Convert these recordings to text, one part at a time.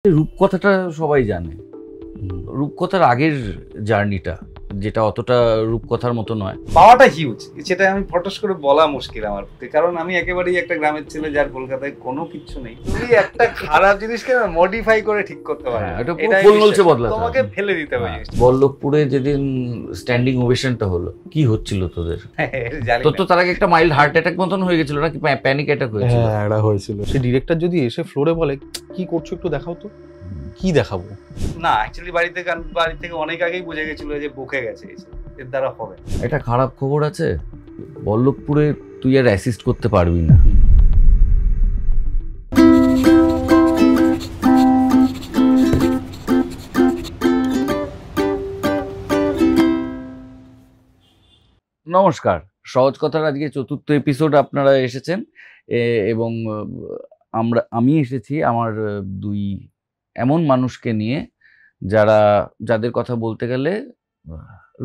রূপকথাটা সবাই জানে। রূপকথার আগের জার্নিটা যেটা অতটা রূপকথার মতো নয়। পাওয়াটা হিউজ, সেটা আমি ফটোস করে বলা মুশকিল আমার পক্ষে, কারণ আমি একেবারেই একটা গ্রামের ছেলে যার কলকাতায় কোনো কিচ্ছু নেই। তুমি একটা খারাপ জিনিসকে মডিফাই করে ঠিক করতে পারবে, এটা পুরো ফুলমলচে বদলাতে তোমাকে হবে। ফেলে দিতে হবে। বল্লভপুরে যেদিন স্ট্যান্ডিং ওভেশনটা হলো, কি হচ্ছিল তোদের? জানি তোর না। তো তার আগে একটা মাইল্ড হার্ট অ্যাটাক মতন হয়ে গেছিল নাকি প্যানিক অ্যাটাক হয়েছিল? হ্যাঁ, এটা হয়েছিল। সে ডিরেক্টর যদি এসে ফ্লোরে বলে কি করছো একটু দেখাও তো, কি দেখাবো? না, অ্যাকচুয়ালি বাড়ি থেকে অনেক আগেই বুঝে গেছিল যে বুকে গেছে, এর দ্বারা হবে। এটা খারাপ খবর আছে, বল্লভপুরে তুই আর অ্যাসিস্ট করতে পারবি না। নমস্কার, সহজ কথার আজকে ৪র্থ এপিসোড আপনারা এসেছেন এবং আমি এসেছি আমার দুই এমন মানুষকে নিয়ে যাদের কথা বলতে গেলে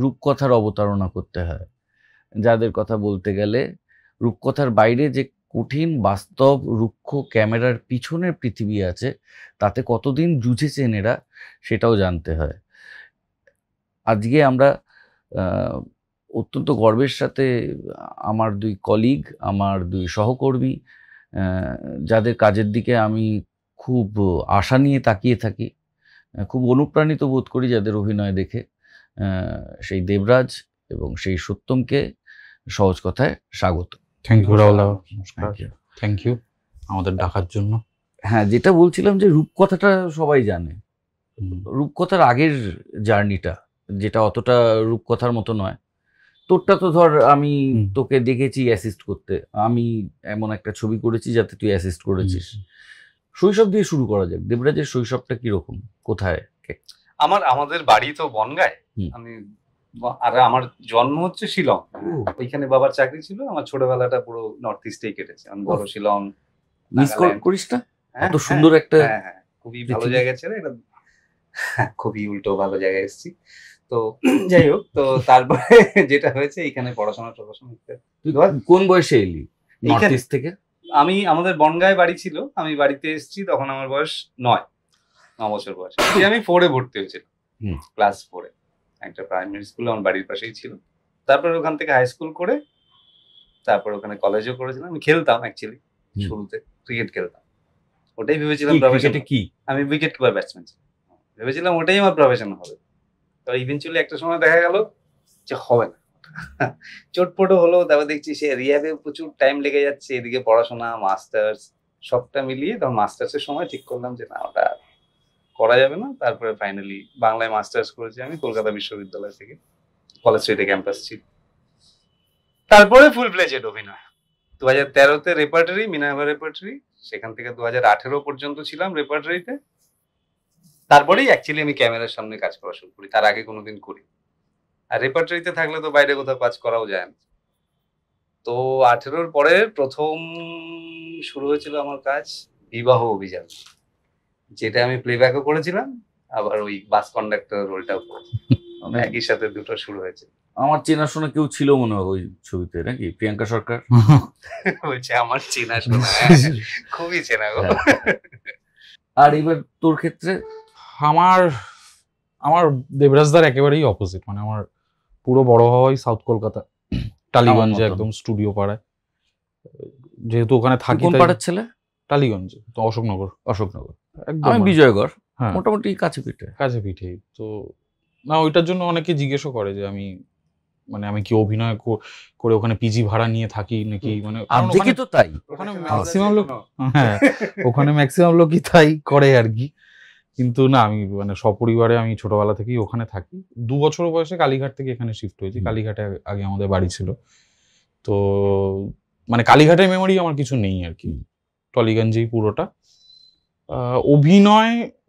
রূপকথার অবতারণা করতে হয়, যাদের কথা বলতে গেলে রূপকথার বাইরে যে কঠিন বাস্তব রুক্ষ ক্যামেরার পিছনের পৃথিবী আছে, তাতে কতদিন জুঝেছেন এরা সেটাও জানতে হয়। আজকে আমরা অত্যন্ত গর্বের সাথে আমার দুই কলিগ, আমার দুই সহকর্মী, যাদের কাজের দিকে আমি খুব আশা নিয়ে তাকিয়ে থাকি, খুব অনুপ্রাণিত বোধ করি যাদের অভিনয় দেখে, সেই দেবরাজ এবং সেই সত্যমকে সহজ কথায় স্বাগত। থ্যাংক ইউ রাহুল, নমস্কার। থ্যাংক ইউ আমাদের ডাকার জন্য। হ্যাঁ, যেটা বলছিলাম যে রূপকথাটা সবাই জানে। রূপকথার আগের জার্নিটা যেটা অতটা রূপকথার মতো নয়, তোরটা তো ধর আমি তোকে দেখেছি অ্যাসিস্ট করতে, আমি এমন একটা ছবি করেছি যাতে তুই অ্যাসিস্ট করেছিস। শৈশব দিয়ে শুরু করা যাক। দেবরাজের শৈশবটা কিরকম, কোথায়? আমাদের বাড়ি তো বনগাঁয়, আর আমার জন্ম হচ্ছে শিলং। ওইখানে বাবার চাকরি ছিল। আমার ছোটবেলাটা পুরো নর্থ ইস্টেই কেটেছে। আমি বড় শিলং মিস করিস না? এত সুন্দর একটা খুবই ভালো জায়গা ছিল এটা, খুবই উল্টো ভালো জায়গায় এসেছি। তো যাই হোক, তো তারপরে যেটা হয়েছে এখানে পড়াশোনা। তুই কোন বয়সে এলি নর্থ ইস্ট থেকে? আমাদের বনগাঁয় বাড়ি ছিল, আমি বাড়িতে এসেছি তখন আমার বয়স 9 বছর বয়স। আমি 4-এ ভর্তি হয়েছিলাম, ক্লাস 4-এ একটা প্রাইমারি স্কুল আমার বাড়ির পাশেই ছিল। তারপর ওখান থেকে হাই স্কুল করে তারপর ওখানে কলেজও করেছিলাম। আমি খেলতাম অ্যাকচুয়ালি, শুরুতে ক্রিকেট খেলতাম। ওটাই ভেবেছিলাম প্রফেশন। আমি উইকেট কিপার ব্যাটসম্যান ছিলাম, ভেবেছিলাম ওটাই আমার প্রফেশন হবে। তো ইভেন্চুয়ালি একটা সময় দেখা গেল যে হবে না, চোটপটও হলো। তারপর দেখছি সে রিহ্যাবে প্রচুর টাইম লেগে যাচ্ছে, এদিকে পড়াশোনা, মাস্টার্স, সবটা মিলিয়ে তখন মাস্টার্সের সময় ঠিক করলাম যে না, ওটা করা যাবে না। তারপরে ফাইনালি বাংলায় মাস্টার্স করেছি আমি কলকাতা বিশ্ববিদ্যালয় থেকে, কলেজ স্ট্রিটে ক্যাম্পাস ছিল। তারপরে ফুল ফ্লেজেড অভিনয় 2013-তে রেপার্টারি, মিনার্ভা রেপার্টারি, সেখান থেকে 2018 পর্যন্ত ছিলাম রেপার্টারিতে। তারপরেই অ্যাকচুয়ালি আমি ক্যামেরার সামনে কাজ করা শুরু করি, তার আগে কোনোদিন করি। আর রেপার্টারিতে থাকলে তো বাইরে কোথাও কাজ করাও যায় না। তো 18-র পরে প্রথম শুরু হয়েছিল আমার কাজ বিবাহ অভিযান, যেটা আমি প্লেব্যাকও করেছিলাম, আবার ওই বাস কন্ডাক্টর রোলটাও করেছি। একই সাথে দুটো শুরু হয়েছে। আমার চেনাশোনা কেউ ছিল মনে হয় ওই ছবিতে, নাকি? প্রিয়াঙ্কা সরকার বলছে আমার চেনাশোনা, খুবই চেনা গো। আর এবার তোর ক্ষেত্রে? আমার দেবরাজদার একেবারেই অপোজিট। মানে আমার পুরো বড় হওয়াই সাউথ কলকাতা, টালিগঞ্জে, একদম স্টুডিও পাড়ায়। যেহেতু ওখানে থাকি। কোন পাড়ার ছেলে? টালিগঞ্জে, তো অশোকনগর। একদম আমি বিজয়গড়, হ্যাঁ, মোটামুটি কাছে পিঠেই। তো না, ওইটার জন্য অনেকে জিজ্ঞেসও করে যে আমি কি অভিনয় করে ওখানে পিজি ভাড়া নিয়ে থাকি নাকি। মানে দেখি তো তাই, ওখানে ম্যাক্সিমাম লোক, হ্যাঁ ওখানে ম্যাক্সিমাম লোকই তাই করে আর কি। কিন্তু না, আমি মানে সপরিবারে আমি ছোটবেলা থেকেই ওখানে থাকি। 2 বছর বয়সে কালীঘাট থেকে এখানে শিফট হয়েছি। কালীঘাটে আগে আমাদের বাড়ি ছিল। তো মানে কালীঘাটের মেমোরি আমার কিছু নেই আর কি, টলিগঞ্জেই পুরোটা।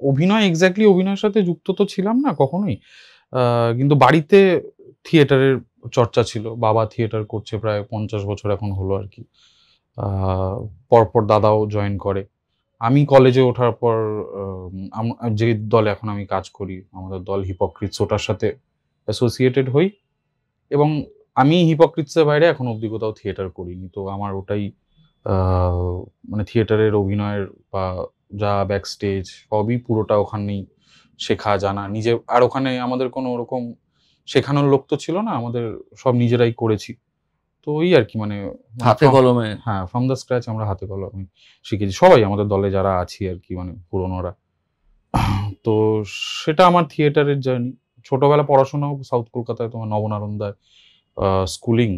অভিনয় এক্স্যাক্টলি অভিনয়ের সাথে যুক্ত তো ছিলাম না কখনোই, কিন্তু বাড়িতে থিয়েটারের চর্চা ছিল। বাবা থিয়েটার করছে প্রায় 50 বছর এখন হলো আর কি। পরপর দাদাও জয়েন করে। আমি কলেজে ওঠার পর যে দলে এখন আমি কাজ করি, আমাদের দল হিপোক্রিটস, ওটার সাথে অ্যাসোসিয়েটেড হই। এবং আমি হিপোক্রিটসের বাইরে এখন অবধি কোথাও থিয়েটার করিনি। তো আমার ওটাই মানে থিয়েটারের অভিনয়ের বা যা ব্যাক স্টেজ সবই পুরোটা ওখানেই শেখা জানা নিজে। আর ওখানে আমাদের কোনো ওরকম শেখানোর লোক তো ছিল না, আমাদের সব নিজেরাই করেছি। তো ওই আর কি মানে হাতে কলমে। হ্যাঁ, ফ্রম দ্য স্ক্র্যাচ আমরা হাতে কলমে শিখেছি সবাই, আমাদের দলে যারা আছি আর কি, মানে পুরোনোরা। তো সেটা আমার থিয়েটারের জার্নি। ছোটবেলা পড়াশোনাও সাউথ কলকাতায়, তোমার নবনারন্দায় স্কুলিং,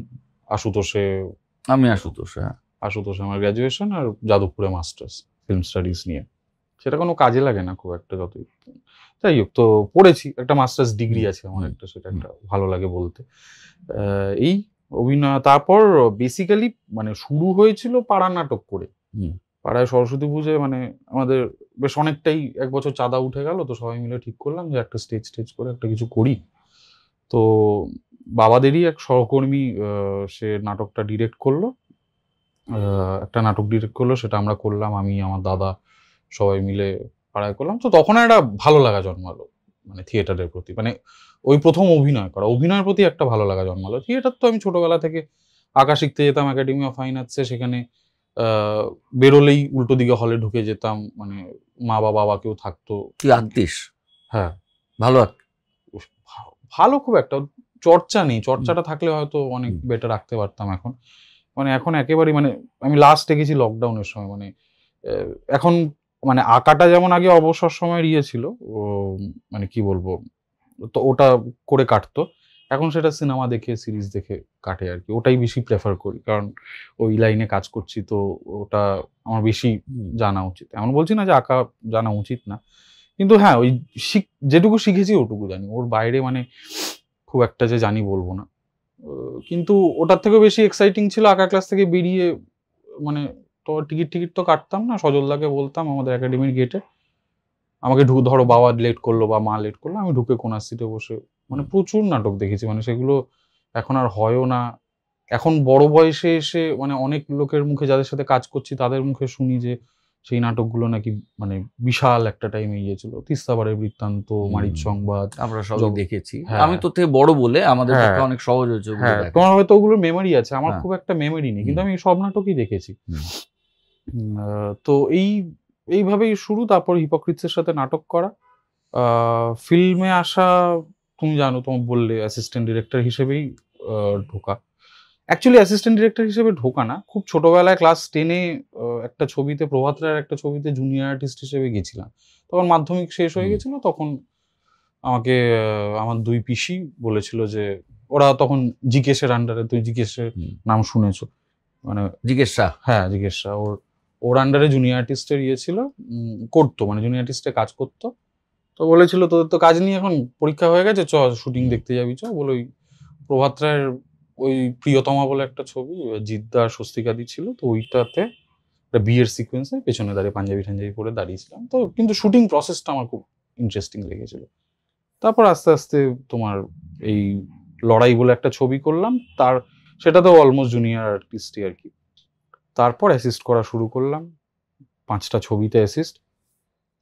আশুতোষে আমি আশুতোষ, হ্যাঁ। আশুতোষে আমার গ্র্যাজুয়েশন, আর যাদবপুরে মাস্টার্স ফিল্ম স্টাডিজ নিয়ে। সেটা কোনো কাজে লাগে না খুব একটা, যতই যাই হোক। তো পড়েছি, একটা মাস্টার্স ডিগ্রি আছে আমার একটা, সেটা একটা ভালো লাগে বলতে। এই অভিনয় তারপর বেসিক্যালি মানে শুরু হয়েছিল পাড়া নাটক করে। পাড়ায় সরস্বতী পুজোয় মানে আমাদের বেশ অনেকটাই 1 বছর চাঁদা উঠে গেল, তো সবাই মিলে ঠিক করলাম যে একটা স্টেজ করে একটা কিছু করি। তো বাবাদেরই এক সহকর্মী সে নাটকটা ডিরেক্ট করলো, একটা নাটক ডিরেক্ট করলো, সেটা আমরা করলাম, আমি আমার দাদা সবাই মিলে পাড়ায় করলাম। তো তখন একটা ভালো লাগা জন্মালো মানে থিয়েটারের প্রতি, মানে ওই প্রথম অভিনয় করা, অভিনয়ের প্রতি একটা ভালো লাগা জন্মালো। থিয়েটার তো আমি ছোটবেলা থেকে আঁকা শিখতে যেতাম একাডেমি অফ ফাইন আর্টসে, সেখানে বেরোলেই উল্টো দিকে হলে ঢুকে যেতাম, মানে মা বাবা কেউ থাকতো। তুই আঁকতিস? হ্যাঁ, ভালো ভালো খুব একটা চর্চা নেই, চর্চাটা থাকলে হয়তো অনেক বেটার রাখতে পারতাম। এখন মানে এখন একেবারেই মানে আমি লাস্ট এঁকেছি লকডাউনের সময়, মানে এখন মানে আঁকাটা যেমন আগে অবসর সময়ের ইয়ে ছিল, ও মানে কি বলবো, তো ওটা করে কাটতো, এখন সেটা সিনেমা দেখে সিরিজ দেখে কাটে আর কি। ওটাই বেশি প্রেফার করি, কারণ ওই লাইনে কাজ করছি, তো ওটা আমার বেশি জানা উচিত। এমন বলছি না যে আঁকা জানা উচিত না, কিন্তু হ্যাঁ ওই যেটুকু শিখেছি ওটুকু জানি, ওর বাইরে মানে খুব একটা যে জানি বলবো না। কিন্তু ওটার থেকেও বেশি এক্সাইটিং ছিল আঁকা ক্লাস থেকে বেরিয়ে, মানে তো টিকিট তো কাটতাম না, সজলদাকে বলতাম আমাদের একাডেমির গেটে, আমাকে ধরো বাবা লেট করলো বা মা লেট করলো, আমি ঢুকে কোনার সিটে বসে মানে প্রচুর নাটক দেখেছি, মানে সেগুলো এখন আর হয়ও না। এখন বড় বয়সে এসে মানে অনেক লোকের মুখে, যাদের সাথে কাজ করছি তাদের মুখে শুনি যে সেই নাটকগুলো নাকি মানে বিশাল একটা টাইমে গিয়েছিল। তিস্তাপাড়ের বৃত্তান্ত, মারিচ সংবাদ, আমরা সবাই দেখেছি। হ্যাঁ। আমি তোর থেকে বড় বলে আমাদের হ্যাঁ। পক্ষে অনেক সহজ হয়েছে ওগুলো হ্যাঁ, দেখা। তোমার হয়তো ওগুলো মেমোরি আছে, আমার হ্যাঁ। খুব একটা মেমোরি নেই, কিন্তু আমি সব নাটকই দেখেছি। তো এইভাবেই শুরু, তারপর হিপোক্রিটসের সাথে নাটক করা, ফিল্মে আসা, তুমি জানো, তোমার বললে অ্যাসিস্ট্যান্ট ডিরেক্টর হিসেবেই ঢোকা। অ্যাকচুয়ালি অ্যাসিস্ট্যান্ট ডিরেক্টর হিসেবে ঢোকা না, খুব ছোটবেলায় ক্লাস 10-এ একটা ছবিতে, প্রভাত রায়ের একটা ছবিতে জুনিয়র আর্টিস্ট হিসেবে গেছিলাম। তখন মাধ্যমিক শেষ হয়ে গেছিল, তখন আমাকে আমার 2 পিসি বলেছিল যে, ওরা তখন জিকেশের আন্ডারে, তুই জিকেশের নাম শুনেছো, মানে জিজ্ঞাসা, হ্যাঁ জিজ্ঞাসা, ওর আন্ডারে জুনিয়র আর্টিস্টের ইয়ে ছিল, করতো মানে জুনিয়র আর্টিস্টে কাজ করতো। তো বলেছিল তোদের তো কাজ নিয়ে এখন পরীক্ষা হয়ে গেছে, চ শুটিং দেখতে যাবি, চ বলে ওই প্রভাত রায়ের ওই প্রিয়তমা বলে একটা ছবি, জিদ্দা আর স্বস্তিকাদি ছিল, তো ওইটাতে একটা বিয়ের সিকোয়েন্সে পেছনে দাঁড়িয়ে পাঞ্জাবি টাঞ্জাবি পরে দাঁড়িয়েছিলাম। তো কিন্তু শুটিং প্রসেসটা আমার খুব ইন্টারেস্টিং লেগেছিল। তারপর আস্তে আস্তে তোমার এই লড়াই বলে একটা ছবি করলাম, সেটাতেও অলমোস্ট জুনিয়র আর্টিস্টই আর কি। তারপর অ্যাসিস্ট করা শুরু করলাম, 5টা ছবিতে অ্যাসিস্ট।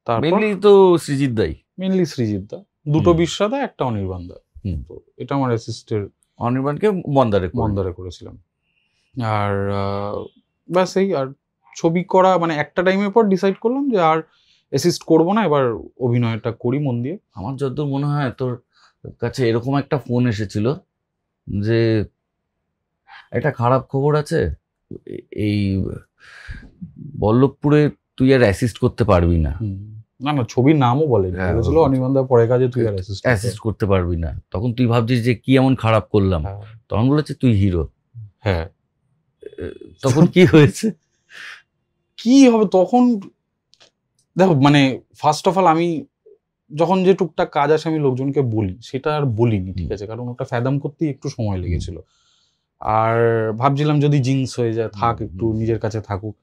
তারপর মেনলি তো সৃজিত দাই, মেনলি সৃজিত দা, 2টো বিশ্বাদা, একটা অনির্বাণ দা। তো এটা আমার অ্যাসিস্টের, অনির্বাণকে মন্দারে করেছিলাম। আর ব্যাস এই, আর ছবি করা মানে একটা টাইমের পর ডিসাইড করলাম যে আর অ্যাসিস্ট করবো না, এবার অভিনয়টা করি মন দিয়ে। আমার যতদূর মনে হয় তোর কাছে এরকম একটা ফোন এসেছিল যে একটা খারাপ খবর আছে, এই বল্লভপুরে তুই আর অ্যাসিস্ট করতে পারবি না। না না, ছবির নামও বলেনি, বলেছিল অনির্বাণ দা পরে কাজে তুই আর অ্যাসিস্ট করতে পারবি না। তখন তুই ভাবছিস যে কি এমন খারাপ করলাম, তখন বলেছে তুই হিরো। হ্যাঁ, তখন কি হয়েছে? কি হবে তখন, দেখো মানে ফার্স্ট অফ অল আমি যখন যে টুকটাক কাজ আসে আমি লোকজনকে বলি, সেটা আর বলিনি, ঠিক আছে, কারণ ওটা ফ্যাদাম করতেই একটু সময় লেগেছিল। আর ভাবছিলাম যদি জিন্স হয়ে যায়, থাক একটু নিজের কাছে থাকুক।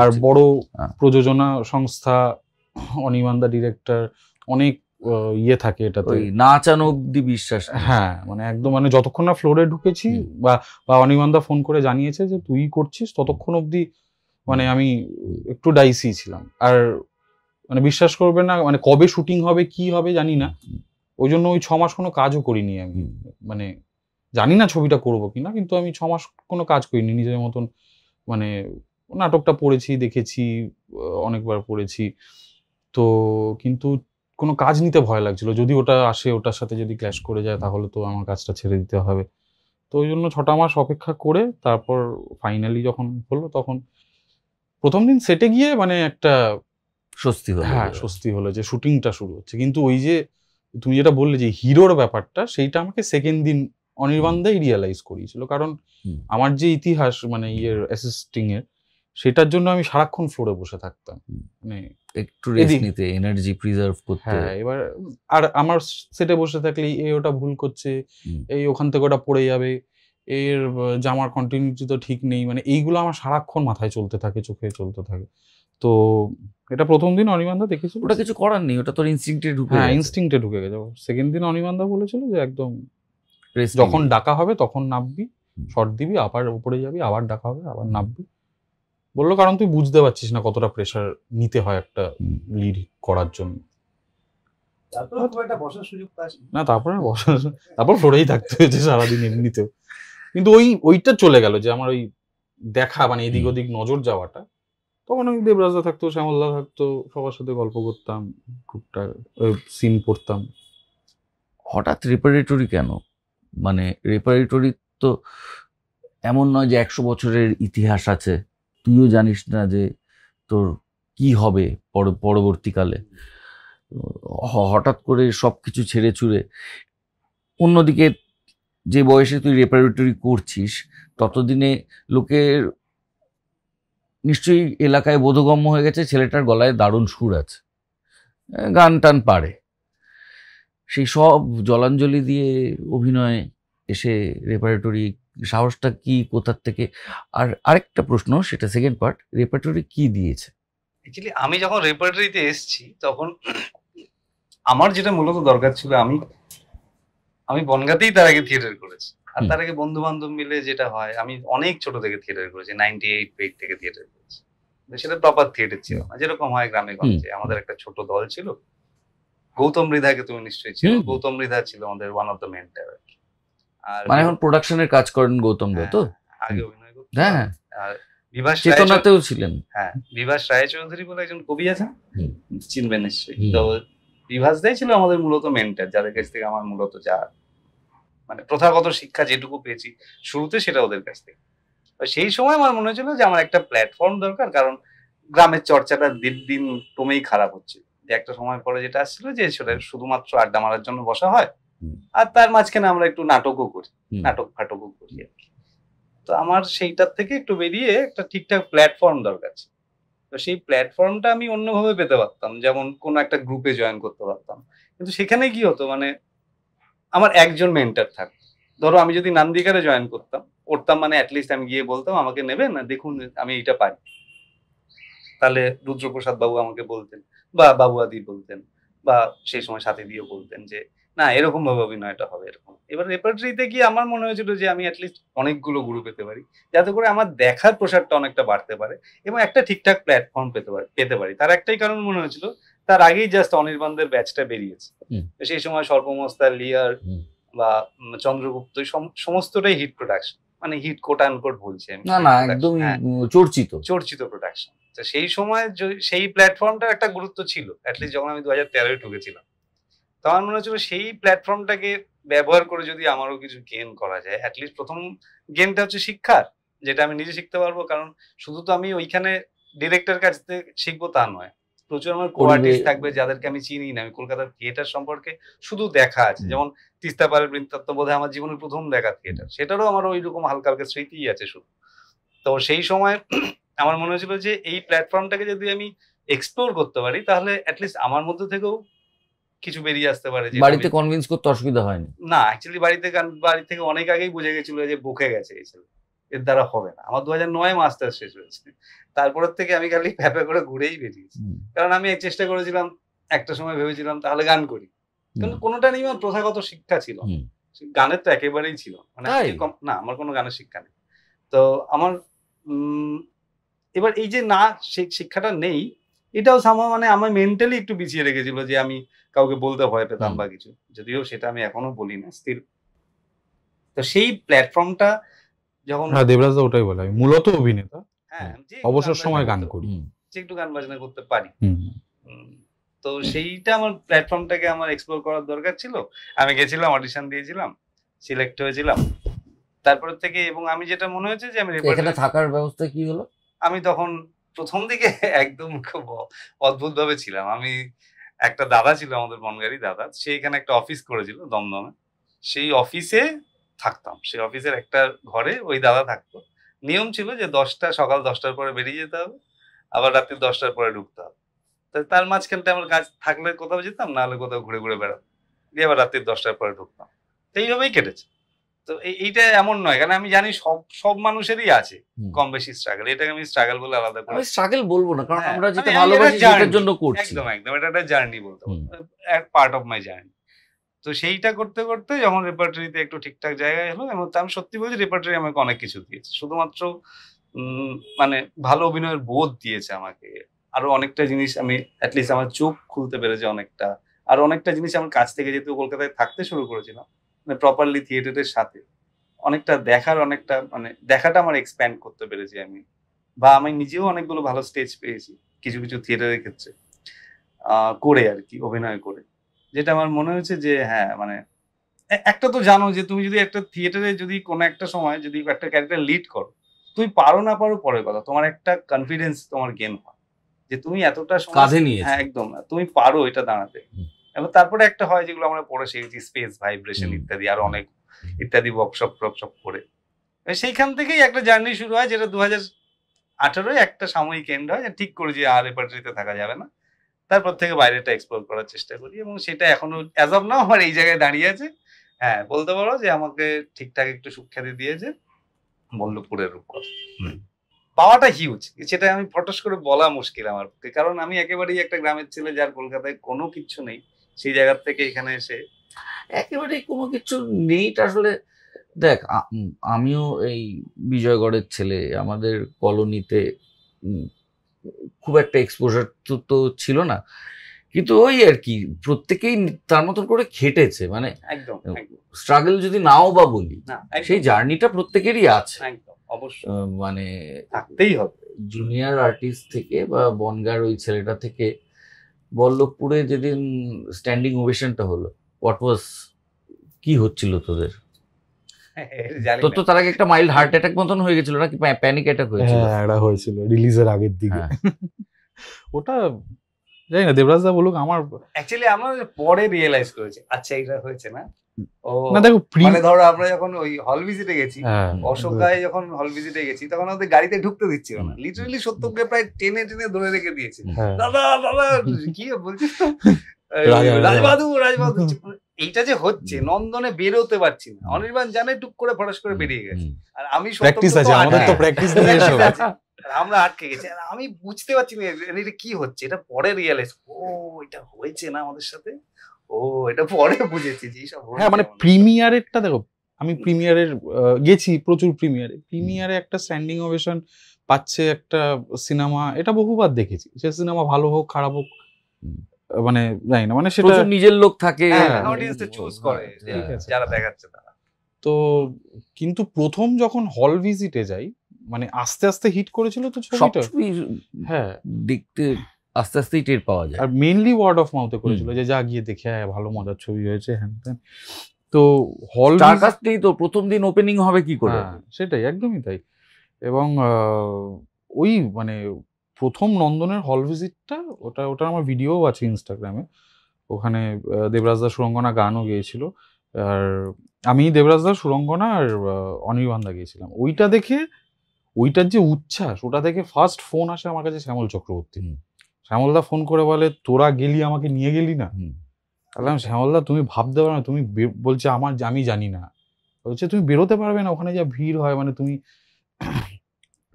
আর বড় প্রযোজনা সংস্থা, অনির্বাণ দা ডিরেক্টর, অনেক ইয়ে থাকে এটাতে, নাচানো অব্দি বিশ্বাস। হ্যাঁ মানে একদম, মানে যতক্ষণ না ফ্লোরে ঢুকেছি বা অনির্বাণ দা ফোন করে জানিয়েছে যে তুই করছিস, ততক্ষণ অব্দি মানে আমি একটু ডাইসি ছিলাম। আর মানে বিশ্বাস করবে না, মানে কবে শুটিং হবে কি হবে জানি না, ওই জন্য ওই 6 মাস কোনো কাজও করিনি আমি। মানে জানি না ছবিটা করবো কিনা, কিন্তু আমি 6 মাস কোনো কাজ করিনি, নিজের মতন মানে নাটকটা পড়েছি, দেখেছি, অনেকবার পড়েছি। তো কিন্তু কোনো কাজ নিতে ভয় লাগছিল। যদি ওটা আসে, ওটার সাথে যদি ক্ল্যাশ করে যায় তাহলে তো আমার কাজটা ছেড়ে দিতে হবে। তো ওই জন্য ৬টা মাস অপেক্ষা করে তারপর ফাইনালি যখন হলো তখন ১ম দিন সেটে গিয়ে মানে একটা স্বস্তি হলো হ্যাঁ, যে। স্বস্তি হলো যে শুটিংটা শুরু হচ্ছে। কিন্তু ওই যে তুমি যেটা বললে যে হিরোর ব্যাপারটা, সেইটা আমাকে 2nd দিন অনির্বাণদাই রিয়ালাইজ করিয়েছিল। কারণ হুম। আমার যে ইতিহাস মানে অ্যাসিস্টিং এর, সেটার জন্য আমি সারাক্ষণ ফ্লোরে বসে থাকতাম। হুম। মানে একটু রেস্ট এদিক নিতে, এনার্জি প্রিজার্ভ করতে। হ্যাঁ, এবার আর আমার সেটে বসে থাকলে এ ওটা ভুল করছে, হুম। এই ওখান থেকে ওটা পড়ে যাবে, এর জামার কন্টিনিউটি তো ঠিক নেই। মানে এইগুলো আমার সারাক্ষণ মাথায় চলতে থাকে, চোখে চলতে থাকে। তো এটা ১ম দিন অনির্বাণদা দেখেছিল। ওটা কিছু করার নেই, ওটা তোর ইনস্টিংক্টে ঢুকে হ্যাঁ, গেছে। ইনস্টিংক্টে ঢুকে গেছে। 2nd দিন অনির্বাণদা বলেছিল যে একদম Rest যখন নিবি। ডাকা হবে তখন নামবি, হুম। শট দিবি, আবার উপরে যাবি, আবার ডাকা হবে, আবার নামবি। বলল কারণ তুই বুঝতে পারছিস না কতটা প্রেশার নিতে হয় একটা হুম। লিড করার জন্য। তারপর খুব একটা বসার সুযোগ পাস না তারপরে তারপর ফ্লোরেই থাকতে হয়েছে সারাদিন এমনিতেও। কিন্তু ওইটা চলে গেল যে আমার ওই দেখা মানে এদিক হুম। ওদিক নজর যাওয়াটা। তখন ওই দেবরাজদা থাকতো, শ্যামলদা থাকতো, সবার সাথে গল্প করতাম, টুকটাক সিন পড়তাম। হঠাৎ রেপারেটরি কেন? মানে রেপারেটরি তো এমন নয় যে 100 বছরের ইতিহাস আছে, তুইও জানিস না যে তোর কি হবে পরবর্তীকালে। হঠাৎ করে সবকিছু ছেড়ে ছুড়ে অন্যদিকে যে বয়সে তুই রেপারেটরি করছিস ততদিনে লোকের নিশ্চয়ই এলাকায় বোধগম্য হয়ে গেছে ছেলেটার গলায় দারুণ সুর আছে, গান টান পারে। সেই সব জলাঞ্জলি দিয়ে অভিনয় এসে রেপারেটরি সাহসটা কি কোথার থেকে? আর আরেকটা প্রশ্ন, সেটা সেকেন্ড পার্ট, রেপারেটরি কি দিয়েছে? অ্যাকচুয়ালি আমি যখন রেপার্টরিতে এসেছি তখন আমার যেটা মূলত দরকার ছিল, আমি বনগাঁতেই তার আগে থিয়েটার করেছি। আর তার আগে বন্ধু বান্ধব মিলে যেটা হয়, আমি অনেক ছোট থেকে থিয়েটার করেছি, 98 থেকে থিয়েটার করেছি। সেটা প্রপার থিয়েটার ছিল না, যেরকম হয় গ্রামে গঞ্জে। আমাদের একটা ছোট দল ছিল, গৌতম মৃধাকে তুমি নিশ্চয়ই ছিল। গৌতম মৃধা ছিল আমাদের ওয়ান অফ দ্য মেন্টর। আর মানে এখন প্রোডাকশনের কাজ করেন গৌতম দা তো? আগে অভিনয় করতেন। হ্যাঁ, আর বিভাস চেতনাতেও ছিলেন। হ্যাঁ, বিভাস রায়চৌধুরী বলে একজন কবি আছেন, হুম। চিনবেন নিশ্চয়ই। তো বিভাস দাই ছিল আমাদের মূলত মেন্টর, যাদের কাছ থেকে আমার মূলত যা মানে প্রথাগত শিক্ষা যেটুকু পেয়েছি শুরুতে সেটা ওদের কাছ থেকে। সেই সময় আমার মনে হয়েছিল যে আমার একটা প্ল্যাটফর্ম দরকার, কারণ গ্রামের চর্চাটা দিন দিন ক্রমেই খারাপ হচ্ছে। যে একটা সময় পরে যেটা আসছিল যে সেটা শুধুমাত্র আড্ডা মারার জন্য বসা হয়, আর তার মাঝখানে আমরা একটু নাটকও করি, নাটক ফাটকও করি আর কি। তো আমার সেইটার থেকে একটু বেরিয়ে একটা ঠিকঠাক প্ল্যাটফর্ম দরকার ছিল। তো সেই প্ল্যাটফর্মটা আমি অন্যভাবে পেতে পারতাম, যেমন কোনো একটা গ্রুপে জয়েন করতে পারতাম। কিন্তু সেখানে কি হতো, মানে আমার একজন মেন্টর থাকতো। ধরো আমি যদি নান্দিকারে জয়েন করতাম মানে অ্যাটলিস্ট আমি গিয়ে বলতাম আমাকে নেবেন না, দেখুন আমি এইটা পারি। তাহলে রুদ্রপ্রসাদ বাবু আমাকে বলতেন, বা বাবু আদি বলতেন, বা সেই সময় সাথী দিয়েও বলতেন যে না এরকম ভাবে অভিনয়টা হবে এরকম। এবার রেপার্টরিতে গিয়ে আমার মনে হয়েছিল যে আমি অ্যাটলিস্ট অনেকগুলো গুরু পেতে পারি, যাতে করে আমার দেখার প্রসারটা অনেকটা বাড়তে পারে এবং একটা ঠিকঠাক প্ল্যাটফর্ম পেতে পারি। তার একটাই কারণ মনে হয়েছিল, তার আগেই জাস্ট অনির্বাণদের ব্যাচটা বেরিয়েছে। সেই সময় সর্বমস্তা, লিয়ার বা চন্দ্রগুপ্ত সমস্তটাই হিট প্রোডাকশন, মানে হিট কোট আনকোট বলছি আমি, না একদম চর্চিত প্রোডাকশন। তো সেই সময় সেই প্ল্যাটফর্মটার একটা গুরুত্ব ছিল। অ্যাটলিস্ট যখন আমি 2013 ঢুকেছিলাম, তখন মনে হচ্ছিল সেই প্ল্যাটফর্মটাকে ব্যবহার করে যদি আমারও কিছু গেইন করা যায়। অ্যাটলিস্ট প্রথম গেইনটা হচ্ছে শিক্ষার, যেটা আমি নিজে শিখতে পারবো। কারণ শুধু তো আমি ওইখানে ডিরেক্টর কাছ থেকে শিখবো তা নয়, প্রচুর আমার কো আর্টিস্ট থাকবে যাদেরকে আমি চিনি না। আমি কলকাতার থিয়েটার সম্পর্কে শুধু দেখা আছে, যেমন তিস্তা পাড়ের বৃত্তান্তবোধে আমার জীবনের প্রথম দেখা থিয়েটার, সেটারও আমার ওইরকম হালকা হালকা স্মৃতিই আছে শুধু। তো সেই সময় আমার মনে হয়েছিল যে এই প্ল্যাটফর্মটাকে যদি আমি এক্সপ্লোর করতে পারি, তাহলে অ্যাটলিস্ট আমার মধ্যে থেকেও কিছু বেরিয়ে আসতে পারে। বাড়িতে কনভিন্স করতে অসুবিধা হয়নি? না, অ্যাকচুয়ালি বাড়ি থেকে অনেক আগেই বুঝে গেছিল যে বকে গেছে এই ছেলে, এর দ্বারা হবে না। আমার 2009 মাস্টার শেষ হয়েছে, তারপরের থেকে আমি খালি ফ্যাপে করে ঘুরেই বেরিয়েছি। কারণ আমি চেষ্টা করেছিলাম, একটা সময় ভেবেছিলাম তাহলে গান করি, কিন্তু কোনোটা নিয়ে আমার প্রথাগত শিক্ষা ছিল, গানের তো একেবারেই ছিল মানে না, আমার কোনো গানের শিক্ষা নেই। তো আমার এবার এই যে না শিক্ষাটা নেই, এটাও মানে আমার মেন্টালি একটু পিছিয়ে রেখেছিল যে আমি কাউকে বলতে ভয় পেতাম বা কিছু, যদিও সেটা আমি এখনো বলি না স্টিল। তো সেই প্ল্যাটফর্মটা যখন দেবরাজ দা ওটাই বলে, মূলত অভিনেতা, হ্যাঁ যে অবসর সময় গান করি। যে একটু গান বাজনা করতে পারি। হুম। তো সেইটা আমার প্ল্যাটফর্মটাকে আমার এক্সপ্লোর করার দরকার ছিল। আমি গেছিলাম, অডিশন দিয়েছিলাম, সিলেক্ট হয়েছিলাম। তারপর থেকে এবং আমি যেটা মনে হয়েছে যে আমি এখানে থাকার ব্যবস্থা কি হলো? আমি তখন প্রথম দিকে একদম খুব অদ্ভুত ভাবে ছিলাম। আমি একটা দাদা ছিল আমাদের বনগাঁরই দাদা, সে এখানে একটা অফিস করেছিল দমদমে, সেই অফিসে থাকতাম। সেই অফিসের একটা ঘরে ওই দাদা থাকতো। নিয়ম ছিল যে সকাল 10টার পরে বেরিয়ে যেতে হবে, আবার রাত্রি 10টার পরে ঢুকতে হবে। তার মাঝখানটা আমার কাজ থাকলে কোথাও যেতাম, না হলে কোথাও ঘুরে ঘুরে বেড়াতাম, দিয়ে আবার রাত্রি 10টার পরে ঢুকতাম। তো এইভাবেই কেটেছে। তো এইটা এমন নয়, কারণ আমি জানি সব মানুষেরই আছে কম বেশি স্ট্রাগল। এটাকে আমি স্ট্রাগল বলে আলাদা করে আমি স্ট্রাগল বলবো না, কারণ আমরা যেটা আমি ভালোবাসি এটা সেটার জন্য করছি। একদম এটা একটা জার্নি বলতে পারো, এক পার্ট অফ মাই জার্নি। তো সেইটা করতে করতে যখন রেপার্টরিতে একটু ঠিকঠাক জায়গায় হলো, এবং আমি সত্যি বলছি রেপার্টরি আমাকে অনেক কিছু দিয়েছে। শুধুমাত্র মানে ভালো অভিনয়ের বোধ দিয়েছে আমাকে, আরো অনেকটা জিনিস আমি অ্যাটলিস্ট আমার চোখ খুলতে পেরেছে অনেকটা, আর অনেকটা জিনিস আমার কাছ থেকে, যেহেতু কলকাতায় থাকতে শুরু করেছিলাম মানে প্রপারলি থিয়েটারের সাথে, অনেকটা দেখাটা আমার এক্সপ্যান্ড করতে পেরেছি আমি, বা আমি নিজেও অনেকগুলো ভালো স্টেজ পেয়েছি কিছু কিছু থিয়েটারের ক্ষেত্রে করে আর কি, অভিনয় করে। যেটা আমার মনে হয়েছে যে হ্যাঁ মানে একটা তো জানো যে তুমি যদি একটা থিয়েটারে যদি কোনো একটা সময় যদি একটা ক্যারেক্টার লিড করো, তুমি পারো না পারো পরের কথা, তোমার একটা কনফিডেন্স তোমার গেন হয় যে তুমি এতটা কাঁধে নিয়েছো। হ্যাঁ একদম তুমি পারো এটা দাঁড়াতে। এবং তারপরে একটা হয় যেগুলো আমরা পড়ে শিখেছি, স্পেস ভাইব্রেশন ইত্যাদি, আর অনেক ইত্যাদি ওয়ার্কশপ করে। সেইখান থেকেই একটা জার্নি শুরু হয়, যেটা 2018 একটা সাময়িক এন্ড হয়, ঠিক করে যে আর রেপার্টরিতে থাকা যাবে না। তারপর থেকে বাইরেটা এক্সপ্লোর করার চেষ্টা করি, এবং সেটা এখনো অ্যাজ অফ নাও আমার এই জায়গায় দাঁড়িয়ে আছে। হ্যাঁ বলতে পারো যে আমাকে ঠিকঠাক একটু সুখ্যাতি দিয়েছে বল্লভপুরের রূপকথা। পাওয়াটা হিউজ, সেটা আমি ফটোস করে বলা মুশকিল আমার পক্ষে, কারণ আমি একেবারেই একটা গ্রামের ছেলে, যার কলকাতায় কোনো কিছু নেই, সেই জায়গা থেকে এখানে এসে একেবারে কোনো কিছু নেই। আসলে দেখ, আমিও এই বিজয়গড়ের ছেলে, আমাদের কলোনিতে খুব একটা এক্সপোজার তো ছিল না, কিন্তু ওই আর কি প্রত্যেকেই তার মতন করে খেটেছে। মানে একদম স্ট্রাগল যদি নাও বা বলি, না সেই জার্নিটা প্রত্যেকেরই আছে। একদম অবশ্যই মানে থাকতেই হবে। জুনিয়র আর্টিস্ট থেকে বা বনগাঁর ওই ছেলেটা থেকে বল্লভপুরে যেদিন স্ট্যান্ডিং ওভেশনটা হলো, কি হচ্ছিল তোদের? তোর তো তার আগে একটা মাইল্ড হার্ট অ্যাটাক মতন হয়ে গেছিল নাকি, প্যানিক অ্যাটাক হয়েছিল? হ্যাঁ এটা হয়েছিল রিলিজের আগের দিকে। ওটা জানি না, দেবরাজদা বলুক। আমার অ্যাকচুয়ালি আমরা পরে রিয়েলাইজ করেছি আচ্ছা এটা হয়েছে না। ও না দেখো, মানে ধরো আমরা যখন ওই হল ভিজিটে গেছি, অশোকায় যখন হল ভিজিটে গেছি, তখন আমাদের গাড়িতে ঢুকতে দিচ্ছিল না, লিটারালি সত্যকে প্রায় টেনে টেনে ধরে রেখে দিয়েছে। দাদা দাদা কি বলছিস তো, রাজবাহাদুর এইটা যে হচ্ছে, নন্দনে বেরোতে পারছি না, অনির্বাণ জানে টুক করে ফটাস করে বেরিয়ে গেছে, আর আমি প্র্যাকটিস আছে আমাদের, তো প্র্যাকটিস নিয়ে এসো, আমরা আটকে গেছি, আর আমি বুঝতে পারছি না এটা কি হচ্ছে। এটা পরে রিয়েলাইজ, ও এটা হয়েছে না আমাদের সাথে, ও এটা পরে বুঝেছি যে এইসব। হ্যাঁ মানে প্রিমিয়ারেরটা দেখো, আমি প্রিমিয়ারের গেছি, প্রচুর প্রিমিয়ারে একটা স্ট্যান্ডিং ওভেশন পাচ্ছে একটা সিনেমা, এটা বহুবার দেখেছি। সে সিনেমা ভালো হোক খারাপ হোক মানে জানি না, মানে সেটা নিজের লোক থাকে, অডিয়েন্সে চুজ করে যারা দেখাচ্ছে তারা। তো কিন্তু প্রথম যখন হল ভিজিটে যাই, মানে আস্তে আস্তে হিট করেছিল তো ছবিটা। হ্যাঁ দেখতে আস্তে আস্তেই টের পাওয়া যায়, আর মেইনলি ওয়ার্ড অফ মাউথে করেছিল যে যা গিয়ে দেখে ভালো মজার ছবি হয়েছে হ্যান ত্যান। তো হল কাস্টেই তো প্রথম দিন ওপেনিং হবে কি করে, সেটাই একদমই তাই। এবং ওই মানে প্রথম নন্দনের হল ভিজিটটা, ওটা আমার ভিডিও আছে ইনস্টাগ্রামে। ওখানে দেবরাজদা সুরঙ্গনা গানও গেয়েছিল, আর আমি দেবরাজদা সুরঙ্গনা আর অনির্বাণদা গিয়েছিলাম। ওইটা দেখে, ওইটার যে উচ্ছ্বাস, ওটা দেখে ফার্স্ট ফোন আসে আমার কাছে শ্যামল চক্রবর্তী। শ্যামলদা ফোন করে বলে তোরা গেলি, আমাকে নিয়ে গেলি না। বললাম শ্যামলদা তুমি ভাবতে পারো না, তুমি বলছে আমি জানি না, বলছে তুমি বেরোতে পারবে না, ওখানে যা ভিড় হয়, মানে তুমি।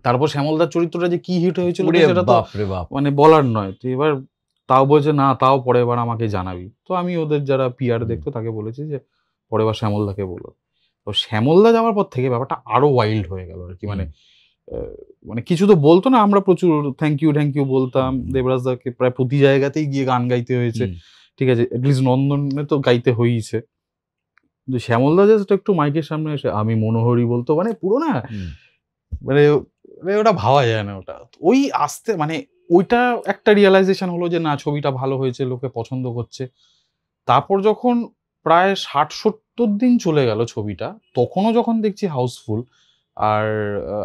তারপর শ্যামলদার চরিত্রটা যে কি হিট হয়েছিল সেটা তো মানে বলার নয়। তো এবার তাও বলছে না, তাও পরের বার আমাকে জানাবি। তো আমি ওদের যারা পিআর দেখতো তাকে বলেছি যে পরের বার শ্যামলদাকে বলো। তো শ্যামলদা যাওয়ার পর থেকে ব্যাপারটা আরো ওয়াইল্ড হয়ে গেল আর কি। মানে কিছু তো বলতো না, আমরা প্রচুর থ্যাংক ইউ বলতাম। দেবরাজদাকে প্রায় প্রতি জায়গাতেই গিয়ে গান গাইতে হয়েছে, ঠিক আছে, অ্যাটলিস্ট নন্দনে তো গাইতে হয়েছে। কিন্তু শ্যামলদা জাস্ট একটু মাইকের সামনে এসে আমি মনোহরি বলতো, মানে পুরো না, মানে ওটা ভাবা যায় না। ওটা ওই আসতে মানে ওইটা একটা রিয়েলাইজেশন হলো যে না ছবিটা ভালো হয়েছে, লোকে পছন্দ করছে। তারপর যখন প্রায় 60-70 দিন চলে গেল ছবিটা, তখনও যখন দেখছি হাউসফুল। আর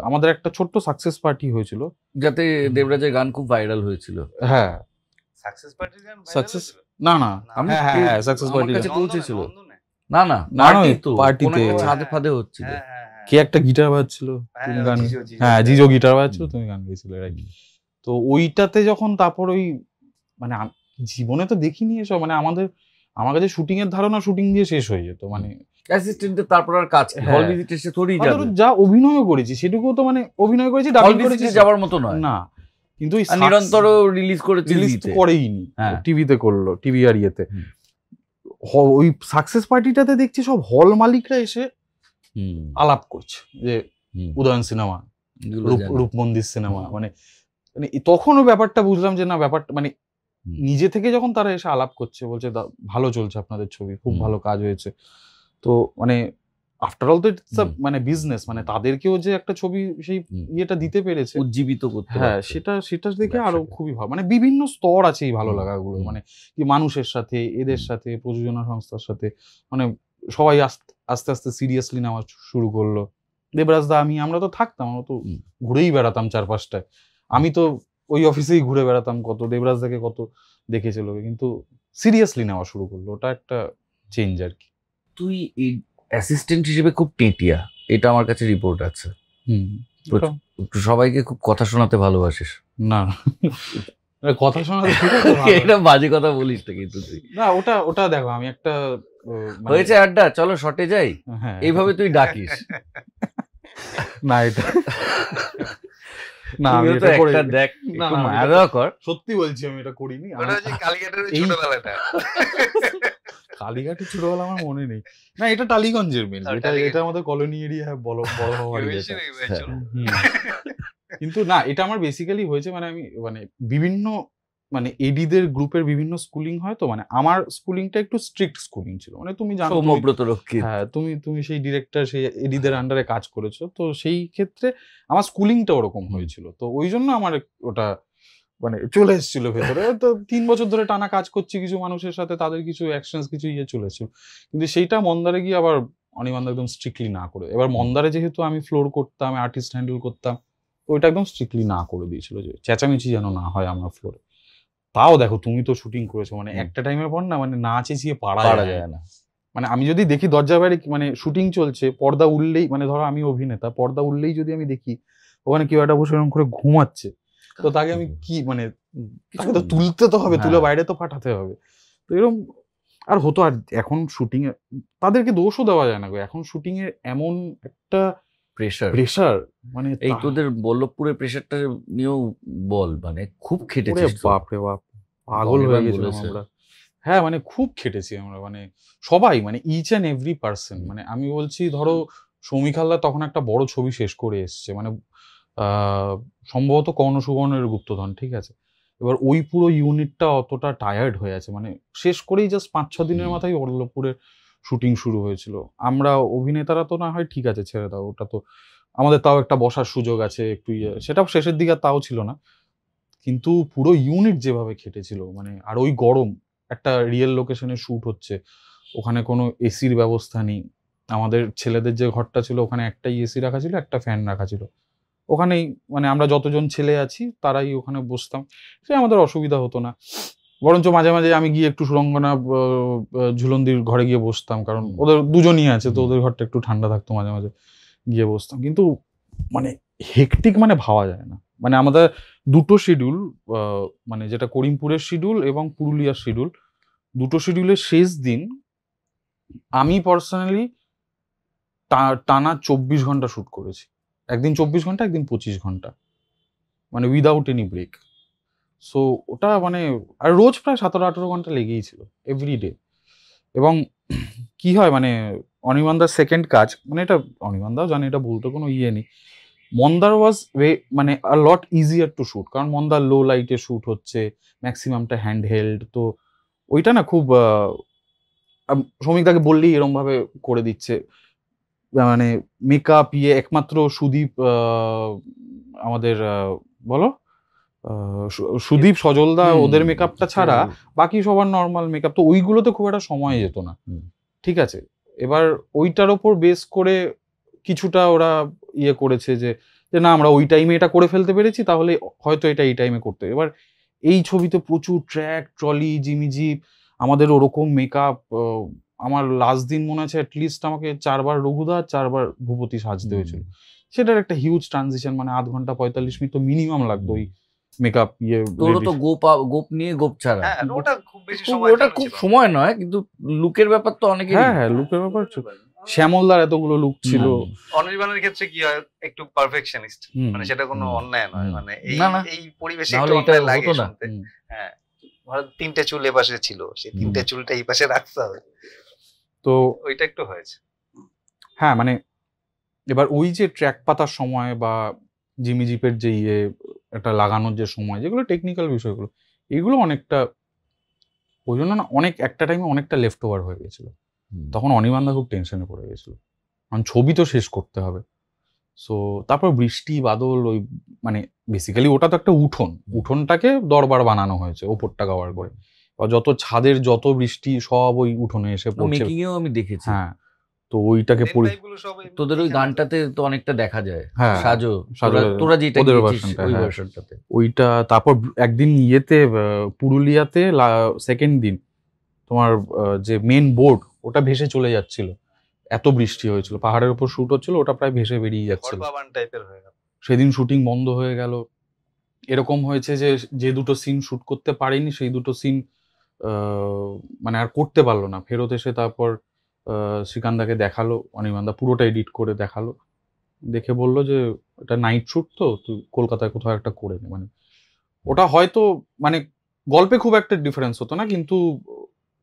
আমাদের একটা ছোট্ট সাকসেস পার্টি হয়েছিল, যাতে দেবরাজের গান খুব ভাইরাল হয়েছিল। হ্যাঁ সাকসেস পার্টির গান viral সাকসেস হয়েছিল? না না আমি হ্যাঁ সাকসেস আমার পার্টি কাছে নন্দনে, পৌঁছেছিল। নন্দনে? না না না, পার্টি ওই তো পার্টিতে। কোনো একটা ছাদে হ্যাঁ, ফাদে হচ্ছিল। হ্যাঁ, হ্যাঁ, হ্যাঁ। কে একটা গিটার বাজছিল, তুমি গান, জিজো, হ্যাঁ জিজো। জিজো গিটার বাজছিল, তুমি গান গেছিলে রাইট। তো ওইটাতে যখন তারপর ওই মানে জীবনে তো দেখিনি এসব, মানে আমার কাছে শুটিং এর ধারণা শুটিং দিয়ে শেষ হয়ে যেত, মানে অ্যাসিস্ট্যান্টের তারপর আর কাজ কি? হ্যাঁ। হল ভিজিট এসে থোড়ি ধরো যাবে। যা অভিনয় করেছি সেটুকুও তো মানে অভিনয় করেছি, হল ডাবিং করেছি, ভিজিটে যাওয়ার মতো নয়। না কিন্তু ওই আর নিরন্তর রিলিজ করেছে রিলিজ তো জিতে। করেইনি, হ্যাঁ। টিভিতে করলো, টিভি আর ইয়েতে। হুম। ওই সাকসেস পার্টিটাতে দেখছি সব হল মালিকরা এসে হুম, আলাপ করছে যে হুম, উদয়ন সিনেমা, এগুলো জানি। রূপমন্দির সিনেমা, মানে মানে তখনও ব্যাপারটা বুঝলাম যে না ব্যাপারটা মানে হুম। নিজে থেকে যখন তারা এসে আলাপ করছে, বলছে ভালো চলছে আপনাদের ছবি, খুব হুম। ভালো কাজ হয়েছে। তো মানে আফটার অল তো ইটস হুম। মানে বিজনেস, মানে তাদেরকেও যে একটা ছবি সেই হুম। ইয়েটা দিতে পেরেছে, উজ্জীবিত করতে হ্যাঁ পারছে। সেটা দেখে আরো ব্যবসাকে। খুবই ভালো, মানে বিভিন্ন স্তর আছে এই ভালো হুম। লাগাগুলো, হুম। মানে কি মানুষের সাথে, এদের হুম। সাথে, প্রযোজনা সংস্থার সাথে, মানে সবাই আস্তে আস্তে সিরিয়াসলি নেওয়া শুরু করলো। দেবরাজ দা আমরা তো থাকতাম, আমরা তো হুম। ঘুরেই বেড়াতাম চারপাশটায়। আমি তো ওই অফিসেই ঘুরে বেড়াতাম, কত দেবরাজ দাকে কত দেখেছিল, কিন্তু সিরিয়াসলি নেওয়া শুরু করলো, ওটা একটা চেঞ্জ আর কি। তুই এই অ্যাসিস্ট্যান্ট হিসেবে খুব টেটিয়া, এটা আমার কাছে রিপোর্ট আছে। ওটা- একটু সবাইকে খুব কথা শোনাতে ভালোবাসিস। না কথা শোনা তো ঠিক আছে, ভালো। এটা বাজে কথা বলিস না কিন্তু তুই। না ওটা দেখো আমি একটা হয়েছে আড্ডা, চলো শটে যাই, হ্যাঁ এইভাবে তুই ডাকিস। না এটা না আমি তুইও তো এটা করি একটা দেখ, না, একটু না, আমি মায়া এটা- দয়া কর। সত্যি বলছি আমি এটা করিনি। ওটা হচ্ছে কালীঘাটের ওই এই- ছোটবেলাটা। কালীঘাটে ছোটবেলা আমার মনে নেই। না এটা টালিগঞ্জের মেল, এটা টালিগঞ্জ। এটা আমাদের কলোনি এরিয়া বড় হওয়ার ভেবেছি এটা। নাকি ভাই, চলো। হুম। কিন্তু না এটা আমার বেসিক্যালি হয়েছে, মানে আমি মানে বিভিন্ন মানে এডিদের গ্রুপের বিভিন্ন স্কুলিং হয় তো, মানে আমার স্কুলিংটা একটু স্ট্রিক্ট স্কুলিং ছিল, মানে তুমি জানো তুমি- সৌম্যব্রত রক্ষিত। হ্যাঁ তুমি সেই ডিরেক্টর, সেই এডিদের আন্ডারে কাজ করেছো, তো সেই ক্ষেত্রে আমার স্কুলিংটা ওরকম হয়েছিল, তো ওই জন্য আমার ওটা মানে চলে এসেছিল ভেতরে। তো 3 বছর ধরে টানা কাজ করছি কিছু মানুষের সাথে, তাদের কিছু অ্যাকশনস কিছু চলে এসেছিল, কিন্তু সেইটা মন্দারে গিয়ে আবার অনির্বাণ একদম স্ট্রিক্টলি না করে, এবার মন্দারে যেহেতু আমি ফ্লোর করতাম, আর্টিস্ট হ্যান্ডেল করতাম, তো ওইটা একদম স্ট্রিক্টলি না করে দিয়েছিল যে চেঁচামেচি যেন না হয় আমার ফ্লোরে। তাও দেখো তুমি তো শুটিং করেছো, মানে একটা টাইমের পর না মানে না চেঁচিয়ে পারা যায় না। মানে আমি যদি দেখি দরজা বাইরে মানে শুটিং চলছে, পর্দা উঠলেই মানে ধরো আমি অভিনেতা, পর্দা উঠলেই যদি আমি দেখি ওখানে কেউ একটা বসে এরকম করে ঘুমাচ্ছে, তো তাকে আমি কি মানে তাকে তো তুলতে তো হবে, তুলে হ্যাঁ। বাইরে তো পাঠাতে হবে। তো এরকম আর হতো। আর এখন শুটিং এ তাদেরকে দোষও দেওয়া যায় না গো, এখন শুটিং এর এমন একটা প্রেশার, প্রেশার, মানে এই তোদের বল্লভপুরের প্রেশারটা নিয়েও বল, মানে খুব খেটেছিস তো। বাপ রে বাপ, পাগল হয়ে অনির্বাণ গেছিলাম বলেছে। আমরা। হ্যাঁ মানে খুব খেটেছি আমরা, মানে সবাই, মানে ইচ অ্যান্ড এভরি পার্সন। মানে আমি বলছি ধরো সৌমিক হালদার তখন একটা বড় ছবি শেষ করে এসছে, মানে সম্ভবত কর্ণ সুবর্ণের গুপ্তধন, ঠিক আছে। এবার ওই পুরো ইউনিটটা অতটা টায়ার্ড হয়ে আছে, মানে শেষ করেই জাস্ট 5-6 দিনের মাথায় বল্লভপুরের শুটিং শুরু হয়েছিল। আমরা অভিনেতারা তো না হয় ঠিক আছে ছেড়ে দাও, ওটা তো আমাদের তাও একটা বসার সুযোগ আছে একটু সেটাও শেষের দিকে, তাও ছিল না। কিন্তু পুরো ইউনিট যেভাবে খেটেছিল, মানে আর ওই গরম, একটা রিয়েল লোকেশনে শুট হচ্ছে, ওখানে কোনো এসির ব্যবস্থা নেই। আমাদের ছেলেদের যে ঘরটা ছিল ওখানে একটাই এসি রাখা ছিল, একটা ফ্যান রাখা ছিল ওখানেই, মানে আমরা যতজন ছেলে আছি তারাই ওখানে বসতাম, সে আমাদের অসুবিধা হতো না। বরঞ্চ মাঝে মাঝে আমি গিয়ে একটু সুরঙ্গনা ঝুলন্দির ঘরে গিয়ে বসতাম, কারণ ওদের দুজনই আছে, তো ওদের ঘরটা একটু ঠান্ডা থাকতো, মাঝে মাঝে গিয়ে বসতাম। কিন্তু মানে হেকটিক মানে ভাবা যায় না। মানে আমাদের দুটো শিডিউল, মানে যেটা করিমপুরের শিডিউল এবং পুরুলিয়ার শিডিউল, দুটো শিডিউলের শেষ দিন আমি পার্সোনালি টানা 24 ঘন্টা শুট করেছি। একদিন 24 ঘন্টা, একদিন 25 ঘন্টা, মানে উইদাউট এনি ব্রেক। সো ওটা মানে আর রোজ প্রায় 17-18 ঘন্টা লেগেই ছিল এভরিডে। এবং কি হয় মানে অনির্বাণদার সেকেন্ড কাজ, মানে এটা অনির্বাণদাও জানে, এটা বলতে কোনো ইয়ে নেই, মন্দার ওয়াজ মানে আ লট ইজিয়ার টু শুট, কারণ মন্দার লো লাইটে শুট হচ্ছে, ম্যাক্সিমামটা হ্যান্ড হেল্ড, তো ওইটা না খুব সৌমিক দাকে বললেই এরম ভাবে করে দিচ্ছে। মানে মেকআপ একমাত্র সুদীপ আমাদের বলো সুদীপ সজলদা ওদের মেকআপটা ছাড়া বাকি সবার নর্মাল মেকআপ, তো ওইগুলোতে খুব একটা সময় যেত না। ঠিক আছে, এবার ওইটার ওপর বেস করে কিছুটা ওরা ইয়ে করেছে যে না আমরা ওই টাইমে এটা করে ফেলতে পেরেছি, তাহলে হয়তো এটা এই টাইমে করতে। এবার এই ছবিতে প্রচুর ট্র্যাক, ট্রলি, জিমিজিপ, আমাদের ওরকম মেকআপ। আমার লাস্ট দিন মনে আছে অ্যাটলিস্ট আমাকে 4 বার রঘুদা 4 বার ভূপতি সাজতে হয়েছিল। সেটার একটা হিউজ ট্রানজিশন, মানে 0.5 ঘন্টা 45 মিনিট তো মিনিমাম লাগতো ওই মেকআপ ইয়ে। তোরও তো গোপ নিয়ে গোপ ছাড়া, ওটা খুব বেশি ওটা খুব সময় নয়, কিন্তু লুকের ব্যাপার তো অনেকে। হ্যাঁ লুকের ব্যাপার। শ্যামলদার এতগুলো লুক ছিল। অনির্বাণের ক্ষেত্রে কি হয়, একটু পারফেকশনিস্ট, মানে সেটা কোনো অন্যায় নয়, মানে এই পরিবেশে একটু অন্যায় লাগে শুনতে। হ্যাঁ, ধরো 3টে চুল এ পাশে ছিল, সেই 3টে চুলটা এই পাশে রাখতে হবে, তো ওইটা একটু হয়েছে। হ্যাঁ মানে এবার ওই যে ট্র্যাক পাতার সময় বা জিমি জিপের যে ইয়ে একটা লাগানোর যে সময়, যেগুলো টেকনিক্যাল বিষয়গুলো, এগুলো অনেকটা ওই জন্য না অনেক একটা টাইমে অনেকটা লেফট ওভার হয়ে গেছিল। তখন অনির্বাণদা খুব টেনশনে পড়ে গেছিল, কারণ ছবি তো শেষ করতে হবে। সো তারপর বৃষ্টি বাদল, ওই মানে বেসিক্যালি ওটা তো একটা উঠোনটাকে দরবার বানানো হয়েছে ওপরটা কভার করে। যত ছাদের যত বৃষ্টি সব ওই উঠোনে এসে পড়ছে, আমি দেখেছি। হ্যাঁ, তো ওইটাকে তোদের ওই গানটাতে তো অনেকটা দেখা যায়। হ্যাঁ, সাজো তোরা যেটা ওদের গেছিস ওই ভার্সনটাতে, ওইটা। তারপর একদিন ইয়েতে পুরুলিয়াতে সেকেন্ড দিন তোমার যে মেন বোর্ড ওটা ভেসে চলে যাচ্ছিল, এত বৃষ্টি হয়েছিল, পাহাড়ের উপর শুট হচ্ছিল, ওটা প্রায় ভেসে বেরিয়ে যাচ্ছিল। সেদিন শুটিং বন্ধ হয়ে গেল। এরকম হয়েছে যে দুটো সিন শুট করতে পারেনি সেই দুটো সিন মানে আর করতে পারলো না। ফেরত এসে তারপর শ্রীকান্দাকে দেখালো, অনির্বাণদা পুরোটা এডিট করে দেখালো, দেখে বললো যে এটা নাইট শুট, তো তুই কলকাতায় কোথাও একটা করে নে। মানে ওটা হয়তো মানে গল্পে খুব একটা ডিফারেন্স হতো না, কিন্তু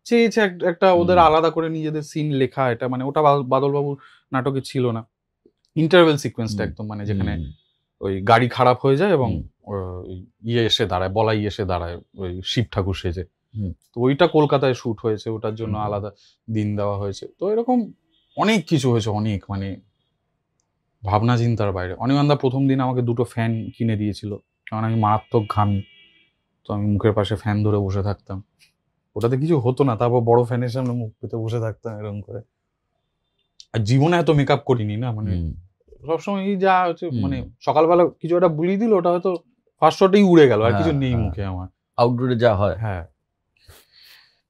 চেয়েছে একটা ওদের আলাদা করে নিজেদের সিন লেখা, এটা মানে ওটা বাদলবাবুর নাটকে ছিল না। ইন্টারভেল সিকোয়েন্সটা একদম, মানে যেখানে ওই গাড়ি খারাপ হয়ে যায় এবং ইয়ে এসে দাঁড়ায়, বলাই এসে দাঁড়ায় ওই শিব ঠাকুর সেজে, তো ওইটা কলকাতায় শুট হয়েছে, ওটার জন্য আলাদা দিন দেওয়া হয়েছে। তো এরকম অনেক কিছু হয়েছে, অনেক মানে ভাবনা চিন্তার বাইরে। অনির্বাণদা প্রথম দিন আমাকে 2টো ফ্যান কিনে দিয়েছিল, কারণ আমি মারাত্মক ঘামি, তো আমি মুখের পাশে ফ্যান ধরে বসে থাকতাম, ওটাতে কিছু হতো না, তারপর বড় ফ্যানের সামনে মুখ পেতে বসে থাকতাম এরকম করে। আর জীবনে এত মেকআপ করিনি না, মানে সবসময় যা হচ্ছে, মানে সকালবেলা কিছু একটা বুলিয়ে দিল, ওটা হয়তো ফার্স্ট শটেই উড়ে গেল, আর কিছু নেই মুখে আমার। আউটডোরে যা হয়। হ্যাঁ,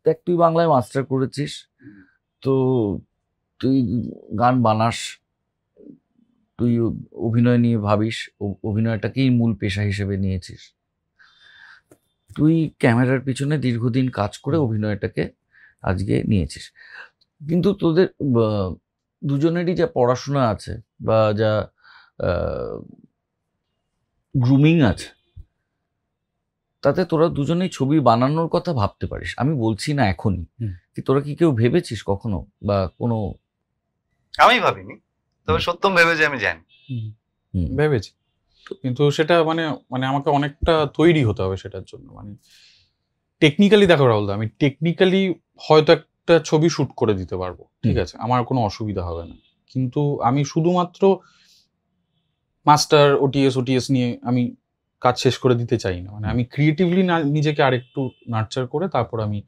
দেখ তুই বাংলায় মাস্টার করেছিস, তো তুই গান বানাস, তুই অভিনয় নিয়ে ভাবিস, অভিনয়টাকেই মূল পেশা হিসেবে নিয়েছিস, তুই ক্যামেরার পিছনে দীর্ঘদিন কাজ করে অভিনয়টাকে আজকে নিয়েছিস। কিন্তু তোদের দুজনেরই যা পড়াশোনা আছে বা যা গ্রুমিং আছে, তাতে তোরা দুজনেই ছবি বানানোর কথা ভাবতে পারিস। আমি বলছি না এখনই, কি তোরা কি কেউ ভেবেছিস কখনো বা কোনো? আমি ভাবিনি, তবে সত্যম ভেবেছি, আমি জানি ভেবেছি, কিন্তু সেটা মানে আমাকে অনেকটা তৈরি হতে হবে সেটার জন্য। মানে টেকনিক্যালি দেখো রাহুল দা, আমি টেকনিক্যালি হয়তো একটা ছবি শুট করে দিতে পারবো, ঠিক আছে, আমার কোনো অসুবিধা হবে না, কিন্তু আমি শুধুমাত্র মাস্টার ওটিএস নিয়ে আমি কাজ শেষ করে দিতে চাই না। মানে আমি ক্রিয়েটিভলি নিজেকে আরেকটু নার্চার করে তারপর আমি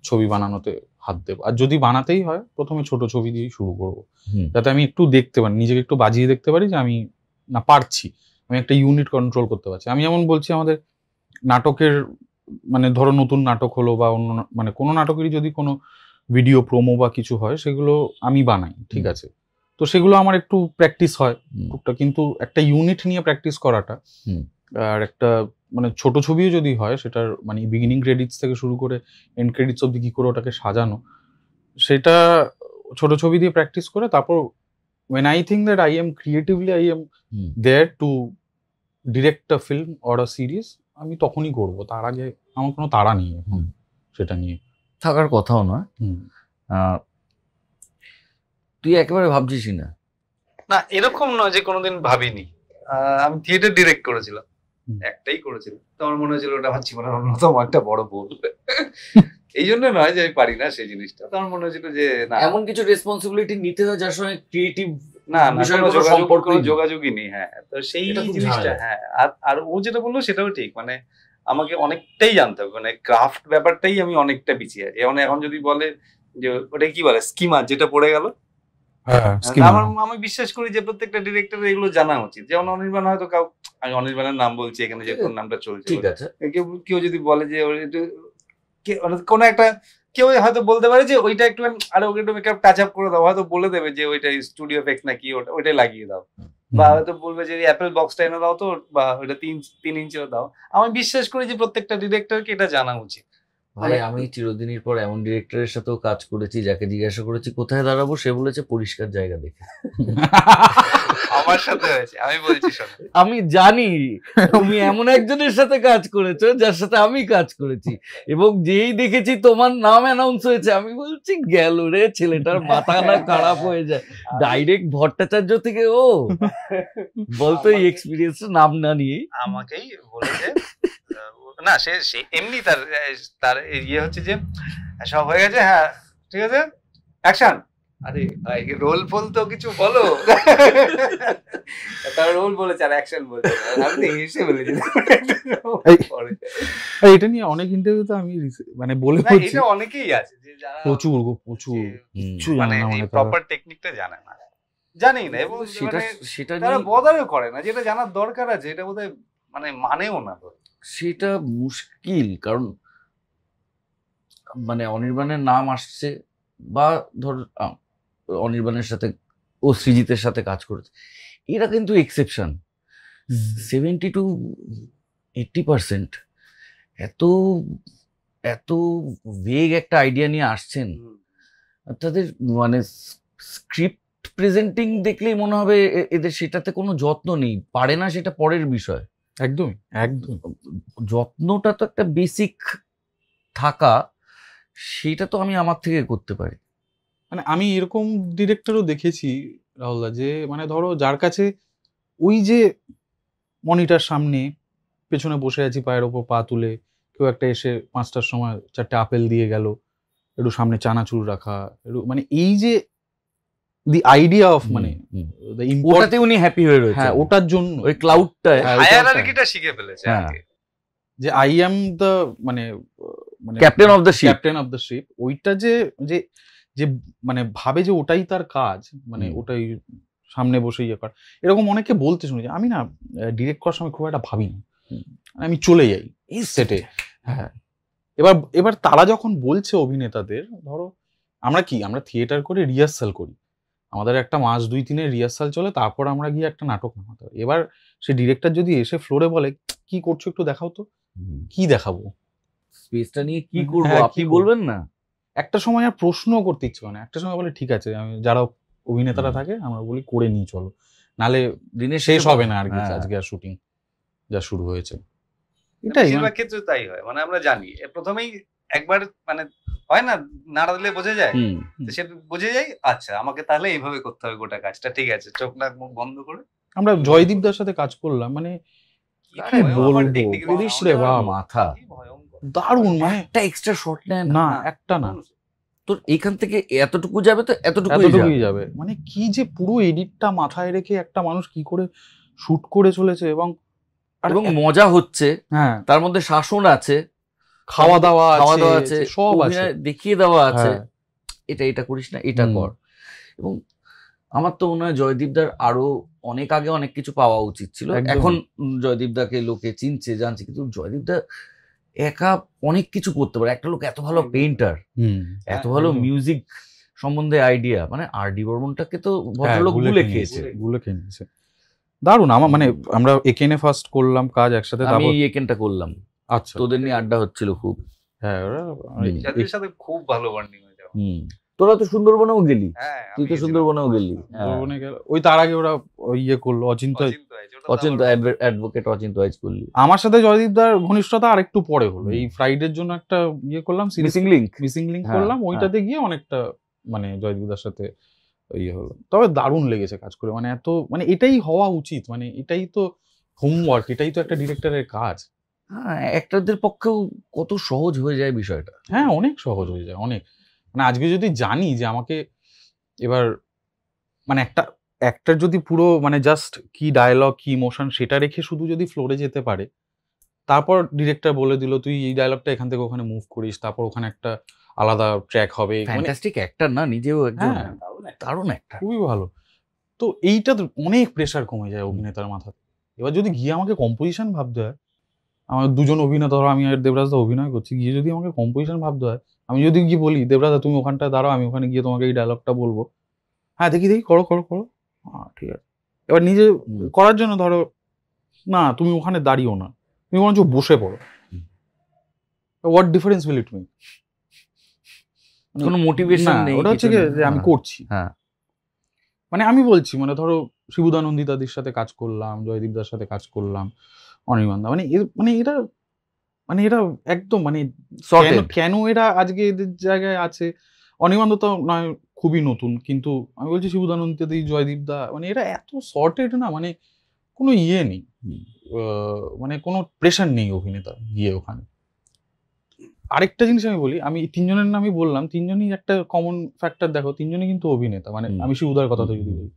ছবি বানানোতে হাত দেবো। আর যদি বানাতেই হয় প্রথমে ছোট ছবি দিয়েই শুরু করবো, যাতে আমি একটু দেখতে পারি, নিজেকে একটু বাজিয়ে দেখতে পারি যে আমি না পারছি, আমি একটা ইউনিট কন্ট্রোল করতে পারছি। আমি যেমন বলছি, আমাদের নাটকের মানে ধরো নতুন নাটক হলো বা অন্য মানে কোনো নাটকেরই যদি কোনো ভিডিও প্রোমো বা কিছু হয়, সেগুলো আমি বানাই, ঠিক আছে, তো সেগুলো আমার একটু প্র্যাকটিস হয় টুকটা, কিন্তু একটা ইউনিট নিয়ে প্র্যাকটিস করাটা আর একটা মানে ছোট ছবিও যদি হয়, সেটার মানে বিগিনিং ক্রেডিটস থেকে শুরু করে এন্ড ক্রেডিটস অব্দি কি করে ওটাকে সাজানো, সেটা ছোট ছবি দিয়ে প্র্যাকটিস করে তারপর when I think that I am creatively I am there to direct a film or a series, আমি তখনই করবো, তার আগে আমার কোনো তাড়া নেই সেটা নিয়ে। থাকার কথাও নয়। তুই একেবারে ভাবছিস না? না, এরকম নয় যে কোনোদিন ভাবিনি। আমি থিয়েটার ডিরেক্ট করেছিলাম, একটাই করেছিলাম, তো আমার মনে হয়েছিল ওটা আমার জীবনের অন্যতম একটা বড় ভুল। এই জন্য নয় যে আমি পারি না সেই জিনিসটা, তো আমার মনে হয়েছিল যে না, এমন কিছু রেসপন্সিবিলিটি নিতে হয় যার সঙ্গে ক্রিয়েটিভ না না বিষয়ে কোনো কোনো সম্পর্কই নেই। যোগাযোগই নেই। হ্যাঁ, তো সেই এটা খুব জিনিসটা, ঝামেলা। হ্যাঁ। আর ও যেটা বললো সেটাও ঠিক, মানে আমাকে অনেকটাই জানতে হবে, মানে ক্রাফট ব্যাপারটাই আমি অনেকটা পিছিয়ে আছি। যেমন এখন যদি বলে যে ওটা কি বলে স্কিমা, যেটা পড়ে গেল, হ্যাঁ আমি বিশ্বাস করি যে প্রত্যেকটা ডিরেক্টরের এগুলো জানা উচিত। যেমন অনির্বাণ হয়তো আমি অনির্বাণের নাম বলছি এখানে, যে তোর নামটা চলছে, ঠিক আছে, কেউ কেউ যদি বলে যে কোনো একটা, কেউ হয়তো বলতে পারে যে ওইটা একটু আরে ওকে একটু মেকআপ টাচ আপ করে দাও, হয়তো বলে দেবে যে ওইটা স্টুডিও এফেক্টস নাকি, ওইটাই লাগিয়ে দাও, বা হয়তো বলবে যে অ্যাপেল বক্সটা এনে দাও তো, বা ওইটা 3 ইঞ্চিও দাও। আমি বিশ্বাস করি যে প্রত্যেকটা ডিরেক্টরকে এটা জানা উচিত। ভাই আমি চিরদিনের পর এমন ডিরেক্টরের সাথেও কাজ করেছি যাকে জিজ্ঞাসা করেছি কোথায় দাঁড়াবো, সে বলেছে পরিষ্কার জায়গা দেখে। আমার সাথে হয়েছে, আমি বলছি শোনো। আমি জানি তুমি এমন একজনের সাথে কাজ করেছো যার সাথে আমি কাজ করেছি, এবং যেই দেখেছি তোমার নাম অ্যানাউন্স হয়েছে আমি বলছি গেল রে, ছেলেটার মাথা না খারাপ হয়ে যায়। ডাইরেক্ট ভট্টাচার্য থেকে ও বলতো এই এক্সপিরিয়েন্স নাম না নিয়ে আমাকেই বলেছে না, সে এমনি তার তার ইয়ে হচ্ছে যে সব হয়ে গেছে, হ্যাঁ ঠিক আছে অ্যাকশন, আরে ভাই রোল ফোল তো কিছু বলো। তার রোল বলেছে আর অ্যাকশন বলছে, আমি তো হেসে বলেছি। এটা নিয়ে অনেক ইন্টারভিউতে আমি মানে বলে না, বলছি, এটা অনেকেই আছে যে যারা প্রচুর কিচ্ছু জানে মানে না, এই মানে প্রপার টেকনিকটা জানে না, জানেই না, এবং সেটা মানে সেটা তারা নিয়ে বদারও করে না, যেটা জানার দরকার আছে এটা বোধহয় মানে মানেও না তো। সেটা মুশকিল, কারণ মানে অনির্বাণের নাম আসছে, বা ধর অনির্বাণের সাথে ও সৃজিতের সাথে কাজ করেছে, এরা কিন্তু এক্সেপশন। 70-80% এত এত ভেগ একটা আইডিয়া নিয়ে আসছেন, আর তাদের মানে স্ক্রিপ্ট প্রেজেন্টিং দেখলেই মনে হবে এদের সেটাতে কোনো যত্ন নেই, পারে না সেটা পরের বিষয়। একদম একদম যত্নটা তো একটা বেসিক থাকা, সেটা তো আমি আমার থেকে করতে পারি। মানে আমি এরকম ডিরেক্টরও দেখেছি রাহুলদা, যে মানে ধরো যার কাছে ওই যে মনিটার সামনে পেছনে বসে আছি পায়ের ওপর পা তুলে, কেউ একটা এসে 5টার সময় 4টে আপেল দিয়ে গেল, একটু সামনে চানাচুর রাখা, একটু মানে এই যে দি আইডিয়া অফ মানে the ওটাতে উনি হ্যাপি হয়ে রয়েছে, হ্যাঁ ওটার জন্য ওই ক্লাউডটায় হ্যাঁ, ওইটা হায়ারার্কিটা শিখে ফেলেছে আর হ্যাঁ। কি। যে আই অ্যাম দ্য মানে মানে captain of the ship. Captain of the ship, ওইটা যে যে যে মানে ভাবে যে ওটাই তার কাজ, মানে ওটাই সামনে বসে ইয়ে কর, এরকম অনেকে বলতে শুনেছি। আমি না ডিরেক্ট করার সময় খুব একটা ভাবি না, আমি চলে যাই সেটে। হ্যাঁ, এবার তারা যখন বলছে অভিনেতাদের, ধরো আমরা থিয়েটার করে রিহার্সাল করি, আমাদের একটা মাস 2-3 রিহার্সাল চলে, তারপর আমরা গিয়ে একটা নাটক বানাতে হয়। এবার সে ডিরেক্টর যদি এসে ফ্লোরে বলে কি করছো একটু দেখাও তো, কি দেখাবো, স্পেসটা নিয়ে কি করবো হ্যাঁ, আপনি কি বলবেন না। একটা সময় আর প্রশ্ন করতে ইচ্ছে হয় না, একটা সময় বলে ঠিক আছে, আমি যারা অভিনেতারা থাকে আমরা বলি করে নিই চলো, নালে দিনের শেষ হবে না আর কি হ্যাঁ। আজকে আর শুটিং যা শুরু হয়েছে। এটাই বেশিরভাগ ক্ষেত্রে তাই হয়, মানে আমরা জানি প্রথমেই একবার মানে হয় না, নাড়া দিলে বোঝা যায়, তো সে বুঝে যাই আচ্ছা আমাকে তাহলে এইভাবে করতে হবে গোটা কাজটা, ঠিক আছে চোখ নাক মুখ বন্ধ করে। আমরা জয়দীপ দার সাথে কাজ করলাম, মানে কি বলবো, পুলিশ রে বাবা, মাথা দারুণ, মানে একটা এক্সট্রা শট নেন না একটা না, তোর এখান থেকে এতটুকু যাবে তো এতটুকুই এতটুকুই যাবে, মানে কি যে পুরো এডিটটা মাথায় রেখে একটা মানুষ কি করে শুট করে চলেছে, এবং এবং মজা হচ্ছে, হ্যাঁ তার মধ্যে শাসন আছে, খাওয়া দাওয়া আছে, সব আছে, অভিনয় দেখিয়ে দেওয়া আছে, হ্যাঁ। এটা করিস না, এটা কর। এবং আমার তো মনে হয় জয়দীপদার আরো অনেক আগে অনেক কিছু পাওয়া উচিত ছিল। একদমই। এখন জয়দীপদাকে লোকে চিনছে জানছে, কিন্তু জয়দীপদা একা অনেক কিছু করতে পারে। একটা লোক এত ভালো পেইন্টার, এত ভালো একদম। মিউজিক সম্বন্ধে আইডিয়া, মানে আর ডি বর্মনটাকে তো ভদ্রলোক গুলে খেয়েছে। দারুণ। আমার মানে আমরা একেনে ফার্স্ট করলাম কাজ একসাথে, আমি তারপর একেনটা করলাম, আচ্ছা তোদের নিয়ে আড্ডা হচ্ছিল খুব। হ্যাঁ যাদের সাথে খুব ভালো বন্ডিং হয়ে যাবে। তোরা তো সুন্দরবনেও গেলি, হ্যাঁ তুই তো সুন্দরবনেও গেলি। সুন্দরবনে গেল, ওই তার আগে ওরা ইয়ে করলো অচিন্ত অ্যাডভোকেট অচিন্ত ওয়াইজ করলি। আমার সাথে জয়দীপ দার ঘনিষ্ঠতা আর একটু পরে হলো, এই ফ্রাইডের জন্য একটা ইয়ে করলাম, মিসিং লিংক করলাম, ওইটাতে গিয়ে অনেকটা মানে জয়দীপ দার সাথে ইয়ে হলো। তবে দারুণ লেগেছে কাজ করে, মানে এত মানে এটাই হওয়া উচিত, মানে এটাই তো হোমওয়ার্ক, এটাই তো একটা ডিরেক্টরের কাজ। হ্যাঁ, অ্যাক্টরদের পক্ষেও কত সহজ হয়ে যায় বিষয়টা। হ্যাঁ অনেক সহজ হয়ে যায়, অনেক। মানে আজকে যদি জানি যে আমাকে এবার মানে একটা অ্যাক্টর যদি পুরো মানে জাস্ট কি ডায়লগ কি ইমোশন সেটা রেখে শুধু যদি ফ্লোরে যেতে পারে, তারপর ডিরেক্টর বলে দিল তুই এই ডায়লগটা এখান থেকে ওখানে মুভ করিস, তারপর ওখানে একটা আলাদা ট্র্যাক হবে, মানে ফ্যান্টাস্টিক অ্যাক্টর না, নিজেও একজন হ্যাঁ দারুণ অ্যাক্টর। খুবই ভালো। তো এইটা তো অনেক প্রেশার কমে যায় অভিনেতার মাথাতে। এবার যদি গিয়ে আমাকে কম্পোজিশন ভাবতে হয়, আমার দুজন অভিনেতা, ধরো আমি আর দেবরাজ দা অভিনয় করছি, গিয়ে যদি আমাকে কম্পোজিশন ভাবতে হয়, আমি যদি গিয়ে বলি দেবরাজ দা তুমি ওখানটায় দাঁড়াও, আমি ওখানে গিয়ে তোমাকে এই ডায়লগটা বলবো, হ্যাঁ দেখি করো করো করো, ঠিক আছে। এবার নিজে করার জন্য ধরো না তুমি ওখানে দাঁড়িও না, তুমি বরঞ্চ বসে পড়ো, what difference will it make? কোনো মোটিভেশন নেই, ওটা হচ্ছে কি যে আমি করছি। হ্যাঁ মানে আমি বলছি, মানে ধরো শিবুদানন্দিতাদের সাথে কাজ করলাম, জয়দীপদার সাথে কাজ করলাম, অনির্বাণদা, মানে এরা একদম মানে কেন এরা আজকে এদের জায়গায় আছে? অনির্বাণদা তো নয় খুবই নতুন, কিন্তু আমি বলছি শিবুদানন্দিতা, জয়দীপদা, মানে এরা এত সর্টেড না, মানে কোনো ইয়ে নেই, মানে কোনো প্রেশার নেই অভিনেতা গিয়ে ওখানে। আরেকটা জিনিস আমি বলি, আমি তিনজনের নামই বললাম, তিনজনই একটা কমন ফ্যাক্টর দেখো, তিনজনই কিন্তু অভিনেতা, মানে আমি শিবুদার কথা তো যদি বলি,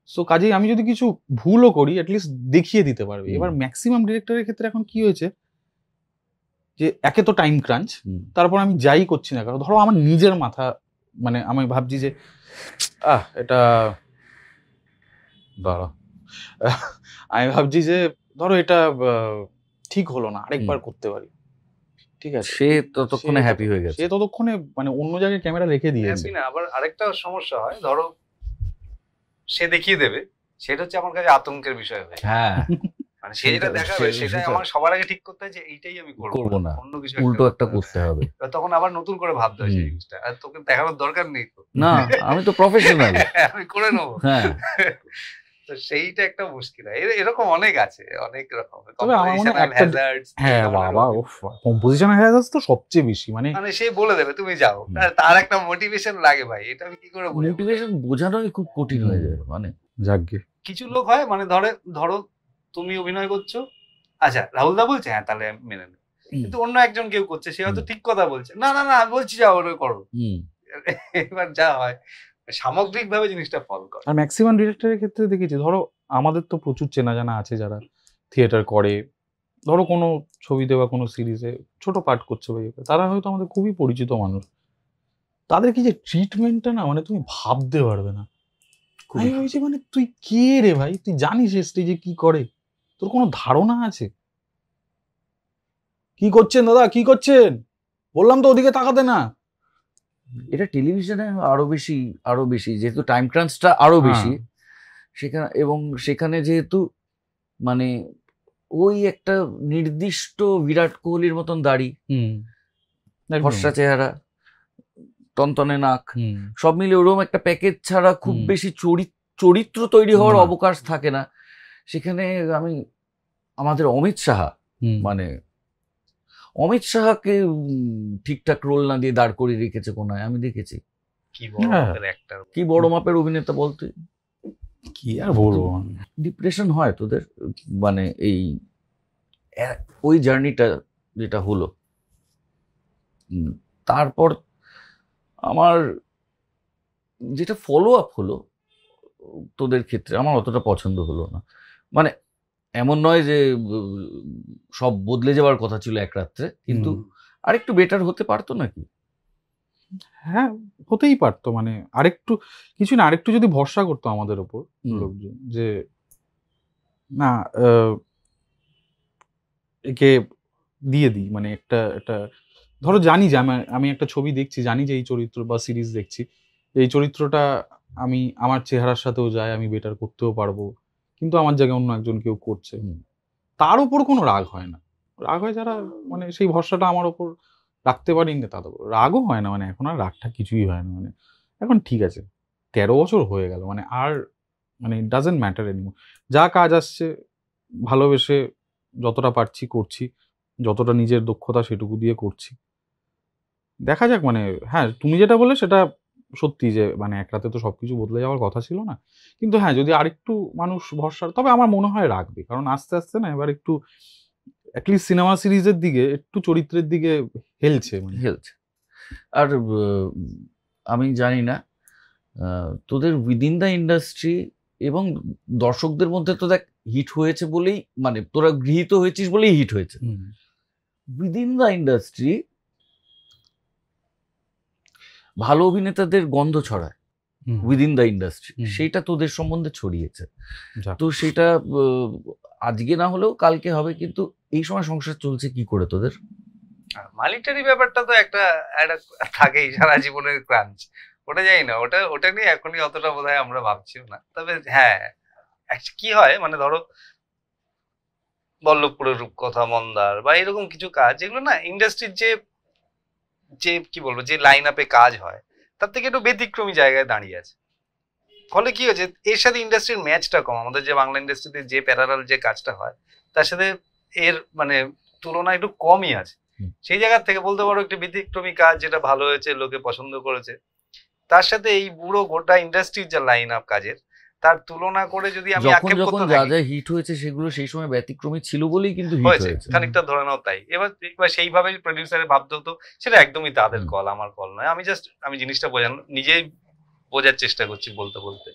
সো কাজেই আমি যদি কিছু ভুলও করি অ্যাটলিস্ট দেখিয়ে দিতে পারবে। এবার ম্যাক্সিমাম ডিরেক্টরের ক্ষেত্রে এখন কি হয়েছে যে একে তো টাইম ক্রাঞ্চ, তারপর আমি যাই করছি না কারণ ধরো আমার নিজের মাথা, মানে আমি ভাবছি যে এটা দাঁড়া আমি ভাবছি যে ধরো এটা ঠিক হলো না, আরেকবার করতে পারি, ঠিক আছে, সে ততক্ষণে হ্যাপি হয়ে গেছে, সে ততক্ষণে মানে অন্য জায়গায় ক্যামেরা রেখে দিয়েছে না। আবার আরেকটা সমস্যা হয়, ধরো সে দেখিয়ে দেবে, সেটা হচ্ছে আমার কাছে আতঙ্কের বিষয় হয়ে যায়। হ্যাঁ মানে সে যেটা দেখাবে সেটাই আমার সবার আগে ঠিক করতে হয় যে এইটাই আমি করবো না, অন্য কিছু উল্টো একটা করতে হবে। তখন আবার নতুন করে ভাবতে হয় সেই জিনিসটা, আর তোকে দেখানোর দরকার নেই তো, না আমি তো প্রফেশনাল, আমি করে নেবো। হ্যাঁ তো সেইটা একটা মুশকিল হয়, এরকম অনেক আছে, অনেক রকম। তবে আমার মনে হয় একটা, হ্যাঁ বাবা কম্পোজিশন হ্যাজার্ডস তো সবচেয়ে বেশি, মানে সে বলে দেবে তুমি যাও, তার একটা মোটিভেশন লাগে ভাই, এটা আমি কি করে বলবো? মোটিভেশন বোঝানোই খুব কঠিন হয়ে যায়। মানে যাকগে কিছু লোক হয়, মানে ধরো তুমি অভিনয় করছো, আচ্ছা রাহুল দা বলছে হ্যাঁ তাহলে মেনে নেব, কিন্তু অন্য একজন কেউ করছে, সে হয়তো ঠিক কথা বলছে, না না না আমি বলছি যাও ওটা করো। এবার যা হয় সামগ্রিক ভাবে জিনিসটা ফল করে। আর ম্যাক্সিমাম ডিরেক্টরের ক্ষেত্রে দেখেছি, ধরো আমাদের তো প্রচুর চেনা জানা আছে যারা থিয়েটার করে, ধরো কোনো ছবিতে বা কোনো সিরিজে ছোট পার্ট করছে ভাই, তারা হয়তো আমাদের খুবই পরিচিত মানুষ, তাদের কি যে ট্রিটমেন্টটা না, মানে তুমি ভাবতে পারবে না। আমি ভাবছি মানে তুই কে রে ভাই, তুই জানিস স্টেজে কি করে, তোর কোনো ধারণা আছে? কি করছেন দাদা, কি করছেন, বললাম তো ওদিকে তাকাতে না। এটা টেলিভিশনে আরো বেশি যেহেতু টাইম ক্রাঞ্চটা আরো বেশি সেখানে, এবং সেখানে যেহেতু মানে ওই একটা নির্দিষ্ট বিরাট কোহলির মতন দাড়ি, ফর্সা চেহারা, টনটনে নাক, সব মিলে ওরকম একটা প্যাকেজ ছাড়া খুব বেশি চরিত্র তৈরি হওয়ার অবকাশ থাকে না সেখানে। আমাদের অমিত সাহা, মানে অমিত সাহাকে ঠিকঠাক রোল না দিয়ে দাঁড় করিয়ে রেখেছে কোনায়, আমি দেখেছি। কি বড় মাপের অভিনেতা বলতে, কি আর বলবো। ডিপ্রেশন হয় তোদের, মানে এই ওই জার্নিটা যেটা হলো, তারপর আমার যেটা ফলো আপ হলো তোদের ক্ষেত্রে আমার অতটা পছন্দ হলো না। মানে এমন নয় যে সব বদলে যাওয়ার কথা ছিল এক রাত্রে, কিন্তু আরেকটু বেটার হতে পারতো নাকি? হ্যাঁ হতেই পারতো, মানে আরেকটু কিছু না, আরেকটু যদি ভরসা করতো আমাদের ওপর লোকজন, যে না একে দিয়ে দিই, মানে একটা ধরো জানি যে আমি একটা ছবি দেখছি, জানি যে এই চরিত্র বা সিরিজ দেখছি, এই চরিত্রটা আমি আমার চেহারার সাথেও যায়, আমি বেটার করতেও পারবো, কিন্তু আমার জায়গায় অন্য একজন কেউ করছে, তার উপর কোনো রাগ হয় না। রাগ হয় যারা মানে সেই ভরসাটা আমার ওপর রাখতে পারিনি তাদের উপর, রাগও হয় না, মানে এখন আর রাগটা কিছুই হয় না, মানে এখন ঠিক আছে 13 বছর হয়ে গেল, মানে আর মানে ইট ডাজন্ট ম্যাটার এনিমোর, যা কাজ আসছে ভালোবেসে যতটা পারছি করছি, যতটা নিজের দক্ষতা সেটুকু দিয়ে করছি, দেখা যাক। মানে হ্যাঁ তুমি যেটা বলে সেটা সত্যি যে মানে এক রাতে তো সবকিছু বদলে যাওয়ার কথা ছিল না, কিন্তু হ্যাঁ যদি আরেকটু মানুষ ভরসা, তবে আমার মনে হয় রাখবে, কারণ আস্তে আস্তে না এবার একটু অ্যাটলিস্ট সিনেমা সিরিজের দিকে একটু চরিত্রের দিকে হেলছে। আর আমি জানি না তোদের উইদিন দ্য ইন্ডাস্ট্রি এবং দর্শকদের মধ্যে তো দেখ হিট হয়েছে বলেই, মানে তোরা গৃহীত হয়েছিস বলেই হিট হয়েছে। উইদিন দ্য ইন্ডাস্ট্রি ভালো অভিনেতাদের গন্ধ ছড়ায় উইদিন দ্য ইন্ডাস্ট্রি, সেইটা তোদের সম্বন্ধে ছড়িয়েছে। তো সেটা আজকে না হলেও কালকে হবে, কিন্তু এই সময় সংসার চলছে কি করে তোদের? মালিটারি ব্যাপারটা তো একটা থাকেই সারা জীবনের ক্রাঞ্চ, ওটা জানি না, ওটা নিয়ে এখনই অতটা বোধহয় আমরা ভাবছিও না। তবে হ্যাঁ কি হয়, মানে ধরো বল্লভপুরের রূপকথা, মন্দার বা এরকম কিছু কাজ যেগুলো না ইন্ডাস্ট্রির যে কি বলবো যে লাইন আপে কাজ হয় তার থেকে একটু ব্যতিক্রমী জায়গায় দাঁড়িয়ে আছে। ফলে কি হয়েছে, এর সাথে ইন্ডাস্ট্রির ম্যাচটা কম। আমাদের যে বাংলা ইন্ডাস্ট্রিতে যে প্যারালাল যে কাজটা হয় তার সাথে এর মানে তুলনা একটু কমই আছে। সেই জায়গা থেকে বলতে পারো একটু ব্যতিক্রমী কাজ যেটা ভালো হয়েছে, লোকে পছন্দ করেছে, তার সাথে এই পুরো গোটা ইন্ডাস্ট্রির যে লাইন আপ কাজের তার তুলনা করে যদি আমি আক্ষেপ যখন করতে যা থাকি, যা হিট হয়েছে সেগুলো সেই সময় ব্যতিক্রমী ছিল বলেই কিন্তু হিট হয়েছে হয়েছে। খানিকটা ধরে নাও তাই। এবার সেইভাবে প্রডিউসারে ভাবতে হতো, সেটা একদমই তাদের কল, আমার কল নয়। আমি জিনিসটা নিজেই বোঝার চেষ্টা করছি বলতে বলতে,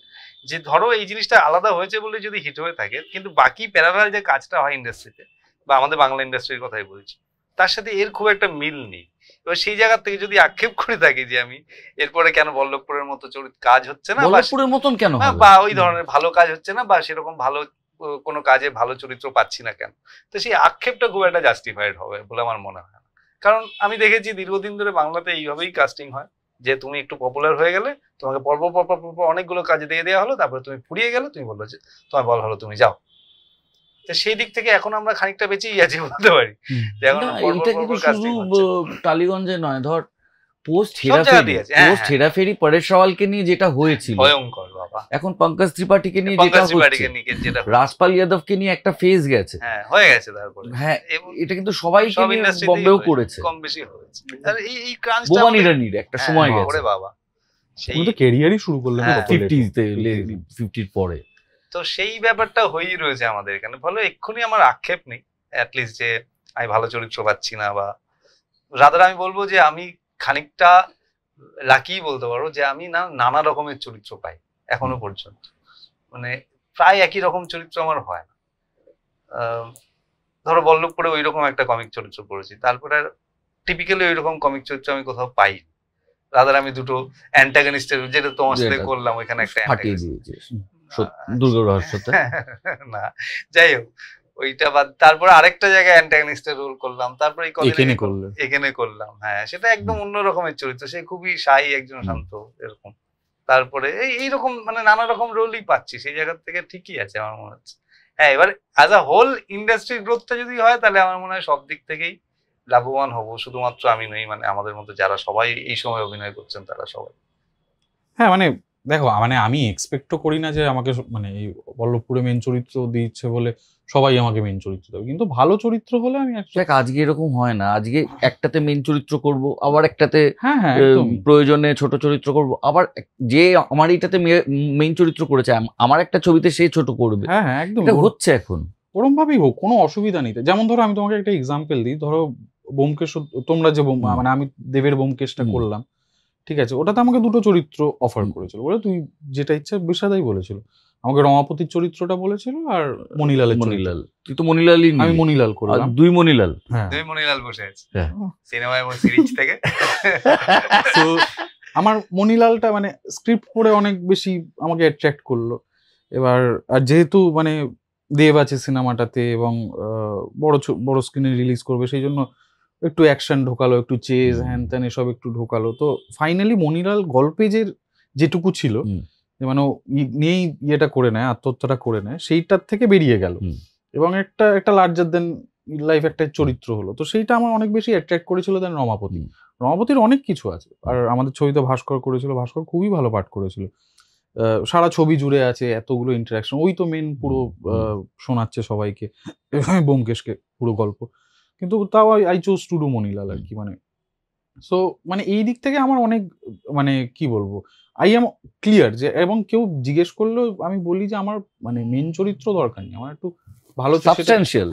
যে ধরো এই জিনিসটা আলাদা হয়েছে বলে যদি হিট হয়ে থাকে, কিন্তু বাকি প্যারালাল যে কাজটা হয় ইন্ডাস্ট্রিতে বা আমাদের বাংলা ইন্ডাস্ট্রির কথাই বলছি, তার সাথে এর খুব একটা মিল নেই। এবার সেই জায়গা থেকে যদি আক্ষেপ করে থাকি যে আমি এরপরে কেন বল্লভপুরের মতো কাজ হচ্ছে না, বল্লভপুরের মতন কেন হবে, বা ওই ধরনের ভালো কাজ হচ্ছে না, বা সেরকম ভালো কোনো কাজে ভালো চরিত্র পাচ্ছি না কেন, তো সেই আক্ষেপটা খুব একটা জাস্টিফাইড হবে বলে আমার মনে হয় না। কারণ আমি দেখেছি দীর্ঘদিন ধরে বাংলাতে এইভাবেই কাস্টিং হয়, যে তুমি একটু পপুলার হয়ে গেলে তোমাকে পর্ব অনেকগুলো কাজ দিয়ে দেওয়া হলো, তারপরে তুমি ফুরিয়ে গেলে, তুমি বললো যে তোমার বল হলো তুমি যাও। তো সেই দিক থেকে এখন আমরা খানিকটা বেঁচেই আছি বলতে পারি। এটা কিন্তু শুধু টালিগঞ্জে নয়, ধর পোস্ট হেরাফেরি পরেশ রাওয়ালকে নিয়ে যেটা হয়েছিল ভয়ঙ্কর বাবা, এখন পঙ্কজ ত্রিপাঠীকে নিয়ে যেটা হচ্ছে, রাজপাল যাদবকে নিয়ে একটা ফেজ গেছে, হয়ে গেছে তারপরে। হ্যাঁ, এটা কিন্তু সবাই বম্বেও করেছে, কম বেশি হয়েছে। আর এই ক্রাঞ্চটা বোমান ইরানির একটা সময় গেছে, ওরে বাবা সেই তো ক্যারিয়ারই শুরু করলেন 50 পরে। তো সেই ব্যাপারটা হয়েই রয়েছে আমাদের এখানে। ফলে এক্ষুনি আমার আক্ষেপ নেই অ্যাটলিস্ট যে আমি ভালো চরিত্র পাচ্ছি না, বা রাদার আমি বলবো যে আমি খানিকটা লাকি বলতে পারো যে আমি নানা রকমের চরিত্র পাই এখনো পর্যন্ত, মানে প্রায় একই রকম চরিত্র আমার হয় না। ধরো বল্লভপুরে ওই রকম একটা কমিক চরিত্র করেছি, তারপরে টিপিক্যালি ওই রকম কমিক চরিত্র আমি কোথাও পাই। রাদার আমি দুটো অ্যান্টাগনিস্টের, যেটা তোমার সাথে করলাম ওইখানে একটা দুর্গ রহস্যতে না, যাই হোক ওইটা বাদ, তারপরে আরেকটা জায়গায় অ্যান্টাগনিস্টের রোল করলাম, তারপরে এখানে করলাম। হ্যাঁ, সেটা একদম অন্য রকমের চরিত্র, সে খুবই শাই একজন শান্ত এরকম। তারপরে এইরকম মানে নানা রকম রোলই পাচ্ছি, সেই জায়গা থেকে ঠিকই আছে আমার মনে হচ্ছে। হ্যাঁ, এবার অ্যাজ আ হোল ইন্ডাস্ট্রির গ্রোথটা যদি হয় তাহলে আমার মনে হয় সব দিক থেকেই লাভবান হবো, শুধুমাত্র আমি নই, মানে আমাদের মধ্যে যারা সবাই এই সময় অভিনয় করছেন তারা সবাই। হ্যাঁ, মানে দেখো, মানে আমি এক্সপেক্টও করি না যে আমাকে মানে এই বল্লভপুরে মেন চরিত্র দিচ্ছে বলে সবাই আমাকে মেন চরিত্র দেবে, কিন্তু ভালো চরিত্র হলে আমি আজকে এরকম হয় না, আজকে একটাতে মেন চরিত্র করব, আবার একটাতে প্রয়োজনে ছোট চরিত্র করব, আবার যে আমার এইটাতে মেইন চরিত্র করেছে আমার একটা ছবিতে সে ছোট করবে। হ্যাঁ হ্যাঁ, একদম হচ্ছে এখন ওরম ভাবেই হোক, কোনো অসুবিধা নেই। যেমন ধরো আমি তোমাকে একটা এক্সাম্পল দিই, ধরো ব্যোমকেশ, তোমরা যে মানে আমি দেবের ব্যোমকেশটা করলাম, ঠিক আছে, ওটাতে আমাকে দুটো চরিত্র অফার করেছিল, বলে তুই যেটা ইচ্ছা বিষাদাই বলেছিল, আমাকে রমাপতির চরিত্রটা বলেছিল আর মনিলাল। তুই তো মনিলালই, আমি মনিলাল করলাম, দুই মনিলাল, দুই মনিলাল বসে আছে সিনেমায় এবং সিরিজ থেকে। তো আমার মনিলালটা মানে স্ক্রিপ্ট পড়ে অনেক বেশি আমাকে অ্যাট্রাক্ট করলো। এবার আর যেহেতু মানে দেব আছে সিনেমাটাতে এবং বড় স্ক্রিনে রিলিজ করবে, সেই জন্য একটু অ্যাকশন ঢোকালো, একটু চেজ হ্যান ত্যান এসব একটু ঢোকালো। তো ফাইনালি মনিলাল গল্পে যেটুকু ছিল, মানে নিয়েই ইয়েটা করে নেয়, আত্মহত্যাটা করে নেয়, সেইটার থেকে বেরিয়ে গেল এবং একটা লার্জার দেন লাইফ একটা চরিত্র হলো। তো সেইটা আমার অনেক বেশি অ্যাট্রাক্ট করেছিল দেন রমাপতি। রমাপতির অনেক কিছু আছে, আর আমাদের ছবিতে ভাস্কর করেছিল, ভাস্কর খুবই ভালো পাঠ করেছিল, সারা ছবি জুড়ে আছে এতগুলো ইন্টারাকশন, ওই তো মেন পুরো শোনাচ্ছে সবাইকে, ব্যোমকেশকে পুরো গল্প, কিন্তু তাও I choose to do Manilal আর কি। মানে সো মানে এই দিক থেকে আমার অনেক মানে কি বলবো, আই এম ক্লিয়ার যে, এবং কেউ জিজ্ঞেস করলেও আমি বলি যে আমার মানে মেন চরিত্র দরকার নেই, আমার একটু ভালো সাবস্ট্যান্সিয়াল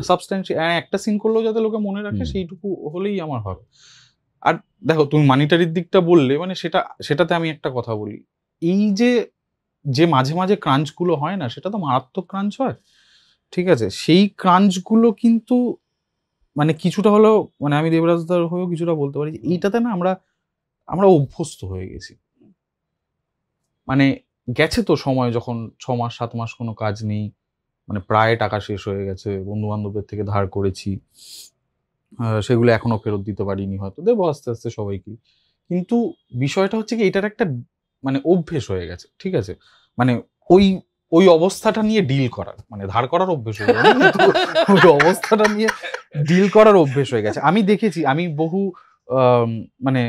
একটা সিন করলেও যাতে লোকে মনে রাখে সেইটুকু হলেই আমার হবে। আর দেখো, তুমি মানিটারির দিকটা বললে, মানে সেটাতে আমি একটা কথা বলি, এই যে যে মাঝে মাঝে ক্রাঞ্চগুলো হয় না, সেটা তো মারাত্মক ক্রাঞ্চ হয়, ঠিক আছে? সেই ক্রাঞ্চগুলো কিন্তু মানে কিছুটা হলেও, মানে আমি দেবরাজদার হয়েও কিছুটা বলতে পারি যে এইটাতে না আমরা অভ্যস্ত হয়ে গেছি। মানে গেছে তো সময় যখন 6 মাস 7 মাস কোনো কাজ নেই, মানে প্রায় টাকা শেষ হয়ে গেছে, বন্ধু বান্ধবদের থেকে ধার করেছি, সেগুলো এখনো ফেরত দিতে পারিনি, হয়তো দেবো আস্তে আস্তে সবাইকে। কিন্তু বিষয়টা হচ্ছে কি, এটার একটা মানে অভ্যেস হয়ে গেছে, ঠিক আছে? মানে ওই ওই অবস্থাটা নিয়ে ডিল করার, মানে ধার করার অভ্যেস হয়ে গেছে, কিন্তু ওই অবস্থাটা নিয়ে ডিল করার অভ্যেস হয়ে গেছে। আমি দেখেছি, আমি বহু মানে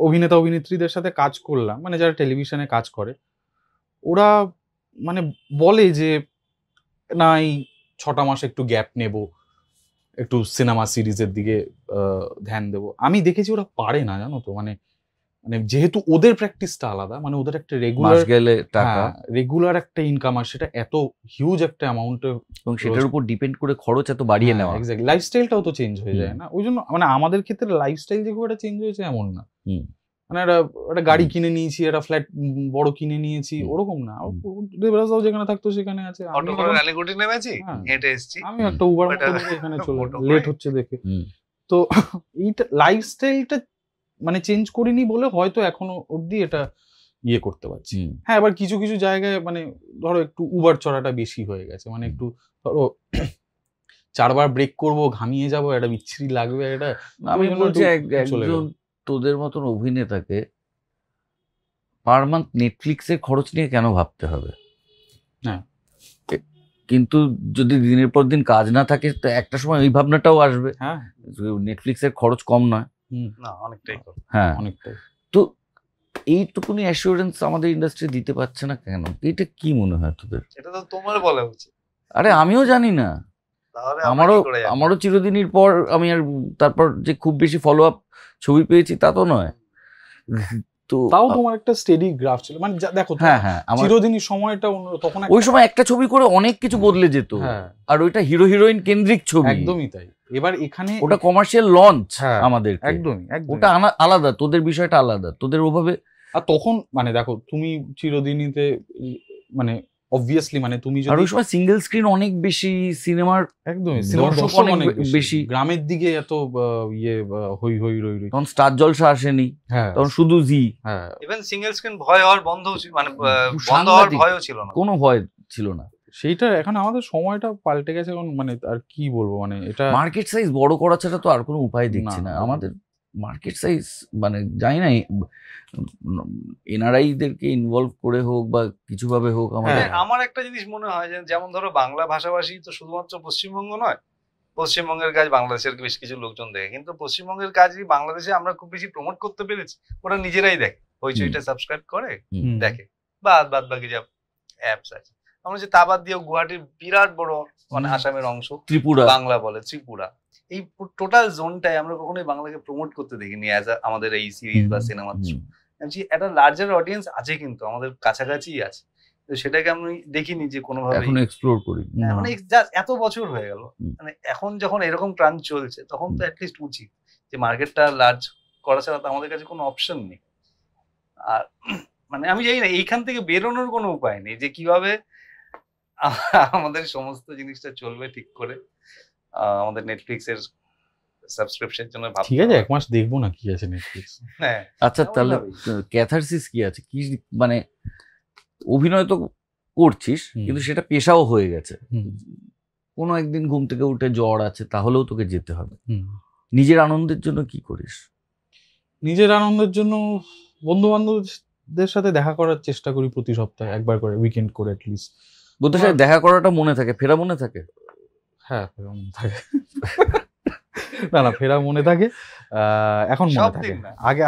অভিনেতা অভিনেত্রীদের সাথে কাজ করলাম, মানে যারা টেলিভিশনে কাজ করে, ওরা মানে বলে যে না এই 6টা মাস একটু গ্যাপ নেব, একটু সিনেমা সিরিজের দিকে ধ্যান দেব। আমি দেখেছি ওরা পারে না, জানো তো, মানে মানে যেহেতু ওদের প্র্যাকটিসটা আলাদা, মানে ওদের একটা মাস রেগুলার গেলে টাকা, রেগুলার একটা ইনকাম, আর সেটা এত হিউজ একটা অ্যামাউন্টে, এবং সেটার উপর ডিপেন্ড করে খরচ এত বাড়িয়ে নেওয়া। এক্স্যাক্টলি, লাইফস্টাইলটাও তো চেঞ্জ হয়ে যায় না ওই জন্য। মানে আমাদের ক্ষেত্রে লাইফস্টাইল যে খুব একটা চেঞ্জ হয়েছে এমন না, মানে একটা গাড়ি কিনে নিয়েছি, একটা ফ্ল্যাট বড় কিনে নিয়েছি, ওরকম না। দেবরাজদাও যেখানে থাকতো সেখানে আছে, অটো করে রানীগুটি নেমেছি, হেঁটে এসেছি, আমি একটা উবার মতো ধরে এখানে চলে লেট হচ্ছে দেখে। তো এইটা লাইফস্টাইলটা মানে চেঞ্জ করিনি বলে হয়তো এখনো অবধি এটা ইয়ে করতে পারছি। হ্যাঁ, এবার কিছু কিছু জায়গায় মানে ধরো একটু উবার চড়াটা বেশি হয়ে গেছে, মানে একটু ধরো 4বার ব্রেক করব, ঘামিয়ে যাব, একটা বিচ্ছিরি লাগবে, এটা আমি বলছি একজন তোদের মতন অভিনেতাকে পার মান্থ নেটফ্লিক্সের খরচ নিয়ে কেন ভাবতে হবে? হ্যাঁ, কিন্তু যদি দিনের পর দিন কাজ না থাকে তো একটা সময় ওই ভাবনাটাও আসবে, হ্যাঁ নেটফ্লিক্সের খরচ কম নয়। না, অনেকটাই। হ্যাঁ, অনেকটাই। তো এইটুকুনি অ্যাসিওরেন্স আমাদের ইন্ডাস্ট্রি দিতে পারছে না কেন? এটা কি মনে হয় তোদের? এটা তো তোমার বলা উচিত। আরে আমিও জানি না, আমারও চিরদিনের পর আমি আর তারপর যে খুব বেশি ফলো আপ ছবি পেয়েছি তা তো নয়। তো তাও তোমার একটা স্টেডি গ্রাফ ছিল, মানে দেখো হ্যাঁ হ্যাঁ, চিরদিনই সময়টা অন্য, তখন ওই সময় একটা ছবি করে অনেক কিছু বদলে যেত, আর ওইটা হিরো হিরোইন কেন্দ্রিক ছবি, একদমই তাই। এবার এখানে ওটা কমার্শিয়াল লঞ্চ আমাদের, একদমই ওটা আলাদা, তোদের বিষয়টা আলাদা, তোদের ওভাবে। আর তখন মানে দেখো তুমি চিরদিনীতে মানে অবভিয়াসলি মানে তুমি যদি, আর ওই সময় সিঙ্গেল স্ক্রিন অনেক বেশি, সিনেমার একদমই দর্শক অনেক বেশি, গ্রামের দিকে এত ইয়ে হই হই রই রই, তখন স্টার জলসা আসেনি, হ্যাঁ তখন শুধু জি, হ্যাঁ ইভেন সিঙ্গেল স্ক্রিন ভয় হওয়ার বন্ধও ছিল, মানে বন্ধ হওয়ার ভয়ও ছিল না, কোনো ভয় ছিল না। সেইটা এখন আমাদের সময়টা পাল্টে গেছে এখন, মানে আর কি বলবো, মানে এটা মার্কেট সাইজ বড় করা ছাড়া তো আর কোনো উপায় দেখছি না আমাদের। মার্কেট সাইজ মানে জানি না, এনআরআইদেরকে ইনভলভ করে হোক বা কিছু ভাবে হোক, আমার একটা জিনিস মনে হয় যে যেমন ধরো বাংলা ভাষাভাষী তো শুধুমাত্র পশ্চিমবঙ্গ নয়, পশ্চিমবঙ্গের কাজ বাংলাদেশের বেশ কিছু লোকজন দেখে, কিন্তু পশ্চিমবঙ্গের কাজই বাংলাদেশে আমরা খুব বেশি প্রমোট করতে পেরেছি, ওরা নিজেরাই দেখে, হইচইটা সাবস্ক্রাইব করে দেখে, বাদ বাকি যা অ্যাপস আছে, আমরা যে তা বাদ দিয়েও গুয়াহাটির বিরাট বড় মানে আসামের অংশ, ত্রিপুরা বাংলা বলে, ত্রিপুরা, এই টোটাল জোনটাই আমরা কখনোই বাংলাকে প্রমোট করতে দেখিনি অ্যাজ আমাদের এই সিরিজ বা সিনেমার থ্রু। একটা লার্জার অডিয়েন্স আছে, কিন্তু আমাদের কাছাকাছি আছে, তো সেটাকে আমি দেখিনি যে কোনোভাবে এখন এক্সপ্লোর করি, মানে এত বছর হয়ে গেল, মানে এখন যখন এরকম ক্রাঞ্চ চলছে তখন তো অ্যাটলিস্ট উচিত যে মার্কেটটা লার্জ করা ছাড়া তো আমাদের কাছে কোনো অপশন নেই। আর মানে আমি জানি না এইখান থেকে বেরোনোর কোনো উপায় নেই যে কিভাবে আমাদের সমস্ত জিনিসটা চলবে ঠিক করে। আমাদের নেটফ্লিক্সের সাবস্ক্রিপশনের জন্য ভাবছি, ঠিক আছে 1 মাস দেখবো না কি আছে নেটফ্লিক্স। হ্যাঁ, আচ্ছা তাহলে ক্যাথারসিস কি আছে, কি মানে অভিনয় তো করছিস কিন্তু সেটা পেশাও হয়ে গেছে, কোনো একদিন ঘুম থেকে উঠে জ্বর আছে তাহলেও তোকে যেতে হবে, নিজের আনন্দের জন্য কি করিস? নিজের আনন্দের জন্য বন্ধু বান্ধবদের সাথে দেখা করার চেষ্টা করি, প্রতি সপ্তাহে একবার করে, উইকেন্ড করে অ্যাটলিস্ট। বন্ধুদের সাথে দেখা করাটা মনে থাকে, ফেরা মনে থাকে? হ্যাঁ, ফেরা মনে থাকে। না ফেরা মনে থাকে, এখন মনে থাকে।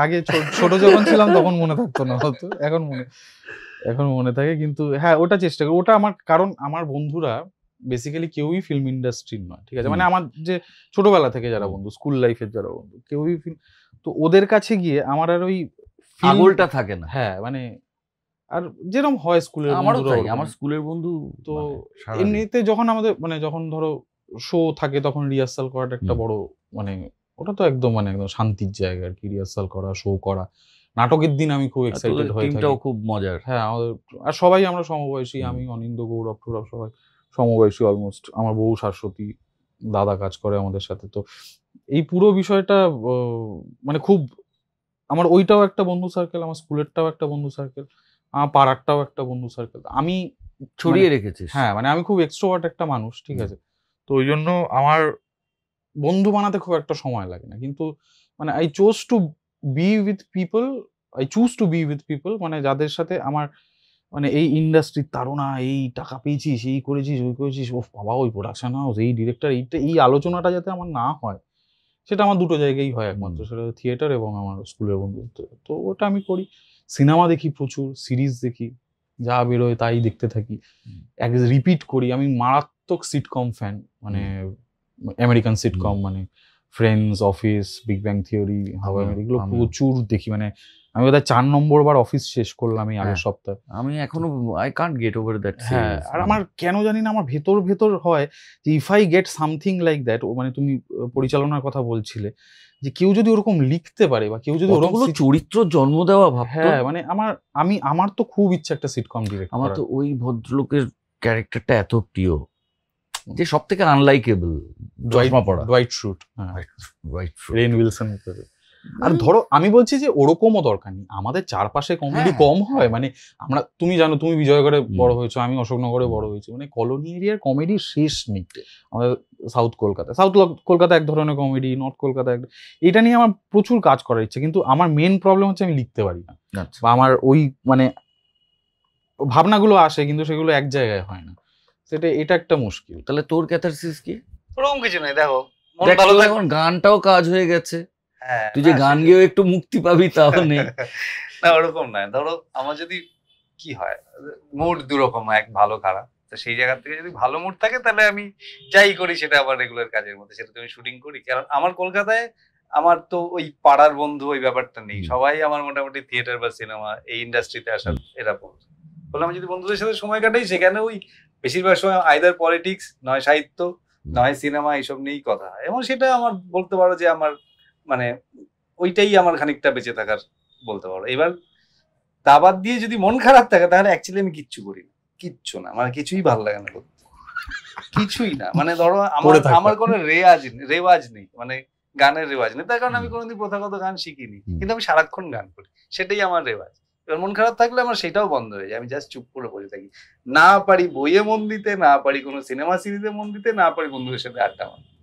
আগে ছোট যখন ছিলাম তখন মনে থাকতো না, হতো এখন মনে থাকে, কিন্তু হ্যাঁ ওটা চেষ্টা করি। ওটা আমার, কারণ আমার বন্ধুরা বেসিক্যালি কেউই ফিল্ম ইন্ডাস্ট্রির নয়, ঠিক আছে, মানে আমার যে ছোটবেলা থেকে যারা বন্ধু, স্কুল লাইফের যারা বন্ধু, কেউই তো ওদের কাছে গিয়ে আমার আর ওই আগলটা থাকে না। হ্যাঁ, মানে আর যেরকম হয় স্কুলের, আমারও তাই, আমার স্কুলের বন্ধু তো এমনিতে যখন আমাদের মানে যখন ধরো শো থাকে তখন রিহার্সাল করাটা একটা বড়, মানে ওটা তো একদম মানে একদম শান্তির জায়গা আর কি, রিহার্সাল করা, শো করা, নাটকের দিন আমি খুব এক্সাইটেড হয়ে থাকি। টিমটাও খুব মজার। হ্যাঁ, আমাদের আর সবাই আমরা সমবয়সী, আমি অনিন্দ, গৌরব টৌরব সবাই সমবয়সী অলমোস্ট। আমার বউ শাশ্বতী, দাদা কাজ করে আমাদের সাথে। তো এই পুরো বিষয়টা মানে খুব, আমার ওইটাও একটা বন্ধু সার্কেল, আমার স্কুলেরটাও একটা বন্ধু সার্কেল, আমার পাড়ারটাও একটা বন্ধু সার্কেল। আমি ছড়িয়ে রেখেছিস। হ্যাঁ, মানে আমি খুব এক্সট্রোভার্ট একটা মানুষ, ঠিক আছে? তো ওই জন্য আমার বন্ধু বানাতে খুব একটা সময় লাগে না। কিন্তু মানে I choose two B with people, মানে যাদের সাথে আমার মানে এই ইন্ডাস্ট্রির তাড়না, এই টাকা পেয়েছিস, এই করেছিস, ওই করেছিস, ওফ বাবা ওই প্রোডাকশন হাউস, এই ডিরেক্টর, এই আলোচনাটা যাতে আমার না হয়, সেটা আমার দুটো জায়গায় হয় একমাত্র, সেটা থিয়েটার এবং আমার স্কুলের বন্ধুত্ব। তো ওটা আমি করি। সিনেমা দেখি প্রচুর, সিরিজ দেখি, যা বেরোয় তাই দেখতে থাকি, রিপিট করি। আমি মারাত্মক সিটকম ফ্যান, মানে আমেরিকান সিটকম, মানে friends, office, big bang theory, how I met, এগুলো প্রচুর দেখি। মানে আমি বোধহয় 4 নম্বর বার অফিস শেষ করলাম এই আগের সপ্তাহে। আমি এখনো I can't gate over that. হ্যাঁ, আর আমার কেন জানি না আমার ভেতর হয় যে if I get something like that, মানে তুমি পরিচালনার কথা বলছিলে, যে কেউ যদি ওরকম লিখতে পারে বা কেউ যদি ওরকম চরিত্র জন্ম দেওয়া ভাবতো। হ্যাঁ, মানে আমার তো খুব ইচ্ছা একটা সিটকম ডিরেক্ট করার। আমার তো ওই ভদ্রলোকের ক্যারেক্টারটা এত প্রিয়, যে সব থেকে আনলাইকেবল, চশমা পড়া, white suit, white Ren Wilson. আর ধরো আমি বলছি যে ওরকমও দরকার নেই, আমাদের চারপাশে কমেডি কম হয়, মানে আমরা, তুমি জানো, তুমি বিজয়গড়ে বড় হয়েছো, আমি অশোকনগরে বড় হয়েছি, মানে কলোনি এরিয়ার কমেডির শেষ নেই। আমাদের সাউথ কলকাতা এক ধরনের কমেডি, নর্থ কলকাতা এক, এটা নিয়ে আমার প্রচুর কাজ করার ইচ্ছে, কিন্তু আমার মেন প্রবলেম হচ্ছে আমি লিখতে পারি না, বা আমার ওই মানে ভাবনাগুলো আসে কিন্তু সেগুলো এক জায়গায় হয় না, এটা একটা মুশকিল। তাহলে তোর ক্যাথারসিস কি? ওরকম কিছু নাই, দেখো মন দেখ, ভালো তোর থাকে। এখন গানটাও কাজ হয়ে গেছে, হ্যাঁ, তুই যে গান গেয়েও একটু মুক্তি পাবি, তাও নেই। না ওরকম নয়, ধরো আমার যদি কি হয়, মুড দুরকম, এক ভালো খারাপ, তো সেই জায়গা থেকে যদি ভালো মুড থাকে তাহলে আমি যাই করি সেটা আবার রেগুলার কাজের মধ্যে, সেটা তুমি শুটিং করি। কারণ আমার কলকাতায় আমার তো ওই পাড়ার বন্ধু ওই ব্যাপারটা নেই, সবাই আমার মোটামুটি থিয়েটার বা সিনেমা এই ইন্ডাস্ট্রিতে আসার এরা বন্ধু বলে, আমি যদি বন্ধুদের সাথে সময় কাটাই সেখানে ওই বেশিরভাগ সময় আইদার পলিটিক্স, নয় সাহিত্য, নয় সিনেমা, এইসব নিয়েই কথা হয়। এবং সেটা আমার বলতে পারো যে আমার মানে ওইটাই আমার খানিকটা বেঁচে থাকার বলতে পারো। এবার তা বাদ দিয়ে যদি মন খারাপ থাকে তাহলে অ্যাকচুয়ালি আমি কিচ্ছু করি না, কিচ্ছু না, মানে কিছুই ভালো লাগে না করতে, কিছুই না। মানে ধরো আমার কোনো রেওয়াজ নেই, মানে গানের রেওয়াজ নেই, তার কারণ আমি কোনোদিন প্রথাগত গান শিখিনি, কিন্তু আমি সারাক্ষণ গান করি, সেটাই আমার রেওয়াজ। এবার মন খারাপ থাকলে আমার সেটাও বন্ধ হয়ে যায়, আমি জাস্ট চুপ করে বসে থাকি, না পারি বইয়ে মন দিতে, না পারি কোনো সিনেমা সিরিজে মন দিতে, না পারি বন্ধুদের সাথে আড্ডা মারতে।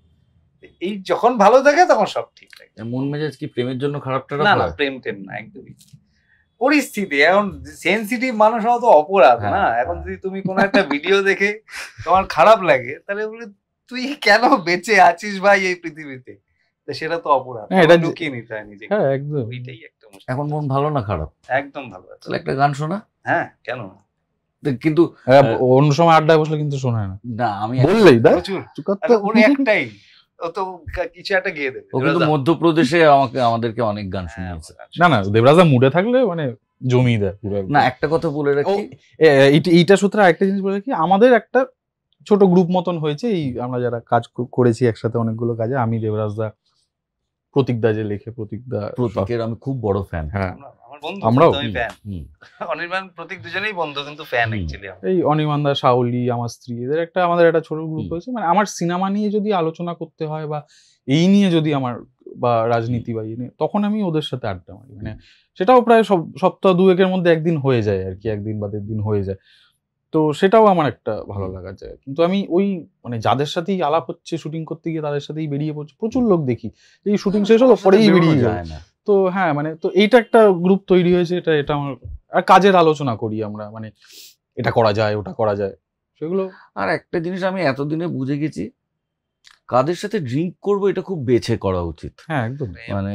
এই যখন ভালো থাকে তখন সব ঠিক থাকে। মন মেজাজ কি প্রেমের জন্য খারাপটা? না না, প্রেম টেম না, একদমই পরিস্থিতি। এখন সেনসিটিভ মানুষ হওয়া তো অপরাধ না। এখন যদি তুমি কোনো একটা ভিডিও দেখে তোমার খারাপ লাগে, তাহলে বলে তুই কেন বেঁচে আছিস ভাই এই পৃথিবীতে, সেটা তো অপরাধ, এটা লুকিয়ে নিতে হয় নিজেকে। হ্যাঁ, একদম। ওইটাই একটা মুশকিল। এখন মন ভালো না খারাপ? একদম ভালো আছে। তাহলে একটা গান শোনা। হ্যাঁ, কেন? কিন্তু অন্য সময় আড্ডায় বসলে কিন্তু শোনায় না। না, আমি বললেই প্রচুর ওর একটাই, ও তো কিছু একটা গিয়ে দেবে। ও কিন্তু মধ্যপ্রদেশে আমাদেরকে অনেক গান শুনিয়েছে। না দেবরাজা মুডে থাকলে মানে জমিয়ে দেয় পুরো। না, একটা কথা বলে রাখি, এইটা সূত্রে আরেকটা জিনিস বলে রাখি, আমাদের একটা ছোট গ্রুপ মতন হয়েছে, এই আমরা যারা কাজ করেছি একসাথে অনেকগুলো কাজে, আমি, দেবরাজদা, প্রতীকদা যে লেখে, প্রতীকের আমি খুব বড় ফ্যান। হ্যাঁ, আমার বন্ধু, আমরাও আমি ফ্যান। অনির্বাণ, প্রতীক দুজনেই বন্ধু, কিন্তু ফ্যান অ্যাকচুয়ালি। এই অনির্বাণদা, শাওলি, আমার স্ত্রী, এদের আমাদের একটা ছোট গ্রুপ হয়েছে। মানে আমার সিনেমা নিয়ে যদি আলোচনা করতে হয় বা এই নিয়ে যদি আমার, বা রাজনীতি বা এই নিয়ে, তখন আমি ওদের সাথে আড্ডা মারি। মানে সেটাও প্রায় সপ্তাহ দুয়েকের মধ্যে একদিন হয়ে যায় আর কি, একদিন বা দেড় দিন হয়ে যায়। তো সেটাও আমার একটা ভালো লাগার জায়গা। কিন্তু আমি ওই মানে যাদের সাথেই আলাপ হচ্ছে শুটিং করতে গিয়ে, তাদের সাথেই বেরিয়ে পড়ছে। প্রচুর লোক দেখি এই শুটিং শেষ হলো পরেই বেরিয়ে যায় না। তো হ্যাঁ, মানে তো এইটা একটা গ্রুপ তৈরি হয়েছে, এটা আমার। আর কাজের আলোচনা করি আমরা, মানে এটা করা যায়, ওটা করা যায়, সেগুলো। আর একটা জিনিস আমি এতদিনে বুঝে গেছি, কাদের সাথে ড্রিঙ্ক করবো এটা খুব বেছে করা উচিত। হ্যাঁ, একদম। মানে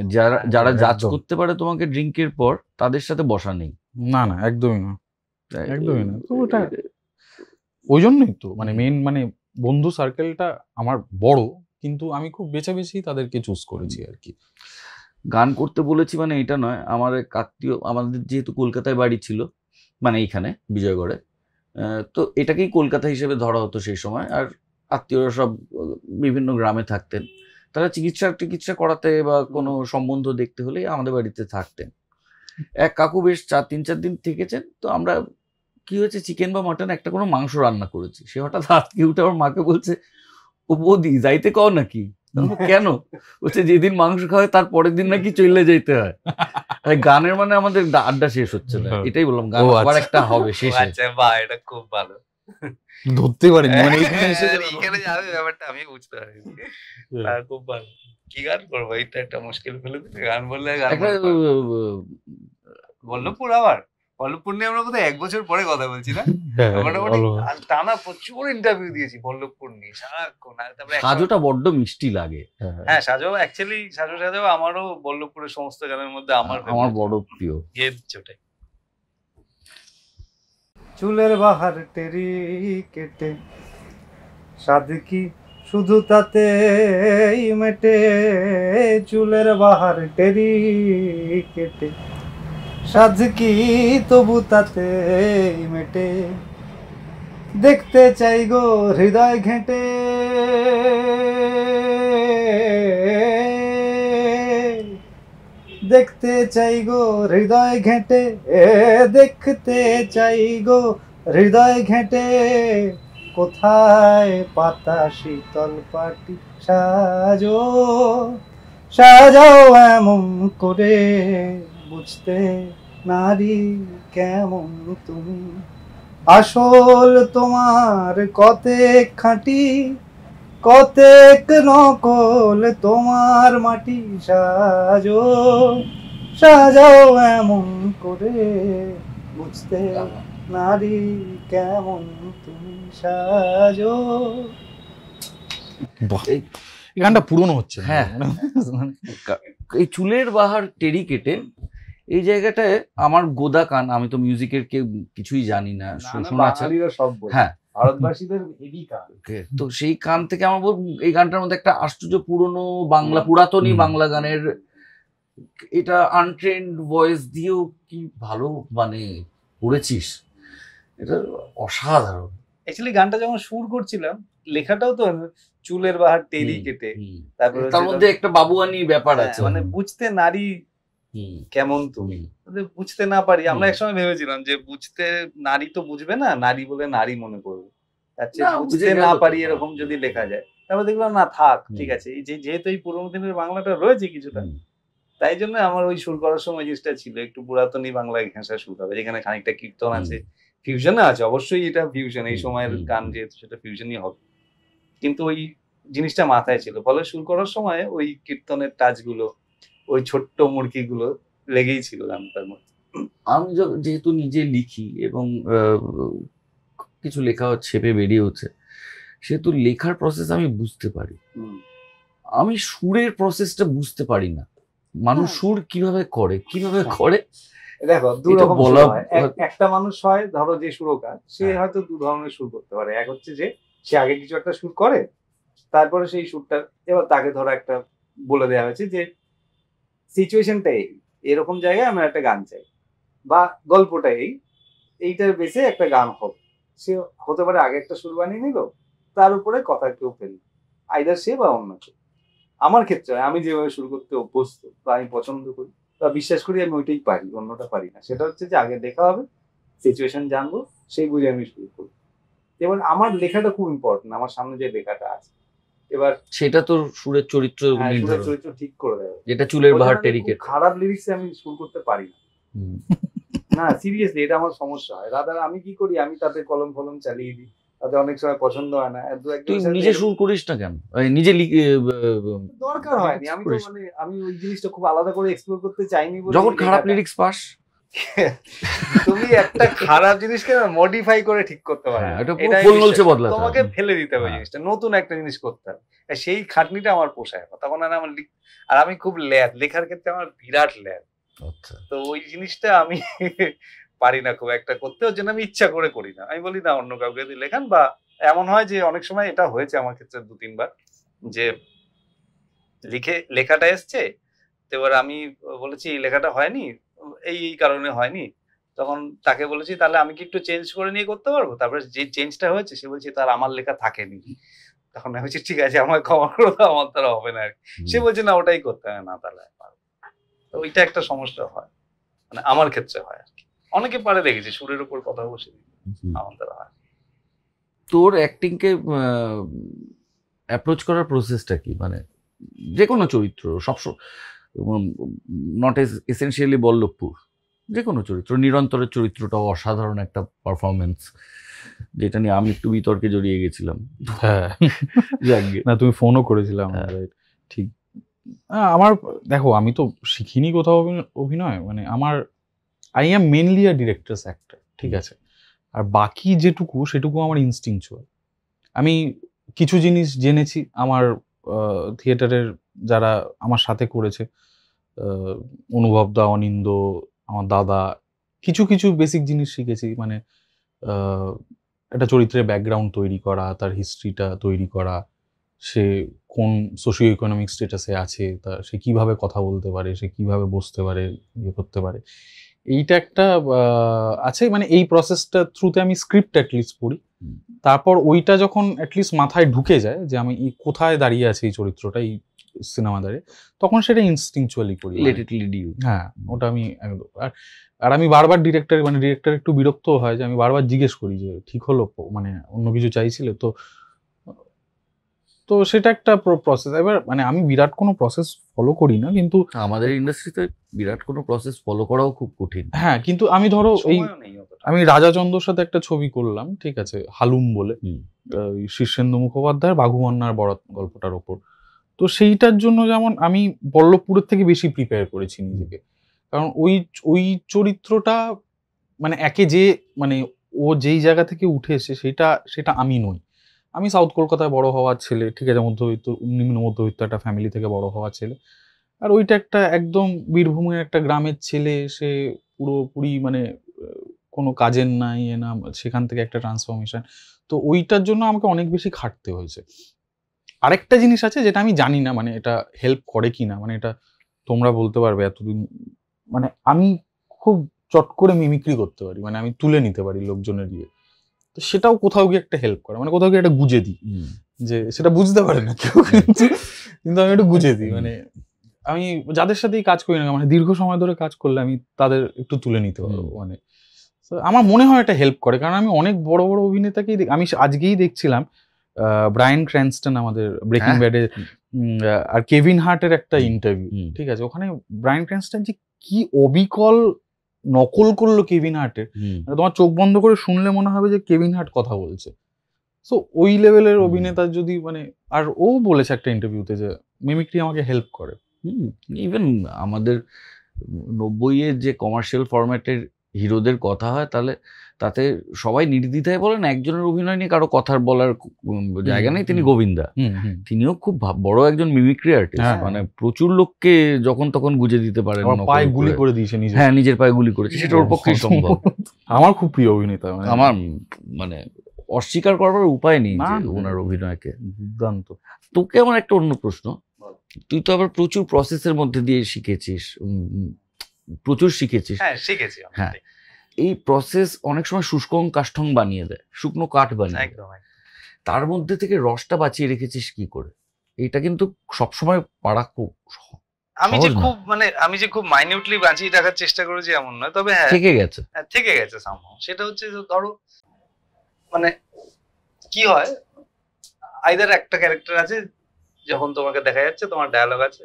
যারা জাজ করতে পারে তোমাকে ড্রিঙ্কের পর, তাদের সাথে বসা নেই। না, একদমই না, একদমই না। তো ওটা ওই জন্যই তো মানে মেন, মানে বন্ধু সার্কেলটা আমার বড়, কিন্তু আমি খুব বেছে তাদেরকে চুজ করেছি আর কি। গান করতে বলেছি মানে এটা নয়, আমার এক আত্মীয়, আমাদের যেহেতু কলকাতায় বাড়ি ছিল, মানে এইখানে বিজয়গড়ে, তো এটাকেই কলকাতা হিসেবে ধরা হতো সেই সময়। আর আত্মীয়রা সব বিভিন্ন গ্রামে থাকতেন, তারা চিকিৎসা করাতে বা কোনো সম্বন্ধ দেখতে হলেই আমাদের বাড়িতে থাকতেন। এক কাকু বেশ 3-4 দিন থেকেছেন, তো আমরা কি হয়েছে চিকেন বা মাটন একটা কোনো মাংস রান্না করেছি, সে হঠাৎ আজকে উঠে আমার মাকে বলছে, ও বৌদি যাইতে কও নাকি? কেন? বলছে যেদিন মাংস খাওয়ায় তার পরের দিন নাকি চলে যাইতে হয়। গানের মানে আমাদের আড্ডা শেষ হচ্ছে না, এটাই বললাম, গান আবার একটা হবে শেষে। আচ্ছা বাহ, এটা খুব ভালো, ধরতে পারিনি মানে এইখানে এসে এখানে যাবে ব্যাপারটা আমি বুঝতে পারিনি। খুব ভালো। কি গান করবো, এটা একটা মুশকিল ফেলে দিলে, গান বললে গান একটা বল্লভপুর, আবার বল্লভপুর নিয়ে আমরা কোথায় 1 বছর পরে কথা বলছি না, মোটামুটি টানা প্রচুর ইন্টারভিউ দিয়েছি বল্লভপুর নিয়ে সারাক্ষণ। তারপরে সাজোটা বড্ড মিষ্টি লাগে। হ্যাঁ সাজো, অ্যাকচুয়ালি সাজো আমারও বল্লভপুরের সমস্ত গানের মধ্যে আমার বড় প্রিয়। ওটাই। চুলের বাহার টেরি কেটে সাধ কি শুধু তাতে মেটে, চুলের বাহার টেরি কেটে সাধ কি তবু তাতে মেটে, দেখতে চাই গো হৃদয় ঘেঁটে, দেখতে চাই গো হৃদয় ঘেঁটে, দেখতে চাই গো হৃদয় ঘেঁটে, কোথায় পাতা শীতল পাটি সাজো, সাজাও এমন করে বুঝতে নারী কেমন তুমি, আসল তোমার কতেক খাঁটি, কতেক নকল তোমার মাটি, সাজো সাজাও এমন করে বুঝতে নারী কেমন তুমি, সাজো। এই গানটা পুরনো হচ্ছে। হ্যাঁ, এই চুলের বাহার টেরি কেটে এই জায়গাটায় আমার গোদা কান, আমি তো মিউজিকের কেউ কিছুই জানি না, শোনা সব হ্যাঁ ভারতবাসীদের হেভি কান, তো সেই কান থেকে আমার এই গানটার মধ্যে একটা আশ্চর্য পুরনো বাংলা, পুরাতনী বাংলা গানের এটা আনট্রেন্ড ভয়েস দিয়েও কি ভালো মানে করেছিস, এটা অসাধারণ। অ্যাকচুয়ালি গানটা যখন সুর করছিলাম, লেখাটাও তো চুলের বাহার টেরি কেটে, তারপরে তার মধ্যে একটা বাবুয়ানি ব্যাপার আছে, মানে বুঝতে নারী কেমন তুমি, বুঝতে না পারি। আমরা একসময় ভেবেছিলাম যে বুঝতে নারী তো বুঝবে না, নারী বলে নারী মনে করবে, বুঝতে না পারি এরকম যদি লেখা যায়। তারপর দেখলাম না থাক, ঠিক আছে, এই যেহেতু এই পুরোনো দিনের বাংলাটা রয়েছে কিছুটা, তাই জন্য আমার ওই সুর করার সময় জিনিসটা ছিল একটু পুরাতনী বাংলায় ঘেঁষা সুর হবে, যেখানে খানিকটা কীর্তন আছে, ফিউশনে আছে, অবশ্যই এটা ফিউশন, এই সময়ের গান যেহেতু সেটা ফিউশনই হবে, কিন্তু ওই জিনিসটা মাথায় ছিল, ফলে সুর করার সময় ওই কীর্তনের টাচগুলো, ওই ছোট্ট মুরগিগুলো লেগেই ছিল গানটার মধ্যে। আমি যেহেতু নিজে লিখি এবং কিছু লেখা ছেপে বেরিয়ে হচ্ছে, সেহেতু লেখার প্রসেস আমি বুঝতে পারি। আমি সুরের প্রসেসটা বুঝতে পারি না, মানুষ সুর কিভাবে করে দেখো একটা মানুষ হয়, ধরো যে সুরকার, সে হয়তো 2 ধরনের সুর করতে পারে। এক হচ্ছে যে সে আগে কিছু একটা সুর করে, তারপরে সেই সুরটা এবার তাকে ধরো একটা বলে দেওয়া হয়েছে যে সিচুয়েশনটা এরকম জায়গায় আমার একটা গান চাই, বা গল্পটা এইটার বেসে একটা গান হবে, সে হতে পারে আগে একটা সুর বানিয়ে নিল, তার উপরে কথা কেউ ফেলল, আইদার সে বা অন্য কেউ। আমার ক্ষেত্রে আমি যেভাবে শুরু করতে অভ্যস্ত বা আমি পছন্দ করি বা বিশ্বাস করি, আমি ওইটাই পারি, অন্যটা পারি না। সেটা হচ্ছে যে আগে দেখা হবে, সিচুয়েশন জানবো, সেই বুঝে আমি শুরু করি। এবার আমার লেখাটা খুব ইম্পর্টেন্ট, আমার সামনে যে লেখাটা আছে, এবার সেটা তো সুরের চরিত্র ঠিক করে দেবে, যেটা চুলের বাহার টেরি কেটে। খারাপ লিরিক্সে আমি শুরু করতে পারি না, না সিরিয়াসলি, এটা আমার সমস্যা হয়। দাদা আমি কি করি, আমি তাতে কলম চালিয়ে দিই, তাতে অনেক সময় পছন্দ হয় না। তুই নিজে সুর করিস না কেন? নিজে দরকার হয়নি, আমি তো মানে আমি ওই জিনিসটা খুব আলাদা করে এক্সপ্লোর করতে চাইনি বলে। যখন খারাপ লিরিক্স পাস, তুমি একটা খারাপ জিনিসকে মডিফাই করে ঠিক করতে পারো, তোমাকে ফেলে দিতে হবে জিনিসটা, নতুন একটা জিনিস করতে হবে, সেই খাটনিটা আমার পোষায়। তখন আমার আর আমি খুব লেখার ক্ষেত্রে আমার বিরাট ল্যাব, তো ওই জিনিসটা আমি পারি না খুব একটা করতে, ওর জন্য আমি ইচ্ছা করে করি না। আমি বলি না অন্য কাউকে দিয়ে লেখান, বা এমন হয় যে অনেক সময় এটা হয়েছে আমার ক্ষেত্রে 2-3 বার, যে লেখাটা এসছে, তো এবার আমি বলেছি এই লেখাটা হয়নি, এই কারণে হয়নি, তখন তাকে বলেছি তাহলে আমি কি একটু চেঞ্জ করে নিয়ে করতে পারবো? তারপরে যে চেঞ্জটা হয়েছে সে বলছে তার আমার লেখা থাকেনি, তখন আমি বলছি ঠিক আছে আমার ক্ষমা করে দাও, আমার দ্বারা হবে না। সে বলছে না ওটাই করতে হবে, না তাহলে ওইটা একটা সমস্যা হয়। মানে আমার ক্ষেত্রে হয় আর কি। অনেকে পারে দেখেছি সুরের উপর কথা বসে, আমার দ্বারা হয়। তোর অ্যাক্টিং কে অ্যাপ্রোচ করার প্রসেসটা কি, মানে যে কোনো চরিত্র সবসময়, নট এসেনশিয়ালি বল্লভপুর, যে কোনো চরিত্র, নিরন্তরের চরিত্রটাও অসাধারণ একটা পারফরমেন্স, যেটা নিয়ে আমি একটু বিতর্কে জড়িয়ে গেছিলাম। হ্যাঁ যাকগে। না তুমি ফোনও করেছিলাম, হ্যাঁ। right? ঠিক। আমার দেখো আমি তো শিখিনি কোথাও অভিনয়, মানে আমার I am mainly a directors actor, ঠিক আছে, আর বাকি যেটুকু সেটুকু আমার ইনস্টিংচুয়াল। আমি কিছু জিনিস জেনেছি আমার থিয়েটারের যারা আমার সাথে করেছে, অনুভব দা, অনিন্দ, আমার দাদা, কিছু কিছু বেসিক জিনিস শিখেছি, মানে একটা চরিত্রের ব্যাকগ্রাউন্ড তৈরি করা, তার হিস্ট্রিটা তৈরি করা, সে কোন সোশিও ইকোনমিক স্টেটাসে আছে, সে কিভাবে কথা বলতে পারে, সে কিভাবে বসতে পারে, ইয়ে করতে পারে, এইটা একটা আছে। মানে এই প্রসেসটা থ্রুতে আমি স্ক্রিপ্ট অ্যাটলিস্ট পড়ি, তারপর ওইটা যখন অ্যাটলিস্ট মাথায় ঢুকে যায় যে আমি কোথায় দাঁড়িয়ে আছে এই চরিত্রটা এই সিনেমা দাঁড়িয়ে, তখন সেটা ইনস্টিংচুয়ালি করি। Let it lead you. হ্যাঁ, ওটা আমি একদম। আর আমি বারবার ডিরেক্টর একটু বিরক্ত হয় যে আমি বারবার জিজ্ঞেস করি যে ঠিক হলো, মানে অন্য কিছু চাইছিলে তো, তো সেটা একটা প্রসেস। এবার মানে আমি বিরাট কোনো প্রসেস ফলো করি না, কিন্তু আমাদের ইন্ডাস্ট্রিতে বিরাট কোনো প্রসেস ফলো করাও খুব কঠিন। হ্যাঁ, কিন্তু আমি ধরো এই সময়ও নেই অতটা। আমি রাজা চন্দ্রর সাথে একটা ছবি করলাম, ঠিক আছে, হালুম বলে, ওই শীর্ষেন্দ্র মুখোপাধ্যায়ের বাঘুমন্নার বরাত গল্পটার ওপর। তো সেইটার জন্য যেমন আমি বল্লভপুরের থেকে বেশি প্রিপেয়ার করেছি নিজেকে, কারণ ওই চরিত্রটা মানে একে যে মানে ও যেই জায়গা থেকে উঠে এসে সেটা আমি নই। আমি সাউথ কলকাতায় বড় হওয়ার ছেলে, ঠিক আছে, মধ্যবিত্ত নিম্ন মধ্যবিত্ত একটা ফ্যামিলি থেকে বড় হওয়ার ছেলে, আর ওইটা একটা একদম বীরভূমের একটা গ্রামের ছেলে, সে পুরোপুরি মানে কোনো কাজের নাই না, সেখান থেকে একটা ট্রান্সফরমেশন। তো ওইটার জন্য আমাকে অনেক বেশি খাটতে হয়েছে। আরেকটা জিনিস আছে যেটা আমি জানি না, মানে এটা হেল্প করে কি না, মানে এটা তোমরা বলতে পারবে এতদিন, মানে আমি খুব চট করে মিমিক্রি করতে পারি, মানে আমি তুলে নিতে পারি লোকজনের ইয়ে, তো সেটাও কোথাও গিয়ে একটা হেল্প করে, মানে কোথাও গিয়ে একটা গুজে দিই, যে সেটা বুঝতে পারে না কেউ, কিন্তু আমি একটু গুজে দিই। মানে আমি যাদের সাথেই কাজ করি না, মানে দীর্ঘ সময় ধরে কাজ করলে আমি তাদের একটু তুলে নিতে পারবো, মানে আমার মনে হয় এটা হেল্প করে। কারণ আমি অনেক বড় বড় অভিনেতাকেই আমি আজকেই দেখছিলাম ব্রায়ান ক্র্যানস্টন আমাদের ব্রেকিং ব্যাডে, আর কেভিন হার্টের একটা ইন্টারভিউ, ঠিক আছে, ওখানে ব্রায়ান ক্র্যানস্টন যে কি অবিকল নকল করলো কেভিন হার্টের, তোমার চোখ বন্ধ করে শুনলে মনে হবে যে কেভিন হার্ট কথা বলছে। সো ওই লেভেলের অভিনেতার যদি মানে, আর ও বলেছে একটা ইন্টারভিউতে যে মিমিক্রি আমাকে হেল্প করে। ইভেন আমাদের 90-এর যে কমার্শিয়াল ফরম্যাটের হিরোদের কথা হয়, তাহলে তাতে সবাই নির্দ্বিধায় বলেন একজনের অভিনয় নিয়ে কারো কথার বলার জায়গা নেই, তিনি গোবিন্দা। তিনিও খুব বড় একজন মিমিক্রি আর্টিস্ট, মানে প্রচুর লোককে যখন তখন গুজে দিতে পারেন, পায়ে গুলি করে দিয়েছে, হ্যাঁ নিজের পায়ে গুলি করেছে, সেটা ওর পক্ষে সম্ভব। আমার খুব প্রিয় অভিনেতা, আমার মানে অস্বীকার করবার উপায় নেই ওনার অভিনয়কে, দুর্দান্ত। তোকে আমার একটা অন্য প্রশ্ন, তুই তো আবার প্রচুর প্রসেসের মধ্যে দিয়ে শিখেছিস, প্রচুর শিখেছিস। হ্যাঁ শিখেছি। হ্যাঁ, এই প্রসেস অনেক সময় শুষ্কং কাষ্ঠং বানিয়ে দেয়, শুকনো কাঠ বানিয়ে। একদম। তার মধ্যে থেকে রসটা বাঁচিয়ে রেখেছিস কি করে? এটা কিন্তু সবসময় পারা খুব, আমি যে খুব মাইনিউটলি বাঁচিয়ে রাখার চেষ্টা করেছি এমন নয়, তবে হ্যাঁ থেকে গেছে সামহাও। সেটা হচ্ছে যে ধরো মানে কি হয়, আইদার একটা ক্যারেক্টার আছে যখন তোমাকে দেখা যাচ্ছে তোমার ডায়ালগ আছে,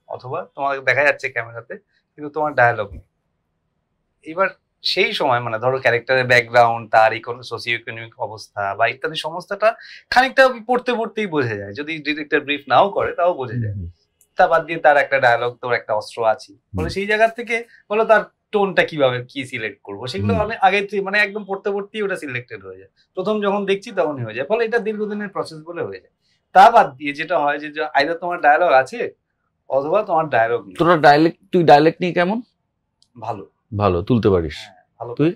অথবা তোমাকে দেখা যাচ্ছে ক্যামেরাতে কিন্তু তোমার ডায়ালগ নেই। এবার সেই সময় মানে ধরো ক্যারেক্টারের ব্যাকগ্রাউন্ড, তার সোশিও ইকোনমিক অবস্থা বা ইত্যাদি সমস্তটা খানিকটা পড়তেই বোঝা যায়, যদি ডিরেক্টর ব্রিফ নাও করে তাও বোঝা যায়। তা বাদ দিয়ে তার একটা ডায়ালগ, তোর একটা অস্ত্র আছে, বলে সেই জায়গা থেকে বলো তার টোনটা কিভাবে কি সিলেক্ট করবো, সেগুলো অনেক আগে মানে একদম পড়তেই ওটা সিলেক্টেড হয়ে যায়। প্রথম যখন দেখছি তখনই হয়ে যায়, ফলে এটা দীর্ঘদিনের প্রসেস বলে হয়ে যায়। তা বাদ দিয়ে যেটা হয় যে আইদার তোমার ডায়ালগ আছে অথবা তোমার ডায়ালগ নেই। তুই ডায়ালেক্ট নিয়ে কেমন? ভালো তুলতে পারিস? ভালো। তুই?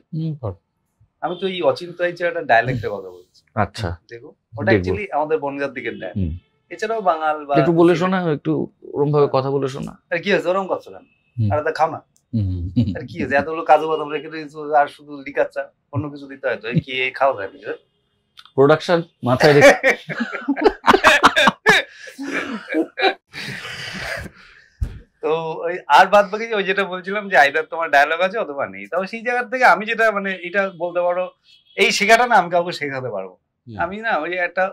আমি তো এই অচিন্তায় একটা ডায়ালেক্টের কথা বলছি। আচ্ছা, দেখো ওটা অ্যাকচুয়ালি আমাদের বনগাঁর দিকের ডায়ালেক্ট। এছাড়াও বাঙাল বা একটু বলে শোনা, একটু ওরকম ভাবে কথা বলে শোনা। আর কি হয়েছে, ওরকম করছো কেন? আর তা খাও না, আর কি হয়েছে, এতগুলো কাজু বাদাম রেখে দিয়েছো আর শুধু লিকাচ্ছা, অন্য কিছু দিতে হয় তো, কি খাও যায় প্রোডাকশন মাথায় রেখে। তো ওই আর বাদ বাকি ওই যেটা বলছিলাম যে আইদার তোমার ডায়লগ আছে অথবা নেই, তাও সেই জায়গা থেকে আমি যেটা মানে এটা বলতে পারো, এই শেখাটা না আমি কাউকে শেখাতে পারবো। আমি না ওই একটা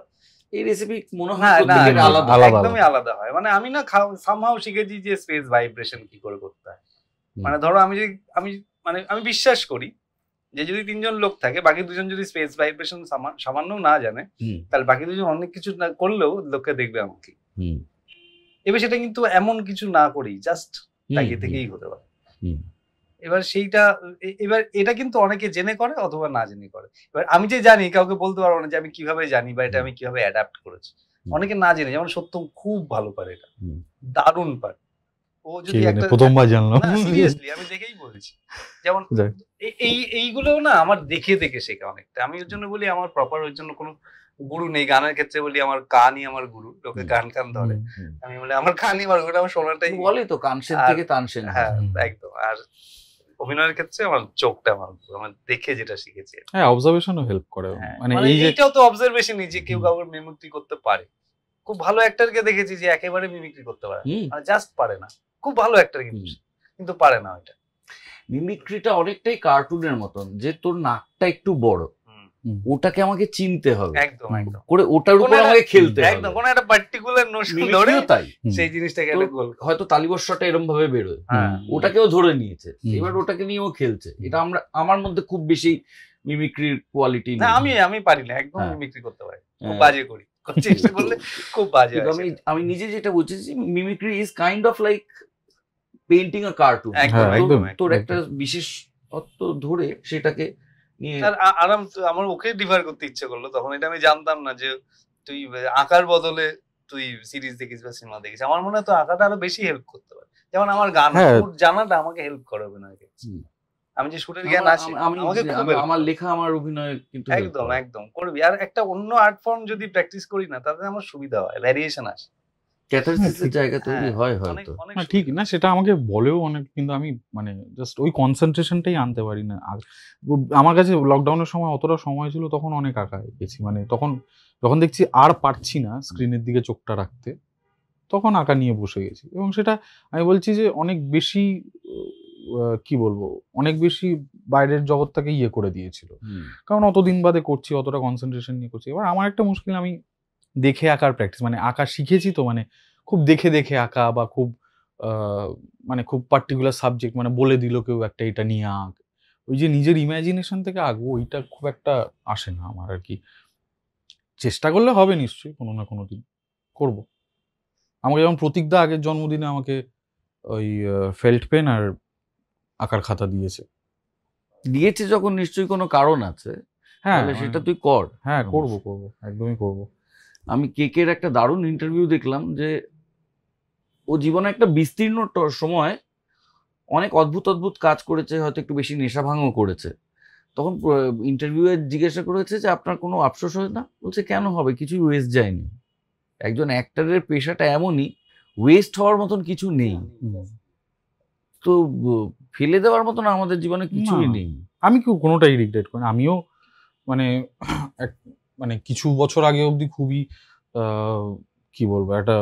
এই রেসিপি মনে হয় না না প্রত্যেকের আলাদা। একদমই আলাদা হয়। মানে আমি না সামহাও শিখেছি যে স্পেস ভাইব্রেশন কি করে করতে হয়। মানে ধরো আমি বিশ্বাস করি যে যদি 3 জন লোক থাকে, বাকি 2 জন যদি স্পেস ভাইব্রেশন সামান্য না জানে, তাহলে বাকি 2 জন অনেক কিছু না করলেও লোকে দেখবে আমাকে। এবার সেটা কিন্তু এমন কিছু না করি, জাস্ট তাকিয়ে থেকেই হতে পারে। এবার সেইটা এবার এটা কিন্তু অনেকে জেনে করে অথবা না জেনে করে। এবার আমি যে জানি কাউকে বলতে পারবো না যে আমি কিভাবে জানি বা এটা আমি কিভাবে অ্যাডাপ্ট করেছি। অনেকে না জেনে, যেমন সত্যম খুব ভালো পারে, এটা দারুণ পারে। ও যদি একটা প্রথমবার জানলাম, সিরিয়াসলি আমি দেখেই বলছি। যেমন এইগুলো না আমার দেখে দেখে শেখা অনেকটা। আমি ওর জন্য বলি আমার প্রপার ওর জন্য কোনো গুরু নেই। গানের ক্ষেত্রে বলি আমার কানই আমার গুরু। লোকে কান ধরে, আমি বলি আমার কানই আমার গুরু, আমার শোনাটাই বলে তো কানসেন থেকে তানসেন। হ্যাঁ একদম। আর অভিনয়ের ক্ষেত্রে আমার চোখটা আমার দেখে যেটা শিখেছি। হ্যাঁ, অবজারভেশনও হেল্প করে। মানে এইটাও তো অবজারভেশনই যে কেউ কাউকে মিমিক্রি করতে পারে। খুব ভালো অ্যাক্টরকে দেখেছি যে একেবারে মিমিক্রি করতে পারে, মানে জাস্ট পারে না। খুব ভালো অ্যাক্টর কিন্তু পারে না ওইটা। মিমিক্রিটা অনেকটাই কার্টুনের মতন, যে তোর নাকটা একটু বড়, ওটাকে আমাকে চিনতে হবে একদম একদম করে, ওটার উপর আমাকে খেলতে হবে একদম। কোন একটা পার্টিকুলার নোশন ধরে তাই সেই জিনিসটাকে একটা গোল, হয়তো তালিবর্ষটা এরকম ভাবে বেরোয়, ওটাকেও ধরে নিয়েছে, এবার ওটাকে নিয়েও খেলছে। এটা আমার মধ্যে খুব বেশি মিমিক্রির কোয়ালিটি না। আমি পারি না একদম মিমিক্রি করতে পারি, খুব বাজে করি, চেষ্টা করলে খুব বাজে। আমি নিজে যেটা বুঝেছি, mimicry is kind of like painting a cartoon. তোর একটা বিশেষ তত্ত্ব ধরে সেটাকে নিয়ে আরাম। আমার ওকে ডিফার করতে ইচ্ছে করলো তখন, এটা আমি জানতাম না যে তুই আঁকার বদলে তুই সিরিজ দেখিস বা সিনেমা দেখিস। আমার মনে হয় তো আঁকাটা আরো বেশি হেল্প করতে পারে। যেমন আমার গান জানাটা আমাকে হেল্প করে অভিনয় ক্ষেত্রে। আমি যে শুটের জ্ঞান আছে আমাকে খুব, আমার লেখা আমার অভিনয় কিন্তু একদম একদম করবি। আর একটা অন্য আর্ট ফর্ম যদি প্র্যাকটিস করি না, তাতে আমার সুবিধা হয়, ভ্যারিয়েশন আসে, ক্যাথারসিসের জায়গা তৈরি হয় হয়তো। ঠিক না, সেটা আমাকে বলেও অনেক, কিন্তু আমি মানে জাস্ট ওই কনসেন্ট্রেশনটাই আনতে পারি না। আর আমার কাছে লকডাউনের সময় অতটা সময় ছিল, তখন অনেক আঁকা গেছি। মানে তখন যখন দেখছি আর পারছি না স্ক্রিনের দিকে চোখটা রাখতে, তখন আঁকা নিয়ে বসে গেছি। এবং সেটা আমি বলছি যে অনেক বেশি, কি বলবো, অনেক বেশি বাইরের জগৎটাকে ইয়ে করে দিয়েছিল, কারণ অতদিন বাদে করছি, অতটা কনসেন্ট্রেশন নিয়ে করছি। এবার আমার একটা মুশকিল, আমি দেখে আঁকার প্র্যাকটিস, মানে আঁকা শিখেছি তো, মানে খুব দেখে দেখে আঁকা, বা খুব মানে খুব পার্টিকুলার সাবজেক্ট, মানে বলে দিল কেউ একটা এটা নিয়ে আঁক, ওই যে নিজের ইমাজিনেশন থেকে আঁকবো, ওইটা খুব একটা আসে না আমার আর কি। চেষ্টা করলে হবে নিশ্চয়ই, কোনো না কোনো দিন করবো। আমাকে যেমন প্রতীকদা আগের জন্মদিনে আমাকে ওই ফেল্ট পেন আর আঁকার খাতা দিয়েছে যখন নিশ্চয়ই কোনো কারণ আছে। হ্যাঁ, সেটা তুই কর। হ্যাঁ, করবো, একদমই করবো। আমি কেকের একটা দারুণ ইন্টারভিউ দেখলাম, যে ও জীবনে একটা বিস্তীর্ণ সময় অনেক অদ্ভুত অদ্ভুত কাজ করেছে, হয়তো একটু বেশি নেশা ভাঙও করেছে। তখন ইন্টারভিউয়ে জিজ্ঞাসা করেছে যে আপনার কোনো আফসোস হয় না? বলছে কেন হবে, কিছুই ওয়েস্ট যায়নি। একজন অ্যাক্টরের পেশাটা এমনই, ওয়েস্ট হওয়ার মতন কিছু নেই, তো ফেলে দেওয়ার মতন আমাদের জীবনে কিছুই নেই। আমি কোনোটাই রিগ্রেট করি না। আমিও মানে কিছু বছর আগে অবধি খুবই কি বলবো, একটা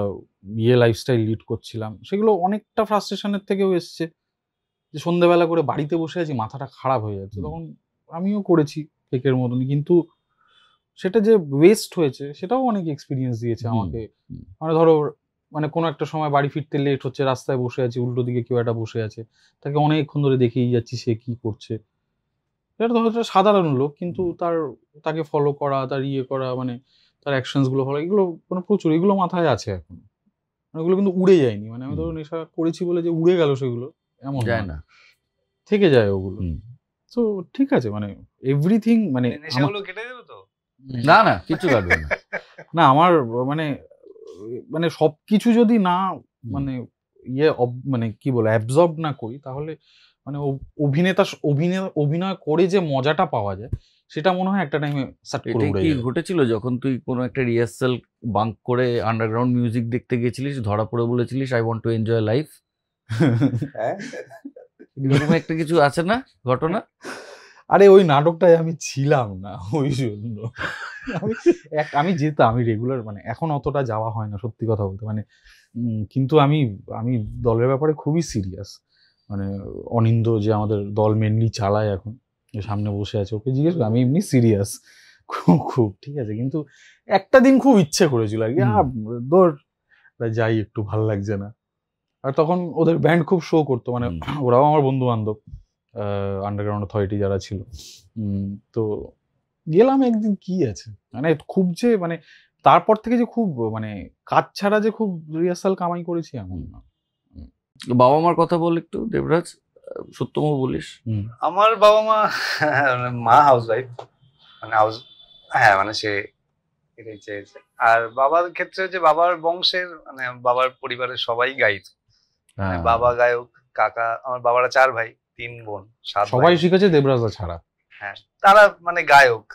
লাইফস্টাইল লিড করছিলাম। সেগুলো অনেকটা ফ্রাস্ট্রেশনের থেকেও এসছে, যে সন্ধ্যাবেলা করে বাড়িতে বসে আছি, মাথাটা খারাপ হয়ে যাচ্ছে। তখন আমিও করেছি কেকের মতনই, কিন্তু সেটা যে ওয়েস্ট হয়েছে সেটাও অনেক এক্সপিরিয়েন্স দিয়েছে আমাকে। মানে ধরো, মানে কোনো একটা সময় বাড়ি ফিরতে লেট হচ্ছে, রাস্তায় বসে আছি, উল্টো দিকে কেউ একটা বসে আছে, তাকে অনেকক্ষণ ধরে দেখেই যাচ্ছি সে কি করছে। এটা তো হয়তো সাধারণ লোক, কিন্তু তাকে ফলো করা, তার ইয়ে করা, মানে তার অ্যাকশনস গুলো ফলো, এগুলো মানে প্রচুর, এগুলো মাথায় আছে এখন। এগুলো কিন্তু উড়ে যায়নি। মানে আমি ধরো নেশা করেছি বলে যে উড়ে গেল, সেগুলো এমন যায় না, থেকে যায় ওগুলো। তো ঠিক আছে, মানে এভরিথিং, মানে নেশাগুলো কেটে যাবে তো? না না, কিছু কাটবে না। না, আমার মানে সবকিছু যদি না মানে মানে কি বলে অ্যাবজর্ব না করি, তাহলে মানে অভিনয় করে যে মজাটা পাওয়া যায়, সেটা মনে হয় একটা টাইমে সাট করে উড়ে যায়। ঘটেছিল যখন তুই কোনো একটা রিহার্সাল বাঙ্ক করে আন্ডারগ্রাউন্ড মিউজিক দেখতে গেছিলিস, ধরা পড়ে বলেছিলিস I want to enjoy life? এরকম একটা কিছু আছে না ঘটনা? আরে ওই নাটকটায় আমি ছিলাম না, ওই জন্য আমি যেতাম, আমি রেগুলার, মানে এখন অতটা যাওয়া হয় না সত্যি কথা বলতে, মানে কিন্তু আমি আমি দলের ব্যাপারে খুবই সিরিয়াস। মানে অনিন্দ্য যে আমাদের দল মেনলি চালায় এখন, যে সামনে বসে আছে, ওকে জিজ্ঞেস করি, আমি এমনি সিরিয়াস খুব খুব, ঠিক আছে। কিন্তু একটা দিন খুব ইচ্ছে করেছিল আর কি, দৌড় যাই, একটু ভাল লাগছে না। আর তখন ওদের ব্যান্ড খুব শো করতো, মানে ওরাও আমার বন্ধু বান্ধব, আন্ডারগ্রাউন্ড অথরিটি যারা ছিল। তো গেলাম একদিন, কি আছে মানে খুব যে, মানে তারপর থেকে যে খুব, মানে কাজ ছাড়া যে খুব রিহার্সাল কামাই করেছি এমন না। বাবা মার কথা বল একটু দেবরাজ, সত্যম বলিস। আমার বাবা মা, মা হাউস ওয়াইফ, মানে হ্যাঁ মানে সে এটাই চেয়েছে। আর বাবার ক্ষেত্রে যে বাবার বংশের, মানে বাবার পরিবারের সবাই গায়ক, মানে বাবা গায়ক, কাকা, আমার বাবারা 4 ভাই 3 বোন, 7 সবাই শিখেছে দেবরাজা ছাড়া। হ্যাঁ, তারা মানে গায়ক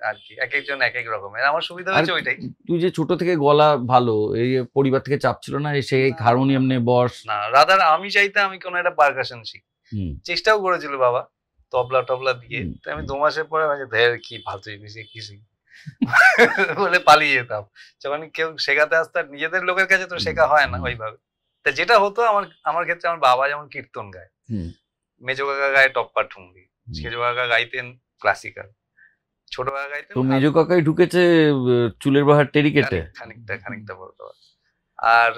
আর কি, এক একজন এক এক রকমের। আমার সুবিধা হয়েছে ওইটাই। তুই যে ছোট থেকে গলা ভালো, এই পরিবার থেকে চাপ ছিল না সে হারমোনিয়াম নিয়ে বস? না, রাদার আমি চাইতে আমি কোনো একটা পারকাশন শিখি, চেষ্টাও করেছিল বাবা, তবলা টবলা দিয়ে। তো আমি 2 মাসের পরে কি ফালতু কি শিখি বলে পালিয়ে যেতাম। যখন কেউ শেখাতে আসতো, নিজেদের লোকের কাছে তো শেখা হয় না ওইভাবে। তা যেটা হতো, আমার ক্ষেত্রে আমার বাবা যেমন কীর্তন গায়, মেজো কাকা গায়ে টপ্পা ঠুমরি, সেজো কাকা গাইতেন ক্লাসিক্যাল, ছোট কাকা গাইতেন। তো মেজো কাকাই ঢুকেছে চুলের বাহার টেরি কেটে, খানিকটা বলতে পারে। আর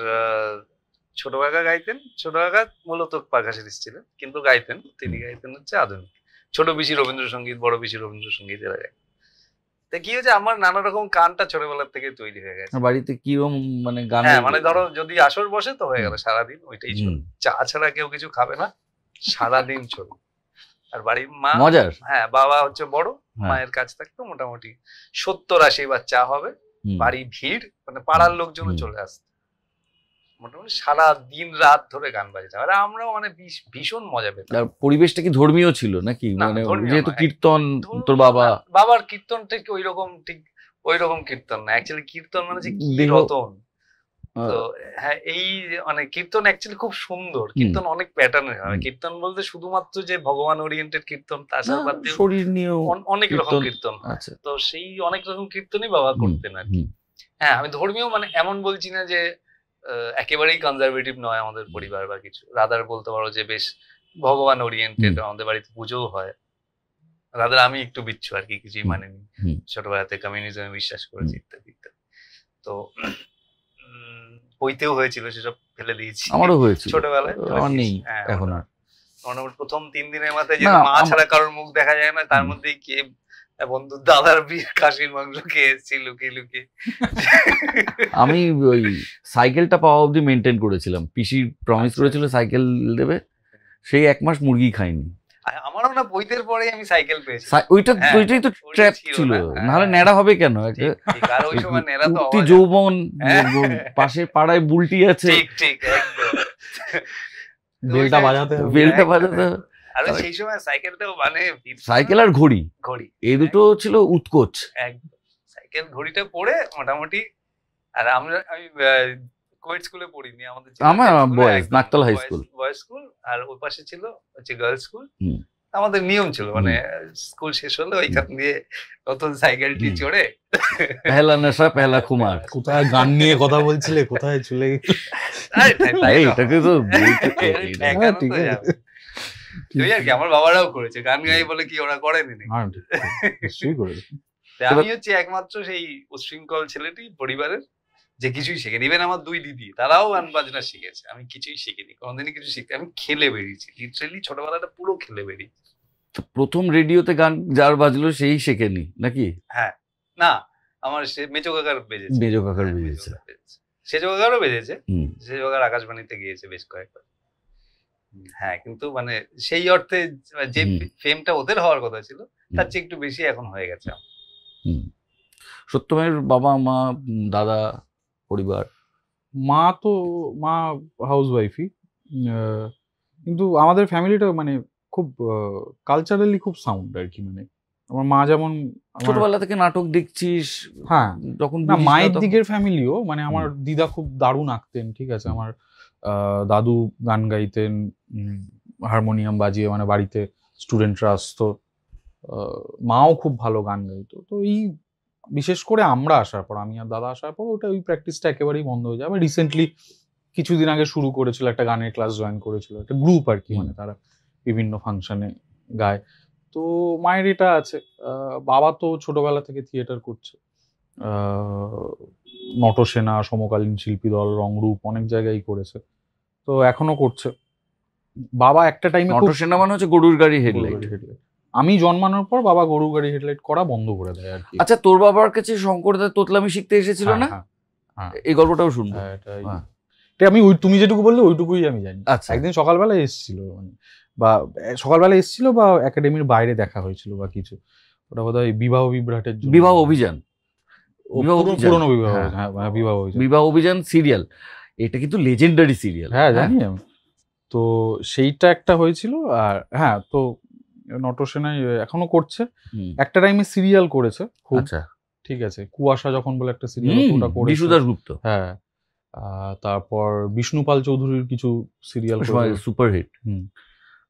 ছোট কাকা গাইতেন, ছোট কাকা মূলত পারকাশনিস্ট ছিলেন, কিন্তু গাইতেন, তিনি গাইতেন হচ্ছে আধুনিক। ছোট পিসি রবীন্দ্রসঙ্গীত, বড় পিসি রবীন্দ্রসঙ্গীত, এরা গায়। তা কি হয়েছে, আমার নানা রকম কানটা ছোটবেলার থেকে তৈরি হয়ে গেছে। বাড়িতে কিরকম মানে গান? হ্যাঁ, মানে ধরো যদি আসর বসে তো হয়ে গেল, সারাদিন ওইটাই চলবে, চা ছাড়া কেউ কিছু খাবে না, সারাদিন চলবে। আর বাড়ির মা, মজার, হ্যাঁ বাবা হচ্ছে বড়, মায়ের কাছ থাকতো মোটামুটি 70-80 বার চা হবে, বাড়ি ভিড়, মানে পাড়ার লোকজন চলে আসতো, মোটামুটি সারা দিন রাত ধরে গান বাজে। আর আমরাও মানে ভীষণ মজা পেতাম। পরিবেশটা কি ধর্মীয় ছিল নাকি? মানে যেহেতু কীর্তন, তোর বাবার কীর্তন ঠিক ওইরকম কীর্তন না, অ্যাকচুয়ালি কীর্তন মানে যে কি রতন। তো হ্যাঁ, এই মানে কীর্তন অ্যাকচুয়ালি খুব সুন্দর, কীর্তন অনেক প্যাটার্নের হয়। কীর্তন বলতে শুধুমাত্র যে ভগবান ওরিয়েন্টেড কীর্তন, তাছাড়া বাদ দিয়ে শরীর নিয়ে অনেক রকম কীর্তন। তো সেই অনেক রকম কীর্তনই বাবা করতেন আর কি। হ্যাঁ, আমি ধর্মীয় মানে এমন বলছি না যে একেবারেই কনজারভেটিভ নয় আমাদের পরিবার বা কিছু, রাদার বলতে পারো যে বেশ ভগবান ওরিয়েন্টেড। আমাদের বাড়িতে পুজোও হয়, রাদার আমি একটু বিচ্ছু আর কি, কিছুই মানেনি, ছোটবেলাতে কমিউনিজমে বিশ্বাস করেছি ইত্যাদি ইত্যাদি। তো বইতেও হয়েছিল, সেসব ফেলে দিয়েছি। আমারও হয়েছিল ছোটবেলায়, আমার নেই এখন আর। প্রথম 3 দিনের মাথায় যে মা ছাড়া কারোর মুখ দেখা যায় না, তার মধ্যেই কে বন্ধু দাদার বিয়ের খাসির মাংস খেয়ে এসেছি লুকিয়ে লুকিয়ে। আমি ওই সাইকেলটা পাওয়া অবধি মেনটেন করেছিলাম, পিসি প্রমিস করেছিল সাইকেল দেবে, সেই 1 মাস মুরগি খাইনি। আমারও না, বইতের পরে আমি সাইকেল পেয়েছি। ওইটাই তো ট্র্যাপ ছিল, নাহলে ন্যাড়া হবে কেন? আর ওই সময় ন্যাড়া তো যৌবন, পাশের পাড়ায় বুলটি আছে, ঠিক একদম, বেলটা বাজাতে আর সেই সময় সাইকেলটাও মানে সাইকেল আর ঘড়ি এই দুটো ছিল উৎকোচ। একদম, সাইকেল ঘড়িটা পরে মোটামুটি। আর আমি কোয়েট স্কুলে পড়িনি, আমার boys Naktala high school, boys school, আর ওই পাশে ছিল হচ্ছে গার্লস স্কুল। আমাদের নিয়ম ছিল মানে স্কুল শেষ হলে ওইখান দিয়ে নতুন সাইকেলটি চড়ে পেহলা নেশা পেহলা খুমার। কোথায় গান নিয়ে কথা বলছিলে, কোথায় চলে এটাকে তো আমার বাবারাও করেছে, গান গাই বলে কি ওরা করেনি? আমি হচ্ছে একমাত্র সেই উশৃঙ্খল ছেলেটি পরিবারের যে কিছুই শেখেনি। ইভেন আমার 2 দিদি, তারাও গান বাজনা শিখেছে, আমি কিছুই শিখিনি, কোনোদিনই কিছু শিখতে। আমি খেলে বেরিয়েছি, লিটারেলি ছোটবেলাটা পুরো খেলে বেরিয়েছি। প্রথম রেডিওতে গান যার বাজলো সেই শেখেনি নাকি? হ্যাঁ, না, আমার মেজো কাকার বেজেছে, মেজো কাকার বেজেছে, সেজো কাকারও বেজেছে, সেজো কাকার আকাশবাণীতে গিয়েছে বেশ কয়েকবার। হ্যাঁ, কিন্তু মানে সেই অর্থে যে ফেমটা ওদের হওয়ার কথা ছিল তার চেয়ে একটু বেশি এখন হয়ে গেছে। সত্যমের বাবা মা দাদা পরিবার? মা হাউস ওয়াইফই, কিন্তু আমাদের ফ্যামিলিটা মানে খুব কালচারালি খুব সাউন্ড আর কি। মানে আমার মা যেমন ছোটবেলা থেকে নাটক দেখছিস, হ্যাঁ, তখন না মায়ের দিকের ফ্যামিলিও, মানে আমার দিদা খুব দারুণ আঁকতেন, ঠিক আছে, আমার দাদু গান গাইতেন, হারমোনিয়াম বাজিয়ে, মানে বাড়িতে স্টুডেন্টরা আসতো, মাও খুব ভালো গান গাইতো। তো এই বিশেষ করে আমরা আসার পর, আমি আর দাদা আসার পর ওটা ওই প্র্যাকটিসটা একেবারেই বন্ধ হয়ে যায়। আবার রিসেন্টলি কিছুদিন আগে শুরু করেছিল, একটা গানের ক্লাস জয়েন করেছিল, একটা গ্রুপ আর কি, মানে তারা বিভিন্ন ফাংশনে গায়। তো মায়ের এটা আছে। বাবা তো ছোটবেলা থেকে থিয়েটার করছে, নটসেনা, সমকালীন শিল্পী দল, রংরূপ অনেক জায়গায় করেছে, তো এখনো করছে। বাবা একটা টাইমে খুব নটসেনা মানে হচ্ছে গরুর গাড়ি হেডলাইট। আমি জন্মানোর পর বাবা গরু গাড়ি হেডলাইট করা বন্ধ করে দেয় আর কি। আচ্ছা, তোর বাবার কাছে শঙ্করদার তোতলামি শিখতে এসেছিল না? হ্যাঁ, এই গল্পটাও শুনবো। এটা আমি তুমি যেটুকু বললে ওইটুকুই আমি জানি। আচ্ছা, একদিন সকালবেলা এসেছিল, মানে বা সকালবেলা এসেছিল বা একাডেমির বাইরে দেখা হয়েছিল বা কিছু, ওটা বোধহয় বিবাহ বিভ্রাটের জন্য। বিবাহ অভিযান, পুরনো বিবাহ, হ্যাঁ বিবাহ অভিযান, বিবাহ অভিযান সিরিয়াল, এটা কিন্তু লেজেন্ডারি সিরিয়াল। হ্যাঁ জানি আমি। তো সেইটা একটা হয়েছিল। আর হ্যাঁ, তো নটসেনায় এখনো করছে। একটা টাইমে সিরিয়াল করেছে খুব। আচ্ছা, ঠিক আছে, কুয়াশা যখন বলে একটা সিরিয়াল, ওটা করেছে বিশু দাশগুপ্ত। হ্যাঁ, তারপর বিষ্ণুপাল চৌধুরীর কিছু সিরিয়াল সুপারহিট,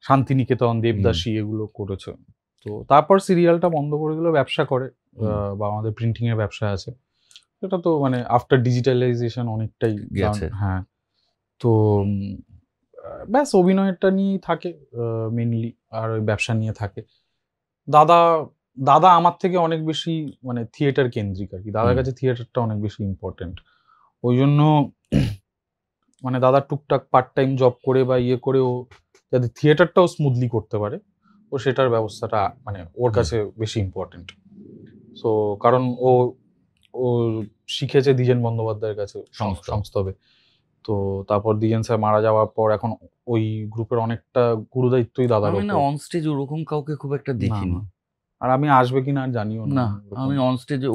শান্তিনিকেতন, দেবদাসী, এগুলো করেছে। তো তারপর সিরিয়ালটা বন্ধ করে দিল, ব্যবসা করে, বা আমাদের প্রিন্টিং এর ব্যবসা আছে, এটা তো মানে আফটার ডিজিটালাইজেশন অনেকটাই গেছে। হ্যাঁ, তো ব্যাস অভিনয়টা নিয়েই থাকে মেনলি, আর ওই ব্যবসা নিয়ে থাকে। দাদা আমার থেকে অনেক বেশি মানে থিয়েটার কেন্দ্রিক আর কি, দাদার কাছে থিয়েটারটা অনেক বেশি ইম্পর্টেন্ট। ওই জন্য মানে দাদা টুকটাক পার্ট টাইম জব করে বা ইয়ে করে ও যাতে থিয়েটারটাও স্মুথলি করতে পারে, ও সেটার ব্যবস্থাটা মানে ওর কাছে বেশি ইম্পর্টেন্ট। সো কারণ ও শিখেছে দ্বিজেন বন্দ্যোপাধ্যায়ের কাছে সংস্তবে। তো তারপর দ্বিজেন স্যার মারা যাওয়ার পর এখন ওই গ্রুপের অনেকটা গুরুদায়িত্বই দাদার উপর। আমি না অন স্টেজ ওরকম কাউকে খুব একটা দেখিনি, আর আমি আসবে কিনা আর জানিও না। আমি অন স্টেজে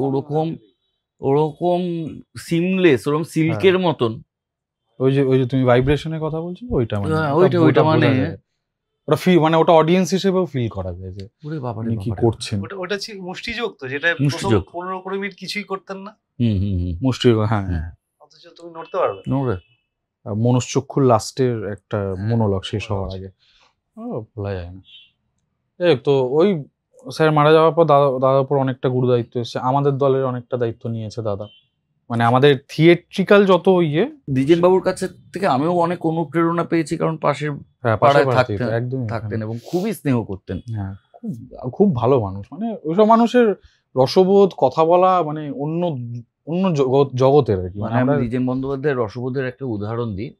ওরকম সিমলেস, ওরকম সিল্কের মতন। ওই যে তুমি ভাইব্রেশনের কথা বলছো, ওইটা মানে ওইটা মানে ওটা ফিল, মানে ওটা অডিয়েন্স হিসেবেও ফিল করা যায় যে ওরে বাবা রে, কি করছেন। ওটা ছিল মুষ্টিযোগ, তো যেটা প্রথম 15-20 মিনিট কিছুই করতেন না। মুষ্টিযোগ, হ্যাঁ, অথচ তুমি নড়তে পারবে নড়বে। মনুষ্যক্ষুর লাস্টের একটা মনোলগ শেষ হওয়ার আগে ভোলা যায় না। তো ওই স্যার মারা যাওয়ার পর দাদার উপর অনেকটা গুরু দায়িত্ব এসেছে, আমাদের দলের অনেকটা দায়িত্ব নিয়েছে দাদা, মানে আমাদের থিয়েট্রিক্যাল যত ইয়ে। দ্বিজেন বাবুর কাছে থেকে আমিও অনেক অনুপ্রেরণা পেয়েছি, কারণ পাশের পাড়ায় থাকতেন এবং খুবই স্নেহ করতেন। হ্যাঁ, খুব ভালো মানুষ, মানে ওইসব মানুষের রসবোধ, কথা বলা মানে অন্য জগতের আর কি। মানে আমি দ্বিজেন বন্দ্যোপাধ্যায়ের রসবোধের একটা উদাহরণ দিই।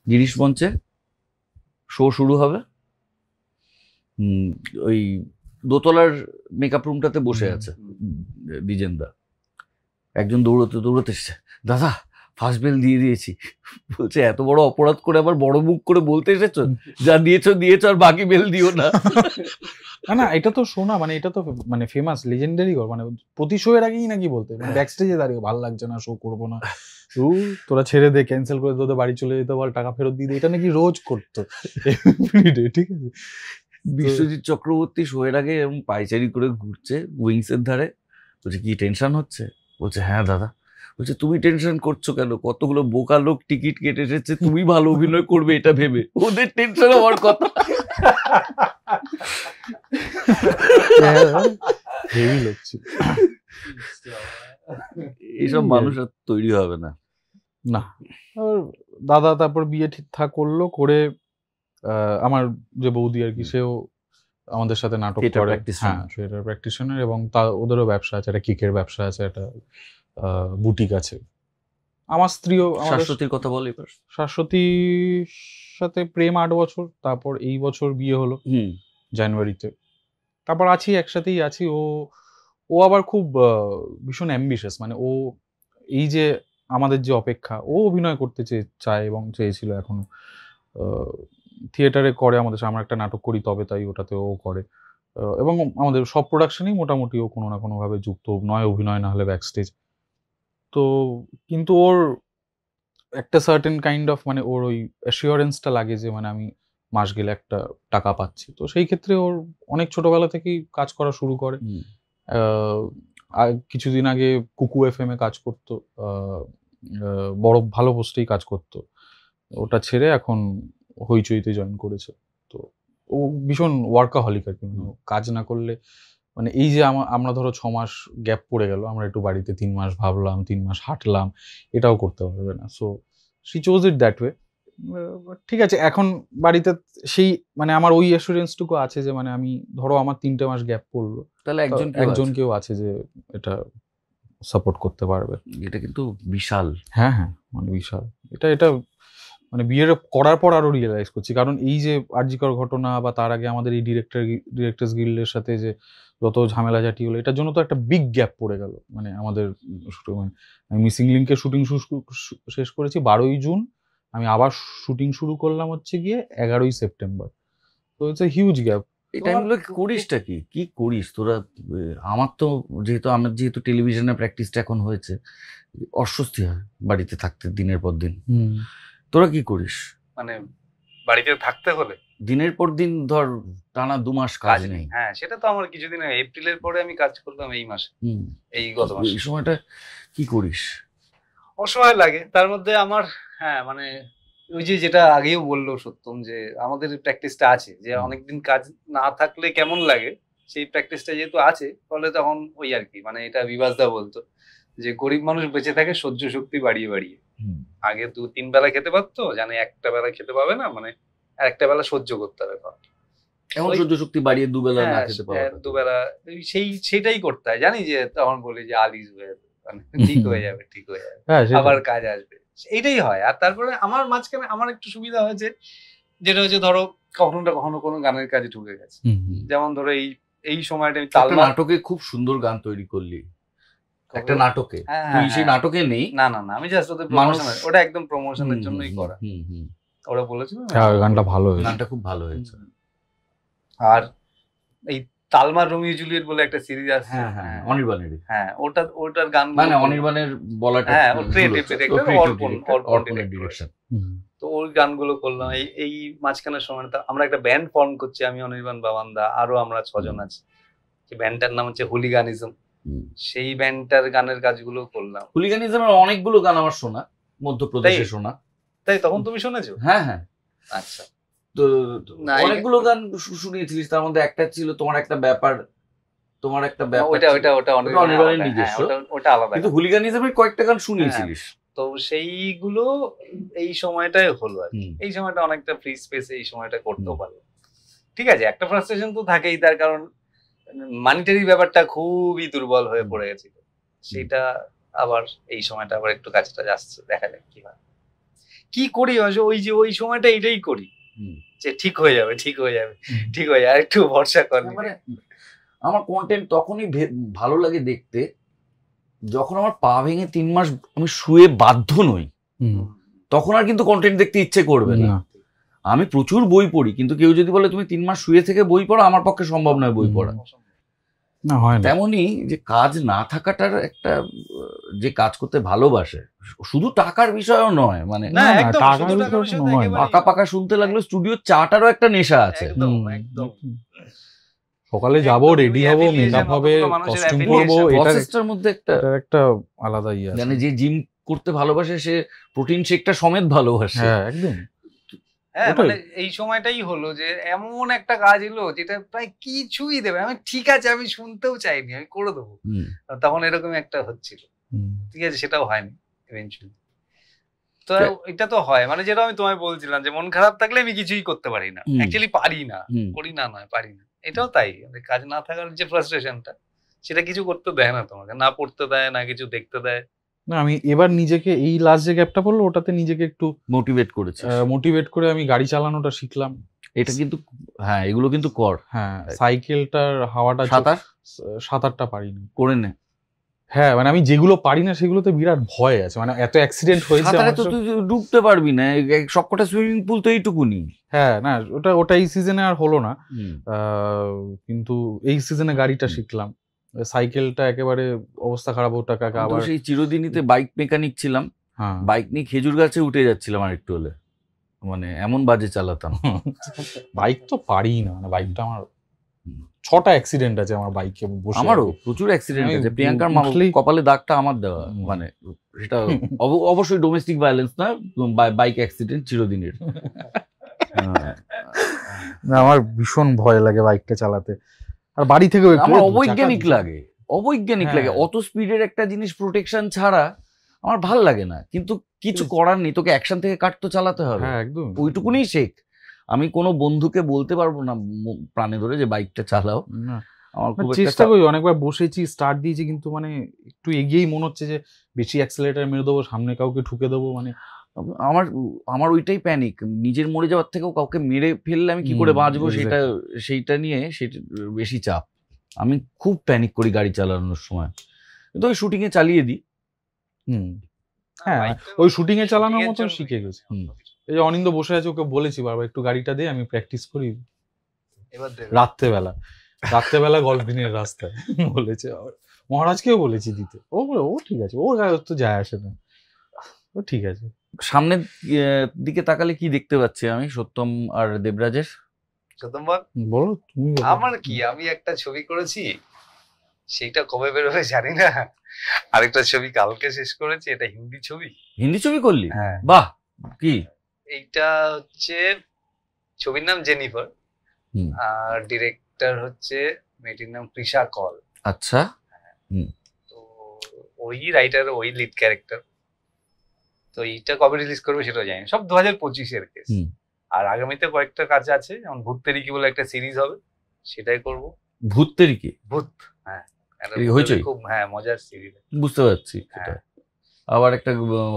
গিরিশ মঞ্চে শো শুরু হবে, ওই দোতলার মেকআপ রুমটাতে বসে আছে দ্বিজেনদা, একজন দৌড়তে এসছে, দাদা ফার্স্ট বেল দিয়ে দিয়েছি। বলছে এত বড় অপরাধ করে আবার বড় মুখ করে বলতে এসেছো, যা দিয়েছো আর বাকি বেল দিও না। না এটা তো শোনা, মানে এটা তো মানে ফেমাস লেজেন্ডারি, মানে প্রতি শো এর আগেই নাকি বলতে, মানে ব্যাক স্টেজে দাঁড়িয়ে ভালো লাগছে না, শো করবো না, তোরা ছেড়ে দে, ক্যান্সেল করে তোদের বাড়ি চলে যেতে বল, টাকা ফেরত দিয়ে দে, এটা নাকি রোজ করতো। ঠিক আছে, বিশ্বজিৎ চক্রবর্তী শো এর আগে এবং পাইচারি করে ঘুরছে উইংস এর ধারে, বলছে কি টেনশন হচ্ছে? বলছে হ্যাঁ দাদা। বলছে তুমি টেনশন করছো কেন? কতগুলো বোকা লোক টিকিট কেটে এসেছে, তুমি ভালো অভিনয় করবে এটা ভেবে, ওদের টেনশন হওয়ার কথা। হেভি লোক ছিল। এইসব মানুষ আর তৈরি হবে না। দাদা তারপর বিয়ে ঠিকঠাক করলো, করে আমার যে বৌদি আর কি, সেও আমাদের সাথে নাটক করে, হ্যাঁ থিয়েটার প্র্যাকটিশনার, এবং ওদেরও ব্যবসা আছে, একটা কেকের ব্যবসা আছে, একটা বুটিক আছে। আমার স্ত্রীও, শাশ্বতীর কথা বলে, শাশ্বতীর সাথে প্রেম 8 বছর, তারপর এই বছর বিয়ে হলো জানুয়ারিতে, তারপর আছি একসাথেই আছি। ও আবার খুব ভীষণ অ্যাম্বিশাস, মানে ও এই যে আমাদের যে অপেক্ষা, ও অভিনয় করতে চায় এবং চেয়েছিল, এখনো থিয়েটারে করে আমাদের, আমরা একটা নাটক করি তবে তাই, ওটাতে ও করে, এবং আমাদের সব প্রোডাকশনেই মোটামুটি ও কোনো না কোনোভাবে যুক্ত, নয় অভিনয় না হলে ব্যাকস্টেজ। তো কিন্তু ওর একটা সার্টেন কাইন্ড অফ, মানে ওর ওই অ্যাসিওরেন্সটা লাগে যে মানে আমি মাস গেলে একটা টাকা পাচ্ছি। তো সেই ক্ষেত্রে ওর অনেক ছোটবেলা থেকেই কাজ করা শুরু করে। কিছুদিন আগে কুকু FM এ কাজ করতো, বড় ভালো পোস্টেই কাজ করতো, ওটা ছেড়ে এখন হইচইতে জয়েন করেছে। তো ও ভীষণ ওয়ার্কাহলিক আর কি, মানে ও কাজ না করলে মানে এই যে আমরা ধরো 6 মাস গ্যাপ পড়ে গেল, আমরা একটু বাড়িতে 3 মাস ভাবলাম, 3 মাস হাঁটলাম, এটাও করতে পারবে না। So she chose it that way. ঠিক আছে, এখন বাড়িতে সেই মানে আমার ওই অ্যাসুরেন্সটুকু আছে যে মানে আমি ধরো আমার 3টে মাস গ্যাপ পড়লো, তাহলে একজন কেউ আছে যে এটা সাপোর্ট করতে পারবে। এটা কিন্তু বিশাল। হ্যাঁ হ্যাঁ, মানে বিশাল। এটা মানে বিয়ের করার পর আরো রিয়েলাইজ করছি, কারণ এই যে আরজিকর ঘটনা বা তার আগে আমাদের এই ডিরেক্টরস গিল্ডের সাথে যে যত ঝামেলাঝাটি হলো, এটার জন্য তো একটা বিগ গ্যাপ পড়ে গেল। মানে আমাদের আমি মিসিং লিঙ্কের শুটিং শেষ করেছি 12ই জুন, আমি আবার শুটিং শুরু করলাম হচ্ছে গিয়ে 11ই সেপ্টেম্বর। তো ইটস এ হিউজ গ্যাপ। এই টাইমগুলো করিসটা কি করিস তোরা? আমার তো যেহেতু টেলিভিশনের প্র্যাকটিসটা এখন হয়েছে, অস্বস্তি হয় বাড়িতে থাকতে দিনের পর দিন। তোরা কি করিস? মানে বাড়িতে থাকতে হলে দিনের পর দিন ধর টানা 2 মাস কাজ নেই। হ্যাঁ, সেটা তো আমার কিছুদিন এপ্রিলের পরে আমি কাজ করলাম এই মাসে, এই গত মাসে। এই সময়টা কি করিস? অসহায় লাগে। তার মধ্যে আমার মানে ওই যে যেটা আগেও বললো সত্যম, যে আমাদের প্র্যাকটিসটা আছে, যে অনেকদিন কাজ না থাকলে কেমন লাগে, সেই প্র্যাকটিসটা যেহেতু আছে, ফলে তখন ওই আর কি, মানে এটা বিভাসদা বলতো যে গরিব মানুষ বেঁচে থাকে সহ্য শক্তি বাড়িয়ে বাড়িয়ে। আগে 2-3 বেলা খেতে পারতো, জানে একটা বেলা খেতে পাবে না, মানে একটা বেলা সহ্য করতে হবে। এখন সহ্য শক্তি বাড়িয়ে 2 বেলা না খেতে পারবে, 2 বেলা সেইটাই করতে হয়। জানি যে তখন বলি যে আলিস মানে ঠিক হয়ে যাবে, ঠিক হয়ে যাবে, আবার কাজ আসবে, এইটাই হয়। আর তারপরে আমার মাঝখানে আমার একটু সুবিধা হয়েছে, যেটা হচ্ছে ধরো কখনো না কখনো কোনো গানের কাজে ঢুকে গেছে। যেমন ধরো এই সময়টা আমি তালমা নাটকে খুব সুন্দর গান তৈরি করলি, একটা নাটকে। তুই সেই নাটকে নেই? না, আমি জাস্ট ওদের প্রমোশন, ওটা একদম প্রমোশনের জন্যই করা। ওরা বলেছিল গানটা ভালো হয়েছে, গানটা খুব ভালো হয়েছে। আর এই তালমার রোমিও জুলিয়েট বলে একটা সিরিজ আছে, অনির্বাণের। ওটার গান মানে অনির্বাণের বলাটা ওর ক্রিয়েটিভ ডিরেকশন। তো ওই গানগুলো করলাম এই মাঝখানের সময়। আমরা একটা ব্যান্ড ফর্ম করছি, আমি, অনির্বাণ, বাবান্দা, আরো আমরা 6 জন আছি। সেই ব্যান্ডটার নাম হচ্ছে হুলিগানিজম। সেই ব্যান্ডটার গানের কাজগুলো করলাম। হুলিগানিজমের অনেকগুলো গান আমার শোনা, মধ্যপ্রদেশে শোনা। তাই তখন তুমি শুনেছো? হ্যাঁ। আচ্ছা, তো অনেকগুলো গান শুনিয়েছিলিস, তার মধ্যে একটা ছিল তোমার একটা ব্যাপার। ওটা অনির্বাণের নিজস্ব, ওটা আলাদা। কিন্তু হুলিগানিজমের কয়েকটা গান শুনিয়েছিলিস। তো সেইগুলো এই সময়টাই হলো আর কি। এই সময়টা অনেকটা ফ্রি স্পেস, এই সময়টা করতেও পারলো। ঠিক আছে, একটা ফ্রাস্ট্রেশন তো থাকেই, তার কারণ মানিটারি ব্যাপারটা খুবই দুর্বল হয়ে পড়ে গেছিল। সেটা আবার এই সময়টা আবার একটু কাজটা আসছে, দেখা যাক কি হয়। কি করি ওই সময়টা এটাই করি, যে ঠিক হয়ে যাবে, আর একটু ভরসা করলে। আমার কন্টেন্ট তখনই ভালো লাগে দেখতে, যখন আমার পা ভেঙে 3 মাস আমি শুয়ে বাধ্য নই, তখন আর কিন্তু কন্টেন্ট দেখতে ইচ্ছে করবে না। আমি প্রচুর বই পড়ি, কিন্তু কেউ যদি বলে তুমি 3 মাস শুয়ে থেকে বই পড়ো, আমার পক্ষে সম্ভব নয় বই পড়া। তেমনি যে কাজ না থাকাটার একটা, যে কাজ করতে ভালোবাসে, শুধু টাকার বিষয়ও নয়, মানে পাকা পাকা শুনতে লাগলো স্টুডিও চাটারও একটা নেশা আছে। সকালে যাবো, রেডি হবো, মেকআপ হবে, কস্টিউম করবো, প্রসেসটার মধ্যে একটা আলাদা ইয়ে আছে। মানে যে জিম করতে ভালোবাসে, সে প্রোটিন শেকটা সমেত ভালোবাসে। হ্যাঁ, একদম। মানে এই সময়টাই হলো যে এমন একটা কাজ এলো যেটা প্রায় কিছুই দেবে, আমি ঠিক আছে, আমি শুনতেও চাইনি, আমি করে দেবো, তখন এরকম একটা হচ্ছিল। ঠিক আছে, সেটাও হয়নি ইভেনচুয়ালি। তো এটা তো হয়, মানে যেটা আমি তোমায় বলছিলাম, যে মন খারাপ থাকলে আমি কিছুই করতে পারি না, অ্যাকচুয়ালি পারি না, করি না নয়, পারি না। এটাও তাই, কাজ না থাকার যে ফ্রাস্ট্রেশনটা, সেটা কিছু করতে দেয় না তোমাকে, না পড়তে দেয়, না কিছু দেখতে দেয়। না, আমি এবার নিজেকে এই লাস্ট যে গ্যাপটা পড়লো, ওটাতে নিজেকে একটু মোটিভেট করে আমি গাড়ি চালানোটা শিখলাম। এটা কিন্তু এগুলো কিন্তু কর। সাইকেলটার হাওয়াটা, সাঁতারটা পারি না, করে নে। মানে আমি যেগুলো পারি না সেগুলোতে বিরাট ভয় আছে, মানে এত অ্যাক্সিডেন্ট হয়েছে। তুই ডুবতে পারবি না, সবকটা সুইমিং পুল তো এইটুকুনি। না, ওটা এই সিজনে আর হলো না, কিন্তু এই সিজনে গাড়িটা শিখলাম। সাইকেলটা একেবারে অবস্থা খারাপ, ওটা কাকা। আবার সেই চিরদিনীতে বাইক মেকানিক ছিলাম, বাইক নিয়ে খেজুর গাছে উঠে যাচ্ছিলাম আর একটু হলে, মানে এমন বাজে চালাতাম। বাইক তো পারি না, মানে বাইকটা আমার 6টা অ্যাক্সিডেন্ট আছে আমার বাইকে বসে। আমারও প্রচুর অ্যাক্সিডেন্ট আছে, প্রিয়াঙ্কার কপালে দাগটা আমার দেওয়া, মানে সেটা অবশ্যই ডোমেস্টিক ভায়োলেন্স না, বাইক অ্যাক্সিডেন্ট চিরদিনের। না, আমার ভীষণ ভয় লাগে বাইকটা চালাতে, আর বাড়ি থেকেও একটু আমার দু চাকা অবৈজ্ঞানিক দু- লাগে, অবৈজ্ঞানিক লাগে। হ্যাঁ। অত স্পিডের একটা জিনিস প্রোটেকশন ছাড়া আমার ভাল লাগে না, কিন্তু কিছু করার নেই, তোকে অ্যাকশন থেকে কাট তো চালাতে হবে, হ্যাঁ একদম। ওইটুকুনি শেখ। আমি কোনো বন্ধুকে বলতে পারবো না প্রাণে ধরে যে বাইকটা চালাও, না, আমার খুব চেষ্টা করি, অনেকবার বসেছি, স্টার্ট দিয়েছি, কিন্তু মানে একটু এগিয়েই মনে হচ্ছে যে বেশি অ্যাক্সেলারেটর মেরে দেবো, সামনে কাউকে ঠুকে দেবো, মানে আমার আমার ওইটাই প্যানিক, নিজের মরে যাওয়ার থেকেও কাউকে মেরে ফেললে আমি কি করে বাঁচবো, সেটা সেইটা নিয়ে সেটা বেশি চাপ। আমি খুব প্যানিক করি গাড়ি চালানোর সময়, কিন্তু ওই শুটিং এ চালিয়ে দিই। হ্যাঁ, ওই শুটিং এ চালানোর মতো শিখে গেছি। এই যে অনিন্দ বসে আছে, ওকে বলেছি বারবার একটু গাড়িটা দে, আমি প্র্যাকটিস করি এবার রাত্রেবেলা গল্পিনের রাস্তায় বলেছে। মহারাজকেও বলেছি দিতে, ও বলে ও ঠিক আছে, ওর গায়ে তো যায় আসে না, ও ঠিক আছে। সামনের দিকে তাকালে কি দেখতে পাচ্ছি আমি সত্যম আর দেবরাজের? সত্যম বল। বলো তুমি। আমার কি, আমি একটা ছবি করেছি, সেইটা কবে বেরোবে জানি না। আরেকটা ছবি কালকে শেষ করেছি, এটা হিন্দি ছবি। হিন্দি ছবি করলি? হ্যাঁ। বাহ, কি? এইটা হচ্ছে ছবির নাম জেনিফার, আর ডিরেক্টর হচ্ছে মেয়েটির নাম প্রিশা কল। আচ্ছা। তো ওই রাইটার, ওই লিড ক্যারেক্টার। তো এইটা কবে রিলিজ করবে সেটাও জানি না, সব 2025-এর কেস। আর আগামীতে কয়েকটা কাজ আছে, যেমন ভূত তেরিকি বলে একটা সিরিজ হবে, সেটাই করব। ভূত তেরিকি? ভূত, হ্যাঁ, হইচই? খুব হ্যাঁ মজার সিরিজ। বুঝতে পারছি সেটা। আবার একটা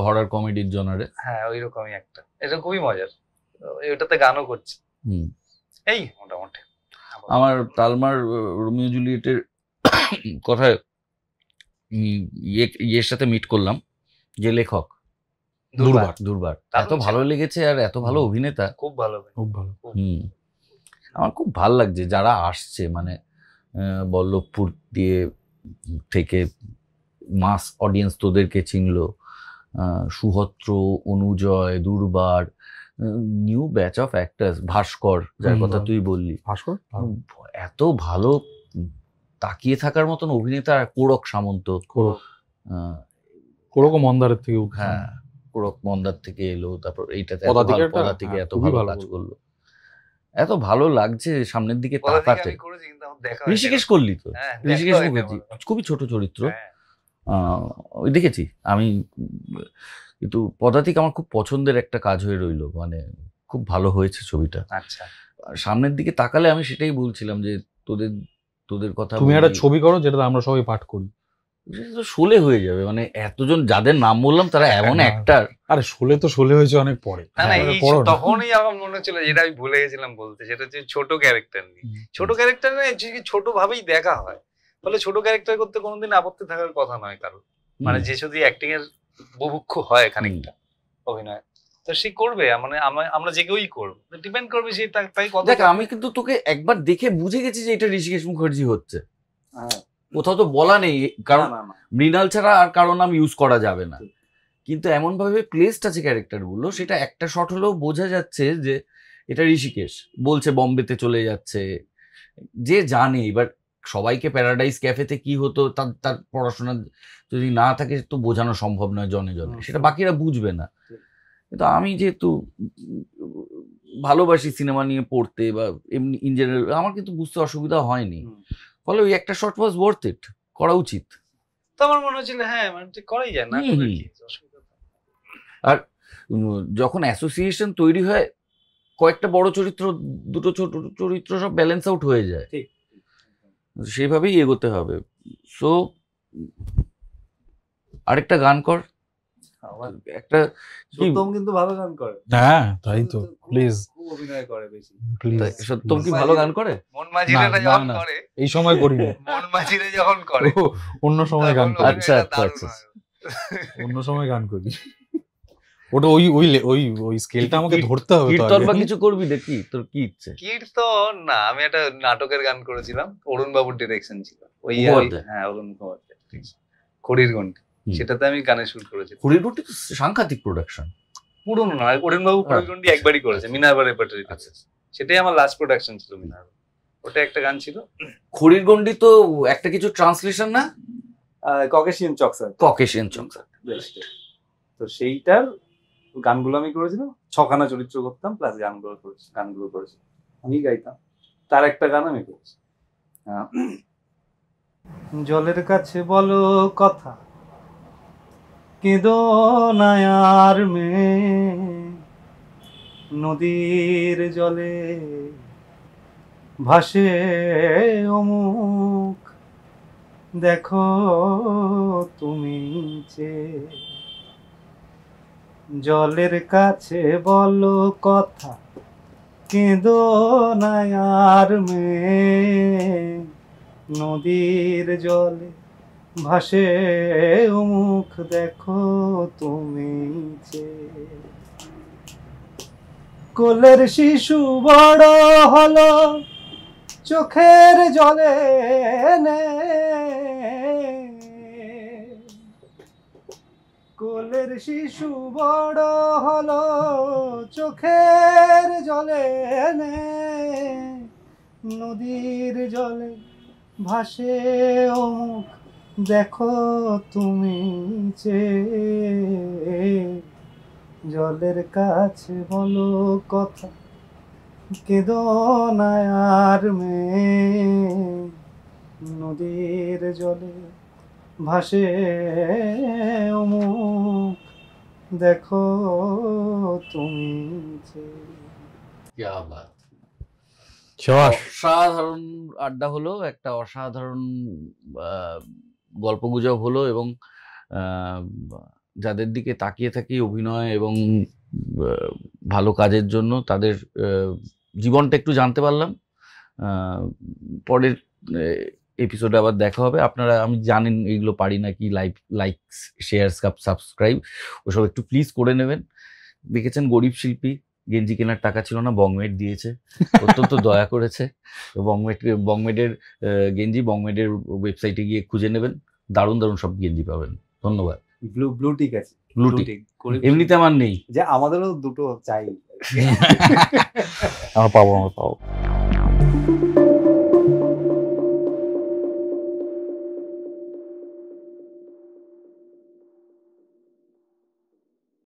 হরর কমেডির জনারে। হ্যাঁ, ওই রকমই একটা, এটা খুবই মজার। ওটাতে গানও করছে। এই মোটামুটি আমার তালমার রোমিও জুলিয়েটের কথায় ইয়ের সাথে মিট করলাম, যে লেখক দুর্বার, এত ভালো লেগেছে, আর এত ভালো অভিনেতা, খুব ভালো। আমার খুব ভালো লাগছে যারা আসছে, মানে বল্লভপুর দিয়ে থেকে মাস অডিয়েন্স তোদেরকে চিনলো, সুহত্র, অনুজয়, দুর্বার, নিউ ব্যাচ অফ অ্যাক্টার্স, ভাস্কর যার কথা তুই বললি, ভাস্কর এত ভালো তাকিয়ে থাকার মতন অভিনেতা। কোরক সামন্ত, কোরক মন্দারের থেকে, হ্যাঁ কোরক মন্দার থেকে এলো, তারপর এইটাতে পদাতিকে এত ভালো কাজ করলো, এত ভালো লাগছে সামনের দিকে তাকাতে। ঋষিকেশ করলি তো? ঋষিকেশ মুখার্জি খুবই ছোট চরিত্র, ওই দেখেছি আমি, কিন্তু পদাতিক আমার খুব পছন্দের একটা কাজ হয়ে রইলো, মানে খুব ভালো হয়েছে ছবিটা। আচ্ছা, সামনের দিকে তাকালে আমি সেটাই বলছিলাম যে তোদের কথা, তুমি একটা ছবি করো যেটা আমরা সবাই পাঠ করি, শোলে হয়ে যাবে, মানে এতজন যাদের নাম বললাম তারা এমন অ্যাক্টার। আরে শোলে হয়েছে অনেক পরে। তখনই আমার মনে হচ্ছিল, যেটা আমি ভুলে গেছিলাম বলতে, সেটা হচ্ছে ছোট ক্যারেক্টার নিয়ে। ছোট ক্যারেক্টার নিয়ে ছোট ভাবেই দেখা হয়, ফলে ছোট ক্যারেক্টার করতে কোনোদিন আপত্তি থাকার কথা নয় কারণ, মানে যে শুধু অ্যাক্টিং এর বুভুক্ষ হয় খানিকটা অভিনয়, তো সে করবে, মানে আমরা যে কেউই করবো, ডিপেন্ড করবে সেই তাই কথা। দেখ, আমি কিন্তু তোকে একবার দেখে বুঝে গেছি যে এটা ঋষিকেশ মুখার্জি হচ্ছে, কোথাও তো বলা নেই, কারণ মৃণাল ছাড়া আর কারো নাম ইউজ করা যাবে না, কিন্তু এমন ভাবে প্লেসড আছে ক্যারেক্টার গুলো, সেটা একটা শট হলেও বোঝা যাচ্ছে যে এটা ঋষিকেশ। বলছে বম্বেতে চলে যাচ্ছে, যে জানে, এবার সবাইকে প্যারাডাইস ক্যাফেতে কি হতো তার পড়াশোনা যদি না থাকে তো বোঝানো সম্ভব নয় জনে জনে, সেটা বাকিরা বুঝবে না। কিন্তু আমি যেহেতু ভালোবাসি সিনেমা নিয়ে পড়তে বা এমনি ইন জেনারেল, আমার কিন্তু বুঝতে অসুবিধা হয়নি, ফলে ওই একটা শট ওয়াজ ওয়ার্থ ইট, করা উচিত। তো আমার মনে হচ্ছিল হ্যাঁ, মানে করাই যায় না। আর যখন অ্যাসোসিয়েশন তৈরি হয়, কয়েকটা বড় চরিত্র, দুটো ছোট চরিত্র, সব ব্যালেন্স আউট হয়ে যায়, সেইভাবেই এগোতে হবে। সো আরেকটা গান কর, একটা সত্যম কিন্তু ভালো গান করে। হ্যাঁ তাই তো, প্লিজ। খুব অভিনয় করে বেশি, প্লিজ। সত্যম কি ভালো গান করে? মন মাঝিরা যখন করে, এই সময় করি না, মন মাঝিরা যখন করে অন্য সময় গান করি। আচ্ছা আচ্ছা আচ্ছা, অন্য সময় গান করি, ওটা ওই ওই ওই ওই স্কেলটা আমাকে ধরতে হবে। কীর্তন বা কিছু করবি দেখি, তোর কি ইচ্ছে? কীর্তন না, আমি একটা নাটকের গান করেছিলাম, অরুণ বাবুর ডিরেকশন ছিল, ওই হ্যাঁ অরুণ মুখোপাধ্যায়, খড়ির গন্ডি, সেটাতে আমি গানের শুট করেছি। খড়ির গন্ডি তো সাংঘাতিক প্রোডাকশন, পুরনো নয়, অরুণ বাবু খড়ির গন্ডি একবারই করেছে, মিনারবা রেপার্টরি। সেটাই আমার লাস্ট প্রোডাকশন ছিল মিনারবা, ওটা একটা গান ছিল। খড়ির গন্ডি তো একটা কিছু ট্রান্সলেশন না, ককেশিয়ান চকসার, তো সেইটার গানগুলো আমি করেছিলাম, 6খানা চরিত্র করতাম প্লাস গানগুলো করেছি। আমি গাইতাম, তার একটা গান আমি করছি। জলের কাছে বলো কথা, কেঁদো না আর মেয়ে, নদীর জলে ভাসে অমুক, দেখো তুমি চেয়ে। জলের কাছে বলো কথা, কেঁদো না আর মেয়ে, নদীর জলে ভাসে মুখ, দেখো তুমি চেয়ে। কোলের শিশু বড় হলো চোখের জলে নে, কোলের শিশু বড় হলো চোখের জলে নে, নদীর জলে ভাসে মুখ, দেখো তুমি চেয়ে। জলের কাছে বলো কথা, কেঁদো না আর মেয়ে, নদীর জলে ভাসে মুখ, দেখো তুমি চেয়ে। অসাধারণ আড্ডা হলো, একটা অসাধারণ গল্পগুজব হলো, এবং যাদের দিকে তাকিয়ে থাকি অভিনয় এবং ভালো কাজের জন্য, তাদের জীবনটা একটু জানতে পারলাম। পরের এপিসোডে আবার দেখা হবে। আপনারা, আমি জানেন এইগুলো পারি না, কি লাইক শেয়ার সাবস্ক্রাইব ওসব একটু প্লিজ করে নেবেন। দেখেছেন গরিব শিল্পী, গেঞ্জি কেনার টাকা ছিল না, বংমেড দিয়েছে, অত্যন্ত দয়া করেছে। বংমেডের গেঞ্জি বংমেডের ওয়েবসাইটে গিয়ে খুঁজে নেবেন, দারুণ দারুণ সব গেঞ্জি পাবেন। ধন্যবাদ। ব্লু টিক আছে, ব্লু টিক এমনিতে আমার নেই, যে আমাদেরও দুটো চাই। আমার পাবো।